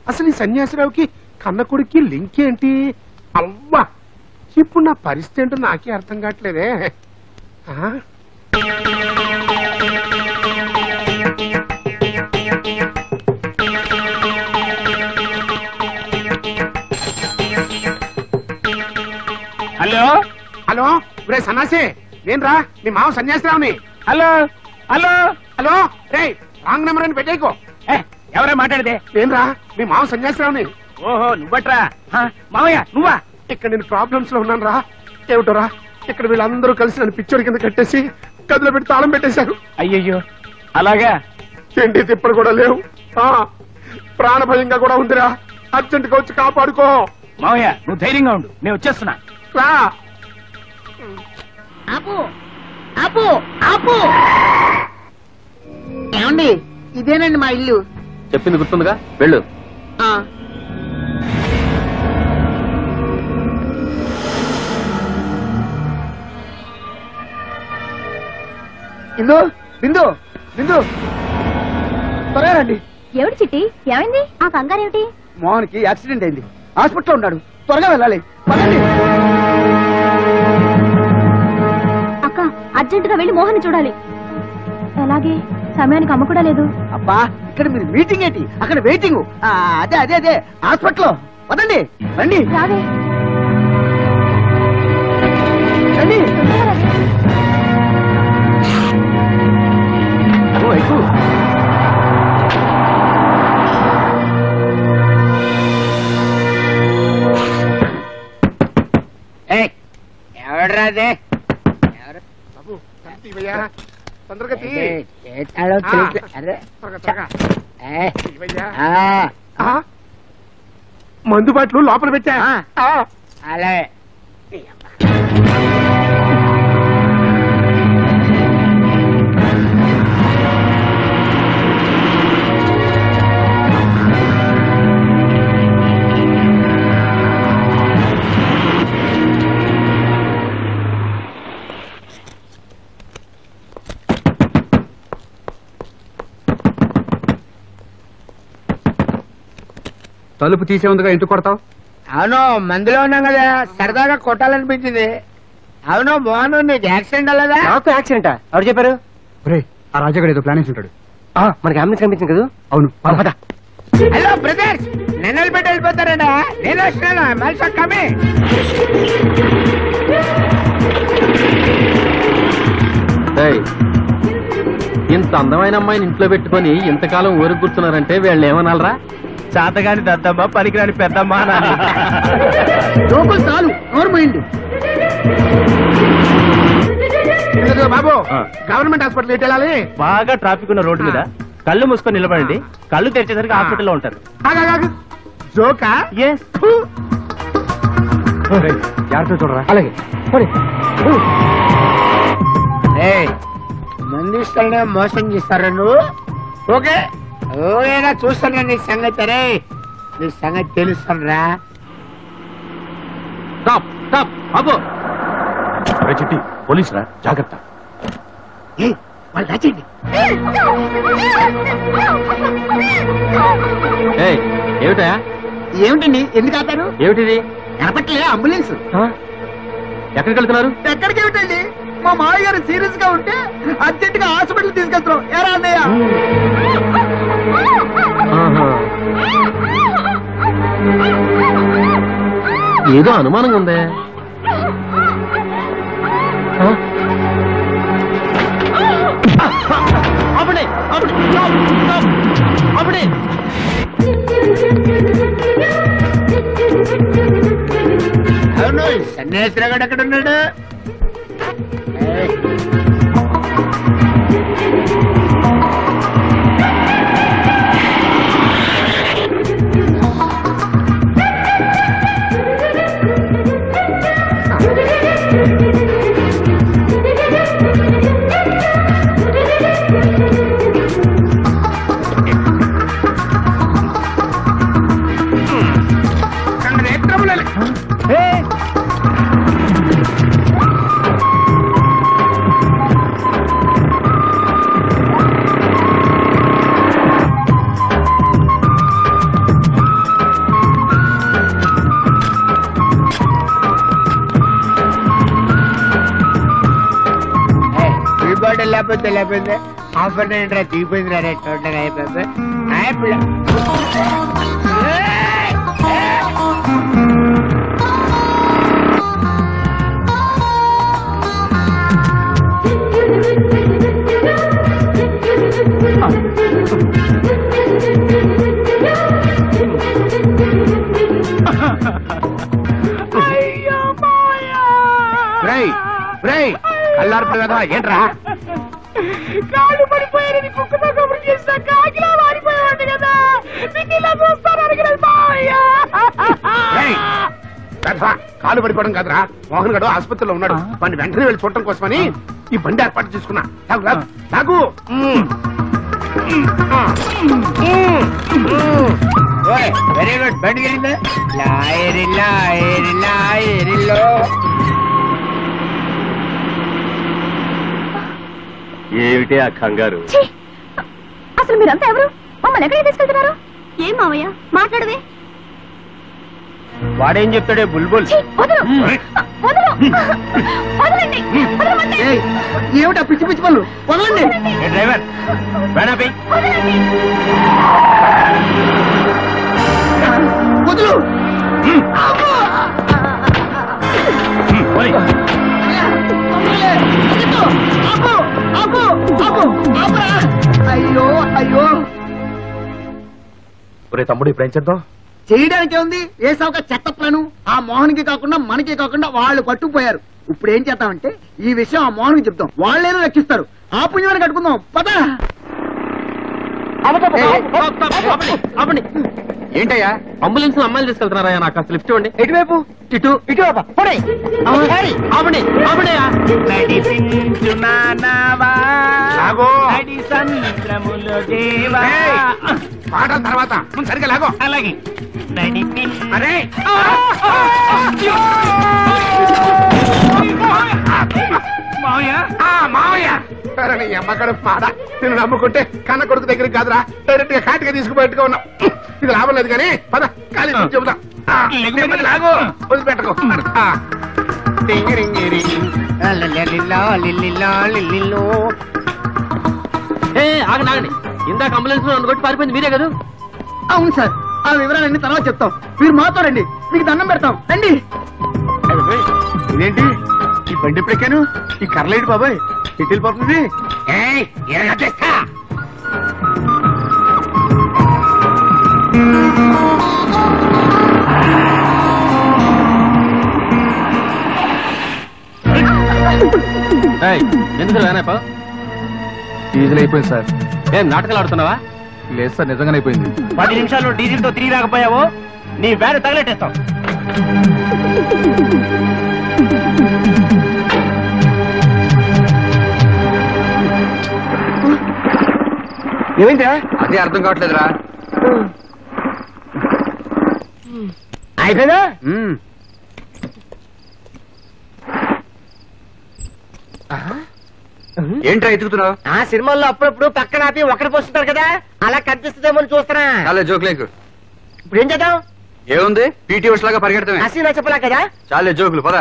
అసలు ఈ సన్యాసిరావుకి కన్న కొడుక్కి లింక్ ఏంటి? అవ్వా, ఇప్పుడు నా పరిస్థితి ఏంటో నాకే అర్థం కావట్లేదే. హలో హలో, రే సన్నాసి, నేను రా నీ మావ సన్యాసిరావుని. హలో హలో హలో, రే రాంగ్ నెంబర్ అని పెట్టేకో. ఎవరే మాట్లాడితే? నేను రా నీ మావ సన్యాసిరావుని. ఓహో, నువ్వట్రా మావయ్య? నువ్వా? ఇక్కడ నేను ప్రాబ్లమ్స్ లో ఉన్నాను రా. ఏమిటో రా, ఇక్కడ వీళ్ళందరూ కలిసి నన్ను పిచ్చోడి కింద కట్టేసి గదిలో పెట్టి తాళం పెట్టేశారు. అయ్యయ్యో, అలాగా? తిండి తిప్పలు కూడా లేవు. ప్రాణ భయంగా కూడా ఉందిరా. అర్జెంట్ గా వచ్చి కాపాడుకో. మావయ్య, నువ్వు ధైర్యంగా ఉండు, నేను వచ్చేస్తున్నా. రా. ఆపు ఆపు ఆపు. ఏమండి, ఇదేనండి మా ఇల్లు. చెప్పింది గుర్తుందిగా, వెళ్ళు. ఇందు బిందు బిందు, త్వరగా రండి. ఏమిటి చిట్టి, ఏమైంది? ఆ కంగారేమిటి? మోహన్కి యాక్సిడెంట్ అయింది, హాస్పిటల్లో ఉన్నాడు. త్వరగా వెళ్ళాలి. అక్క, అర్జెంటుగా వెళ్ళి మోహన్ చూడాలి. అలాగే, సమయానికి అమ్మ కూడా లేదు. అబ్బా, ఇక్కడ మీరు మీటింగ్ ఏంటి? అక్కడ వెయిటింగ్. అదే అదే అదే హాస్పిటల్లో. వదండి, రండి రావే. రండి. ఎవడ్రాదే? బాబు, తీవయ్యా, తొందరగా తీ. మందు బాట్లు లోపల పెట్టా. అలా తలుపు తీసే ఉందిగా ఎందుకు కొడతావు? అవును మందులో ఉన్నాం కదా, సరదాగా కొట్టాలనిపించింది. అవును మోహన్, నీకు యాక్సిడెంట్ అవ్వలేదా? నాకు యాక్సిడెంటా? ఎవరు చెప్పారు? రే ఆ రాజాగారు ఏదో ప్లాన్ వేసి ఉంటాడు. మనకి అంబులెన్స్ కనిపించింది కదా. అవును పద. హలో బ్రదర్స్, నన్ను పెట్టి వెళ్ళిపోతారండి. నేను వస్తున్నాను, మళ్ళీ కమే. ఇంత అందమైన అమ్మాయిని ఇంట్లో పెట్టుకొని ఇంతకాలం ఊరికి కూర్చున్నారంటే వీళ్ళు ఏమనాలరా? చాతగాని దద్దమ్మ, పనికిరాని పెద్దమ్మ అనాలి. లోపల చాలు, నోరు పోయింది. బాబు, గవర్నమెంట్ హాస్పిటల్ ఎటు వెళ్ళాలి? బాగా ట్రాఫిక్ ఉన్న రోడ్డు మీద కళ్ళు మూసుకొని నిలబడండి. కళ్ళు తెరిచేసరికి హాస్పిటల్లో ఉంటారు. జోకా? జాగ్రత్త చూడరా. అలాగే మందు ఇస్తానే మోసం చేస్తారా నువ్వు? ఓకే ఓకేనా, చూస్తాను నీ సంగతి. రే నీ సంగతి తెలుస్తాను రా. అబ్బో చిట్టి, పోలీస్ రా, జాగ్రత్త. వాళ్ళు దాచండి. ఏమిటా? ఏమిటండి, ఎందుకు ఆపారు? ఏమిటిది? కనపట్లే అంబులెన్స్. ఎక్కడికి వెళ్తున్నారు? ఎక్కడికి ఏమిటండి, మా మామయ్య గారు సీరియస్ గా ఉంటే అర్జెంట్ గా హాస్పిటల్ తీసుకెళ్తున్నాం. ఎరా అన్నయ్య? ఏదో అనుమానంగా ఉందే. అవును, సన్యాసిరాగడు ఎక్కడ ఉన్నాడు? లేకపోతే ఆఫర్ ఏంట్రా దిగిపోయింది రా. టోటల్ అయిపోయింది. కల్లార్పడి కదా ఏంట్రా? కాళ్ళు పడిపోయారని కుక్కతో కబురు చేస్తా కాకిలా మారిపోయాడు కదా. కాలు పడిపోవడం కాదురా, మోహన్ గడు ఆసుపత్రిలో ఉన్నాడు. వాడిని వెంటనే వెళ్ళి చూడటం కోసమని ఈ బండి ఏర్పాటు చేసుకున్నా. నాకు వెరీ గుడ్. బండి వెళ్ళిందా? లాయరిల్లా లాయరిల్లా లాయరిల్లో. ఏమిటి ఆ కంగారు? అసలు మీరంతా ఎవరు? మమ్మల్ని ఎక్కడికి తీసుకెళ్తున్నారు? ఏం మావయ్య మాట్లాడవే? వాడేం చెప్తాడే బుల్బుల్? ఏమిటా పిచ్చి పిచ్చి పనులు? వదలండి. డ్రైవర్ వదులు. అయ్యో అయ్యో. ఒరే తమ్ముడు, ఇప్పుడు ఏం చేద్దాం? చేయడానికి ఉంది ఏ సౌక చెత్త ప్లాను. ఆ మోహన్కి కాకుండా మనకి కాకుండా వాళ్ళు పట్టుకుపోయారు. ఇప్పుడు ఏం చేద్దామంటే ఈ విషయం ఆ మోహన్కి చెప్తాం, వాళ్ళేనో రక్షిస్తారు. ఆ పుణ్యాన్ని కట్టుకుందాం పద. ఏంటయ్యా అంబులెన్స్ అమ్మాయిలు తీసుకెళ్తున్నారా? నాకు అసలు లిఫ్ట్ ఇవ్వండి. ఎటువైపు? ఇటు ఇటు పాటల తర్వాత సరిగా లాగో. అలాగే అరే మావయ్య సరే నీ అమ్మకడ పాడ. నేను నమ్ముకుంటే కన్న కొడుకు దగ్గరికి కాదురా, డైరెక్ట్ గా కాటిగా తీసుకుపోయేట్టుగా ఉన్నా. ఇది లాభం లేదు కానీ పద. ఖాళీ చెబుతా లాగు వదిలిపెట్టకు ఆగండి ఇందాక అంబులెన్స్ లో కొట్టి పారిపోయింది మీరే కదా? అవును సార్, ఆ వివరాలన్నీ తర్వాత చెప్తాం. మీరు మాతో రండి, మీకు దండం పెడతాం. రండి. ఇదేంటి ఈ బండి ఎప్పుడెక్కాను? ఈ కర్లేంటి బాబాయ్ ఎటు వెళ్ళిపోతుంది? ఎందుకు వేనాపా? డీజిల్ అయిపోయింది సార్. ఏం నాటకాలు ఆడుతున్నావా? లేదు సార్, నిజంగానే అయిపోయింది. 10 నిమిషాల్లో డీజిల్ తో తిరిగి రాకపోయావో నీ వ్యాన్ తగలెట్టేస్తాం. ఏమైందా? అదే అర్థం కావట్లేదురా. అయిపోయిందా? ఏంట్రా ఎత్తుకుతున్నావు? ఆ సినిమాల్లో అప్పుడప్పుడు పక్కన ఆపి ఒకటి పోస్తుంటారు కదా, అలా కనిపిస్తుందేమో చూస్తున్నా. చాలే జోకులేకు. ఇప్పుడు ఏం చేద్దాం? ఏముంది, పీటీ ఉష్ లాగా పరిగెడతామే. అసలు చెప్పలా కదా. చాలే జోకులు, పద.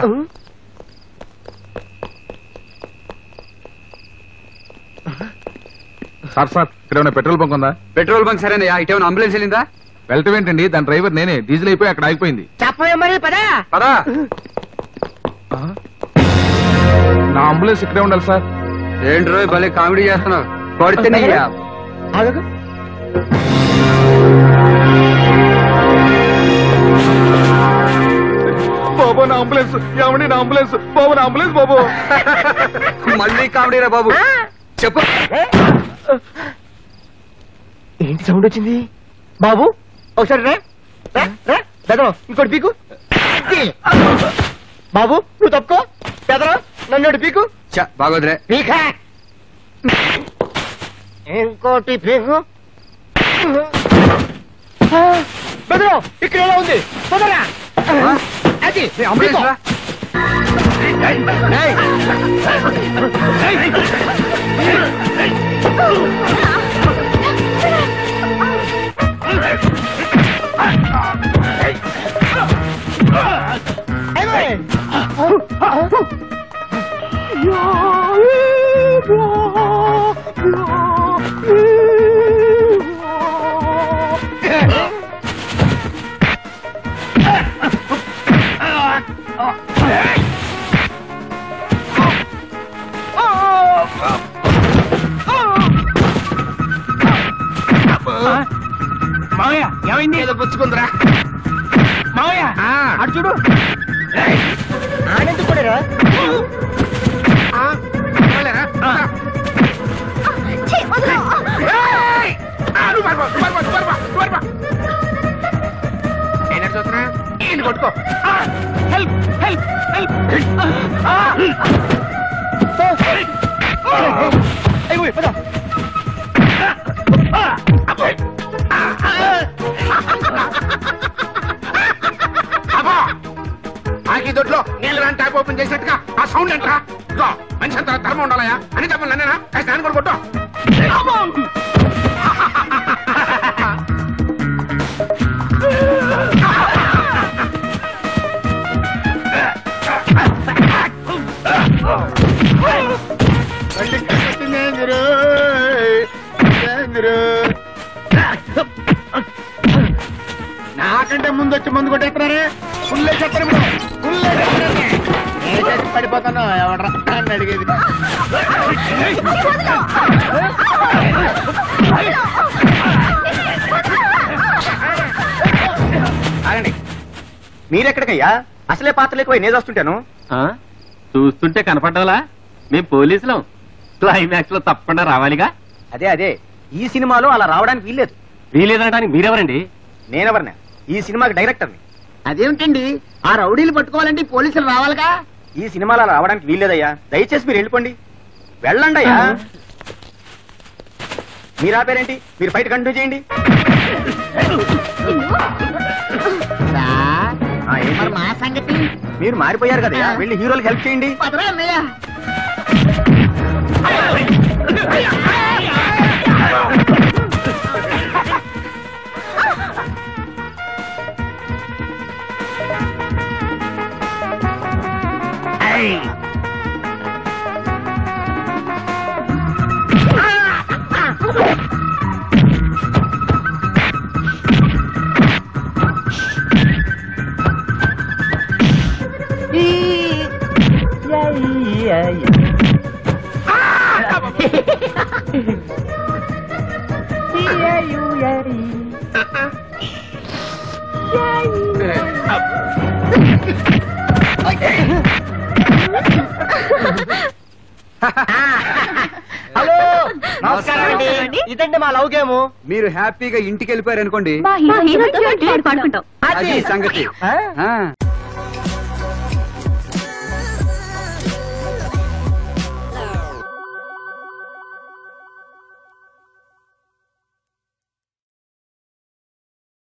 సార్ ఇక్కడ ఉన్న పెట్రోల్ బంక్ ఉందా? పెట్రోల్ బంక్ సరేనయ్యా, ఇటేమైనా అంబులెన్స్ వెళ్ళిందా? వెళ్ళటం ఏంటండి, దాని డ్రైవర్ నేనే. డీజిల్ అయిపోయి అక్కడ ఆగిపోయింది. చెప్పవే మరి, పదా పదా. నా అంబులెన్స్ ఇక్కడే ఉండాలి సార్. ఏంటి రోజు భలే కామెడీ చేస్తున్నావు. కొడితే బాబు నా అంబులెన్స్, ఏమండి నా అంబులెన్స్, బాబు నా అంబులెన్స్ బాబు. మళ్ళీ కామెడీ రా బాబు, చెప్పు. ఏంటి సౌండ్ వచ్చింది? బాబు ఒకసారి ఇంకోటి పీకు. బాబు నువ్వు తప్పుకో. పెదరా నన్ను పీకు. బాగోద్రే. పీక ఇంకోటి పీకు. బెదరు ఇక్కడ ఎలా ఉంది? బెదరా అది అంబులెన్స్ రా. మావయ్య ఏమైంది? ఏదో పుచ్చుకుందిరా మావయ్య అటు చూడు. ఆనంద్ కూడా చూస్తున్నా ఏంటి కొట్టుకో. Help help help. అయ్యో పద. ఆకి దొడ్లో నీళ్ళు రాని ట్యాప్ ఓపెన్ చేసేట్టుగా ఆ సౌండ్ ఏంట్రా? మనిషి అంత ధర్మం ఉండాలయా అని చెప్పాలి. నన్నేనా కాస్త నాన్న కూడా కొట్టు. నాకంటే ముందు వచ్చి ముందు కొట్టేస్తున్నారే. ఫుల్లే చెప్పరు ఫుల్లే చెప్పరు. పడిపోతాను ఎవడరా అని అడిగేది. ఆగండి, మీరెక్కడికయ్యా? అసలే పాత్రలు ఎక్కువ నేదొస్తుంటాను. చూస్తుంటే కనపడ్డాలా? మేము పోలీసులం. క్లైమాక్స్ లో తప్పకుండా రావాలిగా. అదే ఈ సినిమాలో అలా రావడానికి వీల్లేదు. వీలేదనడానికి మీరెవరండి? నేనెవరినా? ఈ సినిమాకి డైరెక్టర్ని. అదేమిటండి, ఆ రౌడీలు పట్టుకోవాలంటే పోలీసులు రావాలిగా. ఈ సినిమాలో అలా రావడానికి వీల్లేదయ్యా. దయచేసి మీరు వెళ్ళిపోండి. వెళ్ళండి అయ్యా. మీరు ఆపేరేంటి? మీరు ఫైట్ కంటిన్యూ చేయండి. మరి మా సంగతి? మీరు మారిపోయారు కదా, వెళ్ళి హీరోలకు హెల్ప్ చేయండి. పదరా అన్నయ్య. హలో నమస్కారం అండి. ఇదండి మా లవ్ గేమ్. మీరు హ్యాపీగా ఇంటికి వెళ్ళిపోయారు అనుకోండి మా హీరోతో మాట్లాడుకుంటాం. అది సంగతి.